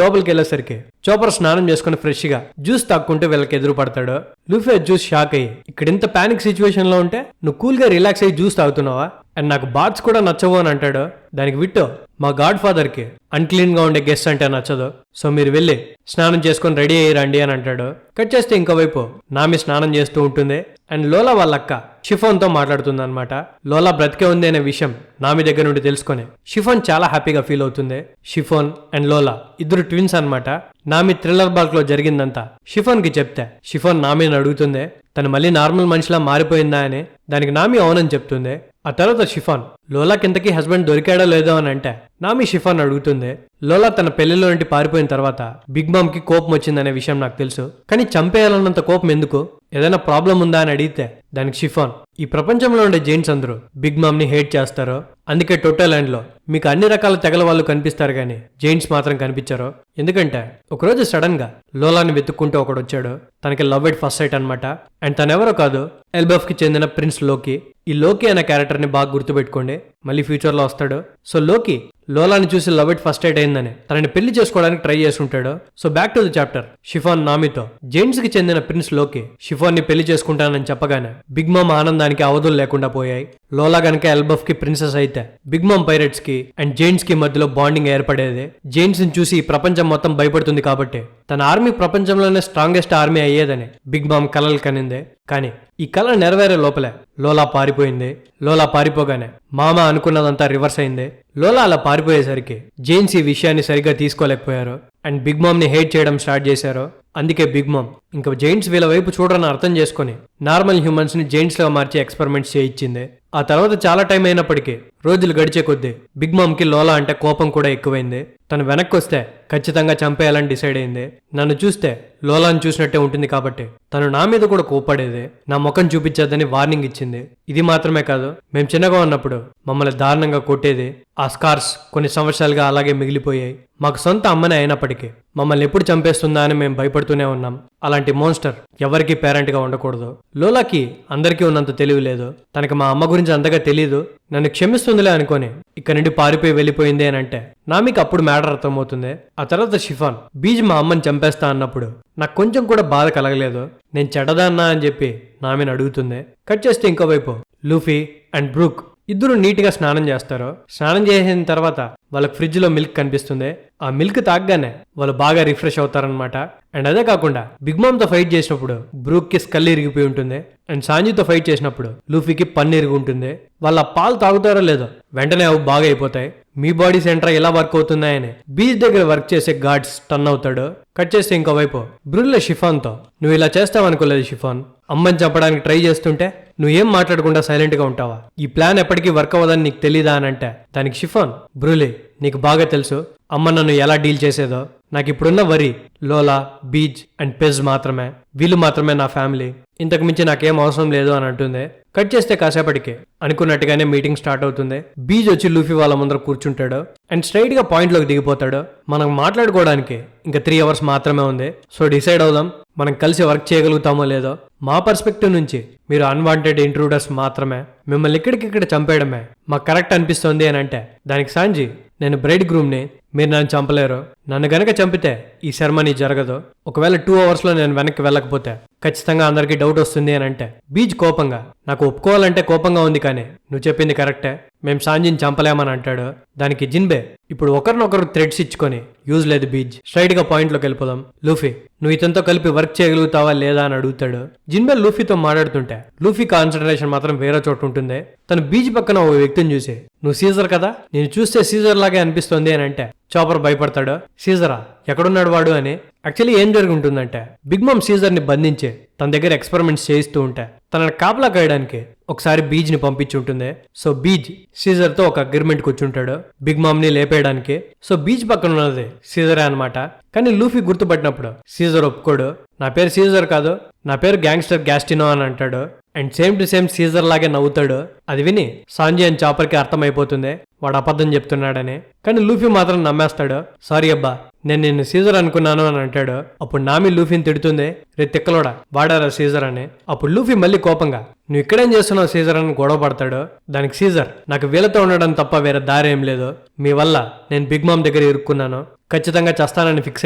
[SPEAKER 1] లోపలికి వెళ్ళేసరికి చాపర్ స్నానం చేసుకుని ఫ్రెష్ గా జ్యూస్ తాక్కుంటూ వీళ్ళకి ఎదురు పడతాడు. లూఫీ జ్యూస్ షాక్ అయ్యి, ఇక్కడ ఇంత పానిక్ సిచ్యువేషన్ లో ఉంటే నువ్వు కూల్ గా రిలాక్స్ అయ్యి జ్యూస్ తాగుతున్నావా, అండ్ నాకు బాత్స్ కూడా నచ్చవు అని అంటాడు. దానికి విట్టో, మా గాడ్ ఫాదర్ కి అన్క్లీన్ గా ఉండే గెస్ట్ అంటే నచ్చదు, సో మీరు వెళ్ళి స్నానం చేసుకుని రెడీ అయ్యి రండి అని అంటాడు. కట్ చేస్తే ఇంకోవైపు నామి స్నానం చేస్తూ ఉంటుంది. అండ్ లోలా వాళ్ళ అక్క షిఫోన్ తో మాట్లాడుతుంది అనమాట. లోలా బ్రతికే ఉంది అనే విషయం నామి దగ్గర నుండి తెలుసుకొని షిఫోన్ చాలా హ్యాపీగా ఫీల్ అవుతుంది. షిఫోన్ అండ్ లోలా ఇద్దరు ట్విన్స్ అనమాట. నామి థ్రిల్లర్ బాల్క్ లో జరిగిందంతా షిఫోన్ కి చెప్తే షిఫోన్ నామిని అడుగుతుంది తను మళ్ళీ నార్మల్ మనిషిలా మారిపోయిందా అని. దానికి నామి అవునని చెప్తుంది. ఆ తర్వాత షిఫాన్ లోలా కిందకి హస్బెండ్ దొరికాడో లేదో అని అంటే నామి షిఫాన్ అడుగుతుంది. లోలా తన పెళ్లిలో నుండి పారిపోయిన తర్వాత బిగ్ మామ్ కి కోపం వచ్చిందనే విషయం నాకు తెలుసు, కానీ చంపేయాలన్నంత కోపం ఎందుకు, ఏదైనా ప్రాబ్లం ఉందా అని అడిగితే దానికి షిఫాన్, ఈ ప్రపంచంలో ఉండే జైంట్స్ అందరూ బిగ్ మామ్ ని హేట్ చేస్తారు, అందుకే టోటల్ ల్యాండ్ లో మీకు అన్ని రకాల తెగల వాళ్ళు కనిపిస్తారు కానీ జైంట్స్ మాత్రం కనిపించారు. ఎందుకంటే ఒకరోజు సడన్ గా లోలాని వెతుక్కుంటూ ఒకడు వచ్చాడు. తనకి లవ్ ఎట్ ఫస్ట్ సైట్ అనమాట. అండ్ తనెవరో కాదు, ఎల్బఫ్ కి చెందిన ప్రిన్స్ లోకి. ఈ లోకి అనే క్యారెక్టర్ ని బాగా గుర్తుపెట్టుకోండి, మళ్ళీ ఫ్యూచర్ లో వస్తాడు. సో లోకి లోలాని చూసి లవ్ ఎట్ ఫస్ట్ సైట్ అయిందని తనని పెళ్లి చేసుకోవడానికి ట్రై చేస్తుంటాడు. So back to the chapter. Chiffon నామితో జైంట్స్ కి చెందిన ప్రిన్స్ లోకి షిఫాన్ ని పెళ్లి చేసుకుంటానని చెప్పగానే బిగ్ మామ్ ఆనందానికి అవధులు లేకుండా పోయాయి. లోలా గనక ఎల్బఫ్ కి ప్రిన్సెస్ అయితే బిగ్ మామ్ పైరేట్స్ కి అండ్ జైంట్స్ కి మధ్యలో బాండింగ్ ఏర్పడేది. జైంట్స్ ని చూసి ప్రపంచం మొత్తం భయపడుతుంది కాబట్టి తన ఆర్మీ ప్రపంచంలోనే స్ట్రాంగెస్ట్ ఆర్మీ అయ్యేదని బిగ్ మామ్ కలలు కనింది. కానీ ఈ కళ నెరవేరే లోపలే లోలా పారిపోయింది. లోలా పారిపోగానే మామ అనుకున్నదంతా రివర్స్ అయింది. లోలా అలా పారిపోయేసరికి జైన్స్ ఈ విషయాన్ని సరిగ్గా తీసుకోలేకపోయారు అండ్ బిగ్ మామ్ ని హేట్ చేయడం స్టార్ట్ చేశారు. అందుకే బిగ్ మామ్ ఇంకా జైంట్స్ వీళ్ళ వైపు చూడరని అర్థం చేసుకుని నార్మల్ హ్యూమన్స్ ని జైంట్స్ గా మార్చి ఎక్స్పెరిమెంట్స్ చేయించింది. ఆ తర్వాత చాలా టైం అయినప్పటికీ రోజులు గడిచే కొద్దీ బిగ్ మామ్ కి లోలా అంటే కోపం కూడా ఎక్కువైంది. తను వెనక్కి వస్తే ఖచ్చితంగా చంపేయాలని డిసైడ్ అయింది. నన్ను చూస్తే లోలాని చూసినట్టే ఉంటుంది కాబట్టి తను నా మీద కూడా కోపడేది, నా ముఖం చూపించేద్దని వార్నింగ్ ఇచ్చింది. ఇది మాత్రమే కాదు, మేము చిన్నగా ఉన్నప్పుడు మమ్మల్ని దారుణంగా కొట్టేది. ఆ స్కార్స్ కొన్ని సంవత్సరాలుగా అలాగే మిగిలిపోయాయి. మాకు సొంత అమ్మనే అయినప్పటికీ మమ్మల్ని ఎప్పుడు చంపేస్తుందా అని మేము భయపడుతూనే ఉన్నాం. అలాంటి మోన్స్టర్ ఎవరికి పేరెంట్ గా ఉండకూడదు. లోలాకి అందరికీ ఉన్నంత తెలివి లేదు, తనకి మా అమ్మ గురించి అంతగా తెలియదు, నన్ను క్షమిస్తుందిలే అనుకోని ఇక్కడ నుండి పారిపోయి వెళ్ళిపోయింది అని అంటే నామికి అప్పుడు మ్యాటర్ అర్థమవుతుంది. ఆ తర్వాత షిఫాన్ బీజ్ మా అమ్మని చంపేస్తా అన్నప్పుడు నాకు కొంచెం కూడా బాధ కలగలేదు, నేను చెడ్డదాన్నా అని చెప్పి నామిని అడుగుతుంది. కట్ చేస్తే ఇంకోవైపు లూఫీ అండ్ బ్రూక్ ఇద్దరు నీట్ గా స్నానం చేస్తారు. స్నానం చేసిన తర్వాత వాళ్ళకి ఫ్రిడ్జ్ లో మిల్క్ కనిపిస్తుంది. ఆ మిల్క్ తాగగానే వాళ్ళు బాగా రిఫ్రెష్ అవుతారనమాట. అండ్ అదే కాకుండా బిగ్ మామ్ తో ఫైట్ చేసినప్పుడు బ్రూక్ కి స్కల్ ఇరిగిపోయి ఉంటుంది అండ్ సాంజీతో ఫైట్ చేసినప్పుడు లూఫీకి పన్ను ఇరిగి ఉంటుంది. వాళ్ళ పాలు తాగుతారో లేదో వెంటనే అవి బాగా అయిపోతాయి. మీ బాడీ సెంటర్ ఎలా వర్క్ అవుతున్నాయని బీచ్ దగ్గర వర్క్ చేసే గార్డ్స్ టర్న్ అవుతాడు. కట్ చేస్తే ఇంకోవైపు బ్రూల్లే షిఫాన్ తో, నువ్వు ఇలా చేస్తావనుకోలేదు షిఫాన్, అమ్మని చంపడానికి ట్రై చేస్తుంటే నువ్వేం మాట్లాడకుండా సైలెంట్ గా ఉంటావా, ఈ ప్లాన్ ఎప్పటికీ వర్క్ అవ్వదని నీకు తెలీదా అని అంటే దానికి షిఫాన్, బ్రూలే నీకు బాగా తెలుసు అమ్మ నన్ను ఎలా డీల్ చేసేదో, నాకు ఇప్పుడున్న వరి లోలా, బీచ్ అండ్ పెజ్ మాత్రమే, వీళ్ళు మాత్రమే నా ఫ్యామిలీ, ఇంతకు మించి నాకేం అవసరం లేదు అని అంటుంది. కట్ చేస్తే కాసేపటికి అనుకున్నట్టుగానే మీటింగ్ స్టార్ట్ అవుతుంది. బీజ్ వచ్చి లూఫీ వాళ్ళ ముందర కూర్చుంటాడు అండ్ స్ట్రైట్ గా పాయింట్ లోకి దిగిపోతాడు. మనం మాట్లాడుకోవడానికి ఇంకా 3 అవర్స్ మాత్రమే ఉంది. సో డిసైడ్ అవుదాం మనం కలిసి వర్క్ చేయగలుగుతామో లేదో. మా పర్స్పెక్టివ్ నుంచి మీరు అన్వాంటెడ్ ఇంట్రూడర్స్ మాత్రమే, మిమ్మల్ని ఇక్కడికిక్కడ చంపేయడమే మాకు కరెక్ట్ అనిపిస్తోంది అని అంటే దానికి సాంజీ, నేను బ్రైడ్ గ్రూమ్ని, మీరు నన్ను చంపలేరు. నన్ను గనక చంపితే ఈ సెరమనీ జరగదు. ఒకవేళ 2 అవర్స్ లో నేను వెనక్కి వెళ్ళకపోతే ఖచ్చితంగా అందరికీ డౌట్ వస్తుంది అని అంటే బీజ్ కోపంగా, నాకు ఒప్పుకోవాలంటే కోపంగా ఉంది కానీ నువ్వు చెప్పింది కరెక్టే, మేం సాంజీని చంపలేమని అంటాడు. దానికి జిన్బే, ఇప్పుడు ఒకరినొకరు థ్రెడ్స్ ఇచ్చుకొని యూజ్ లేదు బీజ్, స్ట్రైట్ గా పాయింట్ లోకి వెళ్ళిపోదాం. లూఫీ, నువ్వు ఇతనితో కలిపి వర్క్ చేయగలుగుతావా లేదా అని అడుగుతాడు. జిన్బే లూఫీతో మాట్లాడుతుంటే లూఫీ కాన్సన్ట్రేషన్ మాత్రం వేరే చోటు ఉంటుంది. తను బీజ్ పక్కన ఓ వ్యక్తిని చూసి, నువ్వు సీజర్ కదా, నేను చూస్తే సీజర్ లాగే అనిపిస్తోంది అని అంటే చాపర్ భయపడతాడు. సీజరా, ఎక్కడున్నాడు వాడు అని. యాక్చువల్లీ ఏం జరిగి ఉంటుందంటే బిగ్ మామ్ సీజర్ ని బంధించి తన దగ్గర ఎక్స్పెరిమెంట్స్ చేయిస్తూ ఉంటే తనని కాపలా కాయడానికి ఒకసారి బీజ్ ని పంపించి ఉంటుంది. సో బీజ్ సీజర్ తో ఒక అగ్రిమెంట్ కూర్చుంటాడు బిగ్ మామ్ ని లేపేయడానికి. సో బీజ్ పక్కన ఉన్నది సీజరే అనమాట. కానీ లూఫీ గుర్తుపట్టినప్పుడు సీజర్ ఒప్పుకోడు. నా పేరు సీజర్ కాదు, నా పేరు గ్యాంగ్స్టర్ గ్యాస్టినో అని అంటాడు. And same to same Caesar లాగే నవ్వుతాడు. అది విని సాంజీ అండ్ చాపర్ కి అర్థమైపోతుంది వాడు అబద్ధం చెప్తున్నాడని. కానీ లూఫీ మాత్రం నమ్మేస్తాడు. సారీ అబ్బా, నేను నిన్ను సీజర్ అనుకున్నాను అని అంటాడు. అప్పుడు నామి లూఫీని తిడుతుంది, రే తిక్కలోడా వాడారా సీజర్ అని. అప్పుడు లూఫీ మళ్ళీ కోపంగా, నువ్వు ఇక్కడేం చేస్తున్నావు సీజర్ అని గొడవ పడతాడు. దానికి సీజర్, నాకు వీళ్ళతో ఉండడం తప్ప వేరే దారి ఏం లేదు, మీ వల్ల నేను బిగ్ మామ్ దగ్గర ఇరుక్కున్నాను, ఖచ్చితంగా చస్తానని ఫిక్స్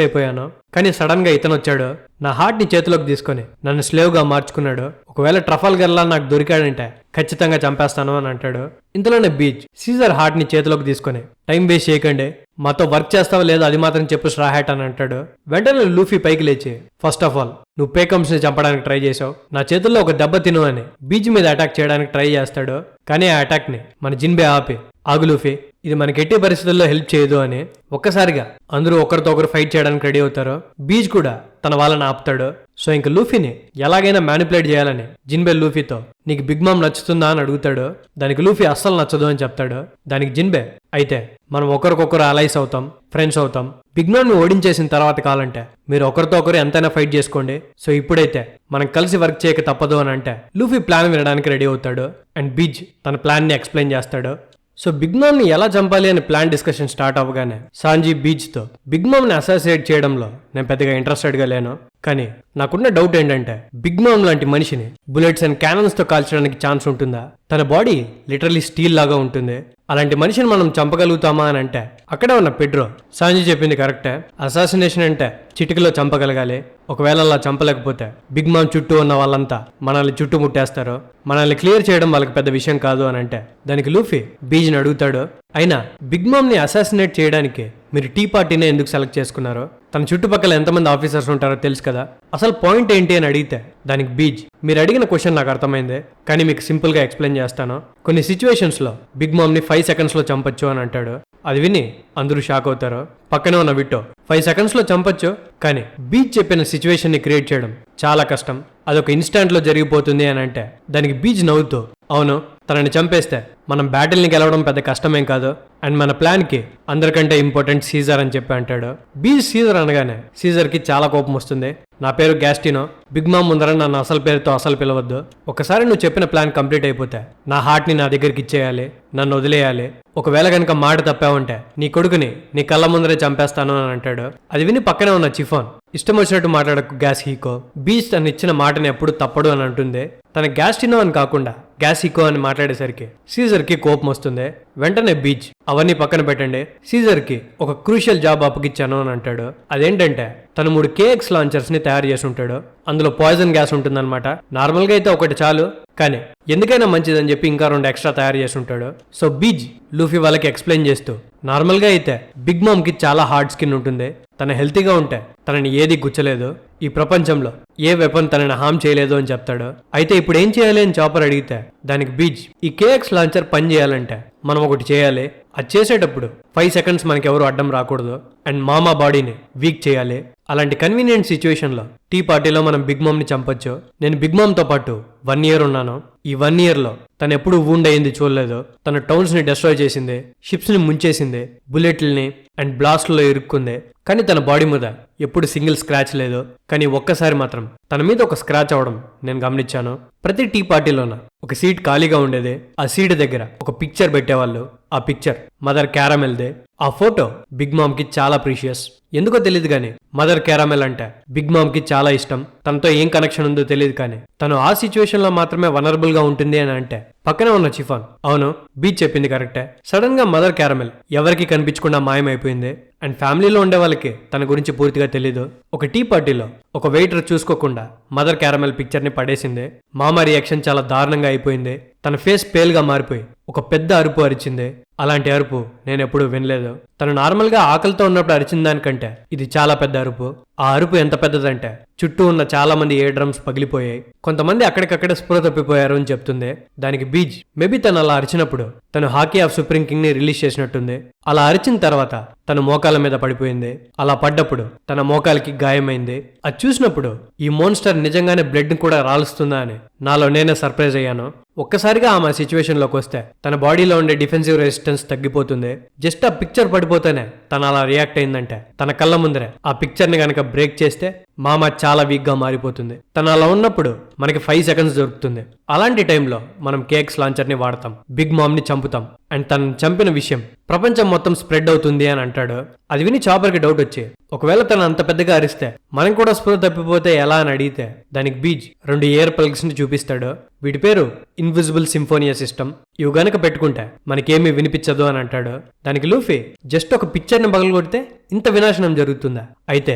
[SPEAKER 1] అయిపోయాను. కానీ సడన్ గా ఇతను వచ్చాడు, నా హార్ట్ ని చేతిలోకి తీసుకుని నన్ను స్లేవ్ గా మార్చుకున్నాడు. ఒకవేళ ట్రఫల్ గర్లా నాకు దొరికాడంటే ఖచ్చితంగా చంపేస్తాను అని అంటాడు. ఇంతలోనే బీచ్ సీజర్ హార్ట్ ని చేతిలోకి తీసుకుని, టైం వేస్ట్ చేయకండి, మాతో వర్క్ చేస్తావా లేదా అది మాత్రం చెప్పు స్ట్రా హ్యాట్ అని అంటాడు. వెంటనే లూఫీ పైకి లేచి, ఫస్ట్ ఆఫ్ ఆల్ నువ్వు పేకమ్స్ ని చంపడానికి ట్రై చేసావు, నా చేతుల్లో ఒక దెబ్బ తిను అని బీచ్ మీద అటాక్ చేయడానికి ట్రై చేస్తాడు. కానీ ఆ అటాక్ ని మన జిన్బే ఆపి, ఆగు లూఫీ, ఇది మనకి ఎట్టి పరిస్థితుల్లో హెల్ప్ చేయదు అని. ఒక్కసారిగా అందరూ ఒకరితో ఒకరు ఫైట్ చేయడానికి రెడీ అవుతారు. బీచ్ కూడా తన వాళ్ళని ఆపుతాడు. సో ఇంక లూఫీని ఎలాగైనా మ్యానిపులేట్ చేయాలని జిన్బే లూఫీతో, నీకు బిగ్ మామ్ నచ్చుతుందా అని అడుగుతాడు. దానికి లూఫీ అస్సలు నచ్చదు అని చెప్తాడు. దానికి జిన్బే, అయితే మనం ఒకరికొకరు అలైస్ అవుతాం, ఫ్రెండ్స్ అవుతాం, బిగ్ మామ్ ని ఓడించేసిన తర్వాత కావాలంటే మీరు ఒకరితో ఒకరు ఎంతైనా ఫైట్ చేసుకోండి, సో ఇప్పుడైతే మనం కలిసి వర్క్ చేయక తప్పదు అని అంటే లూఫీ ప్లాన్ వినడానికి రెడీ అవుతాడు. అండ్ బీచ్ తన ప్లాన్ ని ఎక్స్ప్లెయిన్ చేస్తాడు. సో బిగ్ మామ్ ని ఎలా చంపాలి అని ప్లాన్ డిస్కషన్ స్టార్ట్ అవ్వగానే సాంజీ బీచ్ తో, బిగ్ మామ్ ని అసాసినేట్ చేయడంలో నేను పెద్దగా ఇంట్రెస్టెడ్ గా లేను, కానీ నాకున్న డౌట్ ఏంటంటే బిగ్ మామ్ లాంటి మనిషిని బుల్లెట్స్ అండ్ క్యానన్స్ తో కాల్చడానికి ఛాన్స్ ఉంటుందా? తన బాడీ లిటరలీ స్టీల్ లాగా ఉంటుంది. అలాంటి మనిషిని మనం చంపగలుగుతామా అని అంటే అక్కడే ఉన్న పెడ్రో, సాంజీ చెప్పింది కరెక్టే, అసాసినేషన్ అంటే చిటికలో చంపగలగాలి. ఒకవేళ అలా చంపలేకపోతే బిగ్ మామ్ చుట్టూ ఉన్న వాళ్ళంతా మనల్ని చుట్టుముట్టేస్తారు, మనల్ని క్లియర్ చేయడం వాళ్ళకి పెద్ద విషయం కాదు అని అంటే దానికి లూఫీ బీజ్ ని అడుగుతాడు, అయినా బిగ్ మామ్ ని అసాసినేట్ చేయడానికి మీరు టీ పార్టీనే ఎందుకు సెలెక్ట్ చేసుకున్నారు? తన చుట్టుపక్కల ఎంతమంది ఆఫీసర్స్ ఉంటారో తెలుసు కదా, అసలు పాయింట్ ఏంటి అని అడిగితే దానికి బీజ్, మీరు అడిగిన క్వశ్చన్ నాకు అర్థమైంది, కానీ మీకు సింపుల్ గా ఎక్స్ప్లెయిన్ చేస్తాను. కొన్ని సిచ్యువేషన్స్ లో బిగ్ మామ్ ని 5 సెకండ్స్ లో చంపొచ్చు అని అంటాడు. అది విని అందరూ షాక్ అవుతారు. పక్కనే ఉన్న విట్టో, 5 సెకండ్స్ లో చంపొచ్చు, కానీ బీచ్ చెప్పిన సిచ్యువేషన్ ని క్రియేట్ చేయడం చాలా కష్టం, అదొక ఇన్స్టాంట్ లో జరిగిపోతుంది అని అంటే దానికి బీచ్ నవ్వుతూ, అవును తనని చంపేస్తే మనం బ్యాటిల్ ని గెలవడం పెద్ద కష్టమేం కాదు, అండ్ మన ప్లాన్ కి అందరికంటే ఇంపార్టెంట్ సీజర్ అని చెప్పి అంటాడు. బీచ్ సీజర్ అనగానే సీజర్ కి చాలా కోపం వస్తుంది. నా పేరు గ్యాస్టినో, బిగ్ మామ్ ముందర నన్ను అసలు పేరుతో అసలు పిలవద్దు, ఒకసారి నువ్వు చెప్పిన ప్లాన్ కంప్లీట్ అయిపోతే నా హార్ట్ ని నా దగ్గరికి ఇచ్చేయాలి, నన్ను వదిలేయాలి, ఒకవేళ కనుక మాట తప్పావంటే నీ కొడుకుని నీ కళ్ళ ముందరే చంపేస్తాను అని అంటాడు. అది విని పక్కనే ఉన్న చిఫాన్, ఇష్టం వచ్చినట్టు మాట్లాడకు గ్యాస్ హీకో, బీచ్ తను ఇచ్చిన మాటని ఎప్పుడు తప్పడు అని అంటుంది. తన గ్యాస్టినో అని కాకుండా గ్యాస్ హీకో అని మాట్లాడేసరికి సీజర్ కి కోపం వస్తుంది. వెంటనే బీచ్, అవన్నీ పక్కన పెట్టండి, సీజర్ కి ఒక క్రూషియల్ జాబ్ అప్పగిచ్చాను అని అంటాడు. అదేంటంటే తను 3 KX లాంచర్స్ ని తయారు చేసి ఉంటాడు, అందులో పాయిజన్ గ్యాస్ ఉంటుందన్నమాట. నార్మల్ గా అయితే ఒకటి చాలు, కానీ ఎందుకైనా మంచిదని చెప్పి ఇంకా 2 ఎక్స్ట్రా తయారు చేసి ఉంటాడు. సో బీజ్ లూఫీ వాళ్ళకి ఎక్స్ప్లెయిన్ చేస్తూ, నార్మల్ గా అయితే బిగ్ మామ్ కి చాలా హార్డ్ స్కిన్ ఉంటుంది, తన హెల్తీగా ఉంటే తనని ఏది గుచ్చలేదు, ఈ ప్రపంచంలో ఏ వెపన్ తనని హామ్ చేయలేదు అని చెప్తాడు. అయితే ఇప్పుడు ఏం చేయాలి అని చాపర్ అడిగితే దానికి బీచ్, ఈ KX లాంచర్ పని చేయాలంటే మనం ఒకటి చేయాలి, అది చేసేటప్పుడు 5 సెకండ్స్ మనకి ఎవరు అడ్డం రాకూడదు, అండ్ మామా బాడీని వీక్ చేయాలి. అలాంటి కన్వీనియంట్ సిచ్యువేషన్ లో టీ పార్టీలో మనం బిగ్ మామ్ ని చంపొచ్చు. నేను బిగ్ మామ్ తో పాటు 1 ఇయర్ ఉన్నాను, ఈ 1 ఇయర్ లో తను ఎప్పుడు వూండ్ అయింది చూడలేదు, తన టౌన్స్ ని డెస్ట్రాయ్ చేసింది, షిప్స్ ని ముంచేసింది, బుల్లెట్లని అండ్ బ్లాస్ట్ లో ఇరుక్కుంది, కానీ తన బాడీ మీద ఎప్పుడు సింగిల్ స్క్రాచ్ లేదు. కానీ ఒక్కసారి మాత్రం తన మీద ఒక స్క్రాచ్ అవడం నేను గమనించాను. ప్రతి టీ పార్టీలోన ఒక సీట్ ఖాళీగా ఉండేది. ఆ సీట్ దగ్గర ఒక పిక్చర్ పెట్టేవాళ్ళు. ఆ పిక్చర్ మదర్ క్యారమెల్దే. ఆ ఫోటో బిగ్ మామ్ కి చాలా ప్రీషియస్. ఎందుకో తెలియదు కానీ మదర్ క్యారమెల్ అంటే బిగ్ మామ్ కి చాలా ఇష్టం. తనతో ఏం కనెక్షన్ ఉందో తెలియదు కానీ తను ఆ సిచ్యువేషన్ లో మాత్రమే వనరబుల్ గా ఉంటుంది అని అంటే పక్కనే ఉన్న చిఫాన్ అవును బీచ్ చెప్పింది కరెక్టే. సడన్ గా మదర్ క్యారమెల్ ఎవరికి కనిపించకుండా మాయమైపోయింది. అండ్ ఫ్యామిలీలో ఉండే వాళ్ళకి తన గురించి పూర్తిగా తెలీదు. ఒక టీ పార్టీలో ఒక వెయిటర్ చూసుకోకుండా మదర్ క్యారమెల్ పిక్చర్ ని పడేసింది. మామ రియాక్షన్ చాలా దారుణంగా అయిపోయింది. తన ఫేస్ పేల్ గా మారిపోయి ఒక పెద్ద అరుపు అరిచింది. అలాంటి అరుపు నేను ఎప్పుడూ వినలేదు. తను నార్మల్ గా ఆకలితో ఉన్నప్పుడు అరిచిన దానికంటే ఇది చాలా పెద్ద అరుపు. ఆ అరుపు ఎంత పెద్దదంటే చుట్టూ ఉన్న చాలా మంది ఎయిర్ డ్రమ్స్ పగిలిపోయాయి. కొంతమంది అక్కడికక్కడే స్పృహ తప్పిపోయారు అని చెప్తుంది. దానికి బీచ్ మేబీ తను అలా అరిచినప్పుడు తను హాకీ ఆఫ్ సుప్రీం కింగ్ ని రిలీజ్ చేసినట్టుంది. అలా అరిచిన తర్వాత తన మోకాల మీద పడిపోయింది. అలా పడ్డప్పుడు తన మోకాలకి గాయమైంది. అది చూసినప్పుడు ఈ మోన్స్టర్ నిజంగానే బ్లడ్ ని కూడా రాలుస్తుందా అని నాలో నేనే సర్ప్రైజ్ అయ్యాను. ఒక్కసారిగా ఆమె సిచ్యువేషన్ లోకి వస్తే తన బాడీలో ఉండే డిఫెన్సివ్ రెసిస్టెన్స్ తగ్గిపోతుంది. జస్ట్ ఆ పిక్చర్ పడిపోతేనే తను అలా రియాక్ట్ అయిందంటే తన కళ్ళ ముందరే ఆ పిక్చర్ ని గనక బ్రేక్ చేస్తే మామ చాలా వీక్ గా మారిపోతుంది. తను అలా ఉన్నప్పుడు మనకి 5 సెకండ్స్ దొరుకుతుంది. అలాంటి టైంలో మనం కేక్స్ లాంచర్ ని వాడతాం. బిగ్ మామ్ ని చంపుతాం. అండ్ తను చంపిన విషయం ప్రపంచం మొత్తం స్ప్రెడ్ అవుతుంది అని అంటాడు. అది విని చాపర్ కి డౌట్ వచ్చి ఒకవేళ తను అంత పెద్దగా అరిస్తే మనం కూడా స్పృహ తప్పిపోతే ఎలా అని అడిగితే దానికి బీచ్ 2 ఎయిర్ ప్లగ్స్ ని చూపిస్తాడు. వీటి పేరు ఇన్విజిబుల్ సింఫోనియా సిస్టమ్. ఇవి గనక పెట్టుకుంటే మనకేమీ వినిపించదు అని అంటాడు. దానికి లూఫీ జస్ట్ ఒక పిక్చర్ ని పగలగొడితే ఇంత వినాశనం జరుగుతుందా? అయితే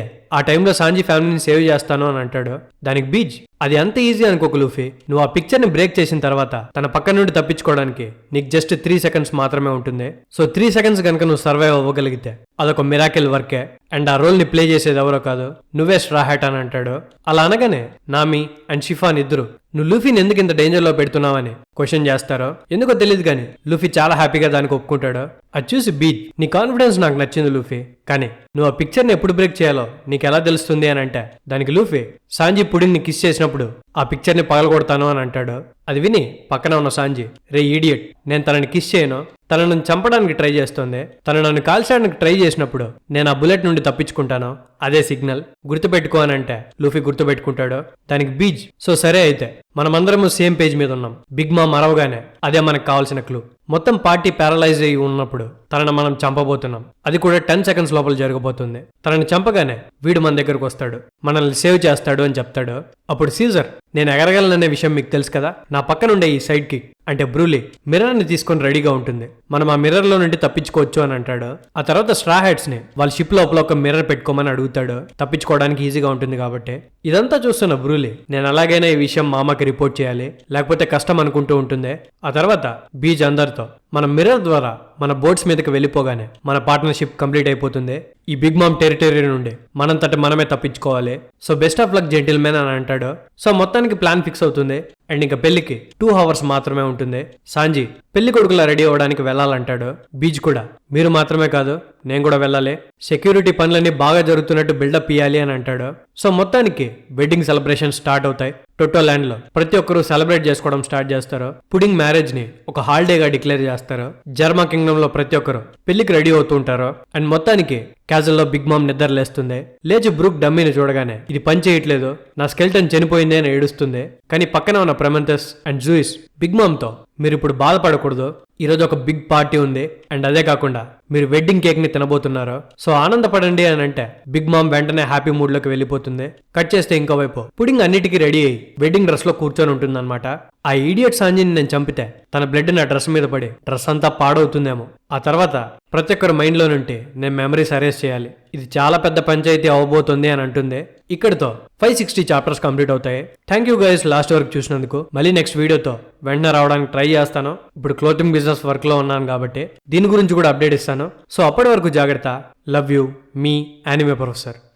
[SPEAKER 1] ఆ టైంలో సాంజీ ఫ్యామిలీని సేవ్ చేస్తాను అని అంటాడు. దానికి బీచ్ అది అంత ఈజీ అనుకోకు లూఫీ. నువ్వు ఆ పిక్చర్ ని బ్రేక్ చేసిన తర్వాత తన పక్క నుండి తప్పించుకోవడానికి నీకు జస్ట్ 3 సెకండ్స్ మాత్రమే ఉంటుంది. సో 3 సెకండ్స్ కనుక నువ్వు సర్వైవ్ అవ్వగలిగితే అదొక మిరాకిల్ వర్కే. అండ్ ఆ రోల్ ని ప్లే చేసేది ఎవరో కాదు నువ్వే స్ట్రా హ్యాట్ అని అంటాడు. అలా అనగానే నామి అండ్ షిఫాన్ ఇద్దరు నువ్వు లూఫీని ఎందుకు ఇంత డేంజర్ లో పెడుతున్నావని క్వశ్చన్ చేస్తారో ఎందుకో తెలియదు కానీ లూఫీ చాలా హ్యాపీగా దానికి ఒప్పుకుంటాడు. అది చూసి బీచ్ నీ కాన్ఫిడెన్స్ నాకు నచ్చింది లూఫీ, కానీ నువ్వు ఆ పిక్చర్ ని ఎప్పుడు బ్రేక్ చేయాలో నీకు ఎలా తెలుస్తుంది అని అంటే దానికి లూఫీ సాంజీ పుడింగ్ ని కిస్ చేసినప్పుడు ఆ పిక్చర్ ని పగలగొడతాను అని అంటాడు. అది విని పక్కన ఉన్న సాంజీ రే ఈడియట్, నేను తనని కిస్ చేయను, తన నన్ను చంపడానికి ట్రై చేస్తోంది, తను నన్ను కాల్చడానికి ట్రై చేసినప్పుడు నేను ఆ బుల్లెట్ నుండి తప్పించుకుంటాను, అదే సిగ్నల్, గుర్తుపెట్టుకో అని అంటే లూఫీ గుర్తుపెట్టుకుంటాడు. దానికి బీచ్ సో సరే అయితే మనమందరము సేమ్ పేజ్ మీద ఉన్నాం. బిగ్ మామ్ అరవగానే అదే మనకు కావాల్సిన క్లూ. మొత్తం పార్టీ ప్యారలైజ్ అయ్యి ఉన్నప్పుడు తనను మనం చంపబోతున్నాం. అది కూడా 10 సెకండ్స్ లోపల జరగబోతుంది. తనని చంపగానే వీడు మన దగ్గరకు వస్తాడు, మనల్ని సేవ్ చేస్తాడు అని చెప్తాడు. అప్పుడు సీజర్ నేను ఎగరగలననే విషయం మీకు తెలుసు కదా, నా పక్కనుండే ఈ సైడ్ కిక్ అంటే బ్రూలీ మిర్రర్ ని తీసుకొని రెడీగా ఉంటుంది, మనం ఆ మిర్రర్ లో నుండి తప్పించుకోవచ్చు అని అంటాడు. ఆ తర్వాత స్ట్రా హ్యాట్స్ ని వాళ్ళ షిప్ లోపల ఒక మిర్రర్ పెట్టుకోమని అడుగుతాడు, తప్పించుకోవడానికి ఈజీగా ఉంటుంది కాబట్టి. ఇదంతా చూస్తున్న బ్రూలీ నేను అలాగైనా ఈ విషయం మామకి రిపోర్ట్ చేయాలి లేకపోతే కష్టం అనుకుంటూ ఉంటుంది. ఆ తర్వాత బీచ్ అందరితో మన మిర్రర్ ద్వారా మన బోట్స్ మీదకి వెళ్ళిపోగానే మన పార్ట్నర్షిప్ కంప్లీట్ అయిపోతుంది. ఈ బిగ్ మామ్ టెరిటరీ నుండి మనంతట మనమే తప్పించుకోవాలి. So best of luck gentlemen అని అంటాడు. సో మొత్తానికి ప్లాన్ ఫిక్స్ అవుతుంది. అండ్ ఇంకా పెళ్లికి 2 hours మాత్రమే ఉంటుంది. సాంజీ పెళ్లి కొడుకులా రెడీ అవ్వడానికి వెళ్ళాలంటాడు. బీచ్ కూడా మీరు మాత్రమే కాదు నేను కూడా వెళ్ళాలి, సెక్యూరిటీ పనులన్నీ బాగా జరుగుతున్నట్టు బిల్డప్ ఇయ్యాలి అని అంటాడు. సో మొత్తానికి వెడ్డింగ్ సెలబ్రేషన్ స్టార్ట్ అవుతాయి. టొటో ల్యాండ్ లో ప్రతి ఒక్కరూ సెలబ్రేట్ చేసుకోవడం స్టార్ట్ చేస్తారు. పుడింగ్ మ్యారేజ్ ని ఒక హాలిడేగా డిక్లేర్ చేస్తారు. జర్మా కింగ్డమ్ లో ప్రతి ఒక్కరు పెళ్లికి రెడీ అవుతూ ఉంటారు. అండ్ మొత్తానికి క్యాజల్ లో బిగ్ మామ్ నిద్ర లేస్తుంది. లేచి బ్రూక్ డమ్మీని చూడగానే ఇది పని చేయట్లేదు, నా స్కెల్టన్ చనిపోయింది అని ఏడుస్తుంది. కానీ పక్కన ఉన్న ప్రమెంతస్ అండ్ జూయిస్ బిగ్ మామ్ తో మీరు ఇప్పుడు బాధపడకూడదు, ఈరోజు ఒక బిగ్ పార్టీ ఉంది అండ్ అదే కాకుండా మీరు వెడ్డింగ్ కేక్ ని తినబోతున్నారు, సో ఆనందపడండి అని అంటే బిగ్ మామ్ వెంటనే హ్యాపీ మూడ్ లోకి వెళ్ళిపోతుంది. కట్ చేస్తే ఇంకోవైపు పుడింగ్ అన్నిటికీ రెడీ అయ్యి వెడ్డింగ్ డ్రెస్ లో కూర్చొని ఉంటుంది అనమాట. ఆ ఈడియట్ సాంజీని నేను చంపితే తన బ్లడ్ నా డ్రెస్ మీద పడి డ్రెస్ అంతా పాడవుతుందేమో. ఆ తర్వాత ప్రతి ఒక్కరు మైండ్ లో నుండి నేను మెమరీస్ అరేస్ చేయాలి, ఇది చాలా పెద్ద పంచాయతీ అవబోతుంది అని అంటుంది. ఇక్కడితో 560 చాప్టర్స్ కంప్లీట్ అవుతాయి. థ్యాంక్ యూ గైస్ లాస్ట్ వరకు చూసినందుకు. మళ్ళీ నెక్స్ట్ వీడియోతో వెంటనే రావడానికి ట్రై చేస్తాను. ఇప్పుడు క్లోతింగ్ బిజినెస్ వర్క్ లో ఉన్నాను కాబట్టి దీని గురించి కూడా అప్డేట్ ఇస్తాను. సో అప్పటి వరకు జాగ్రత్త. Love you, me anime professor.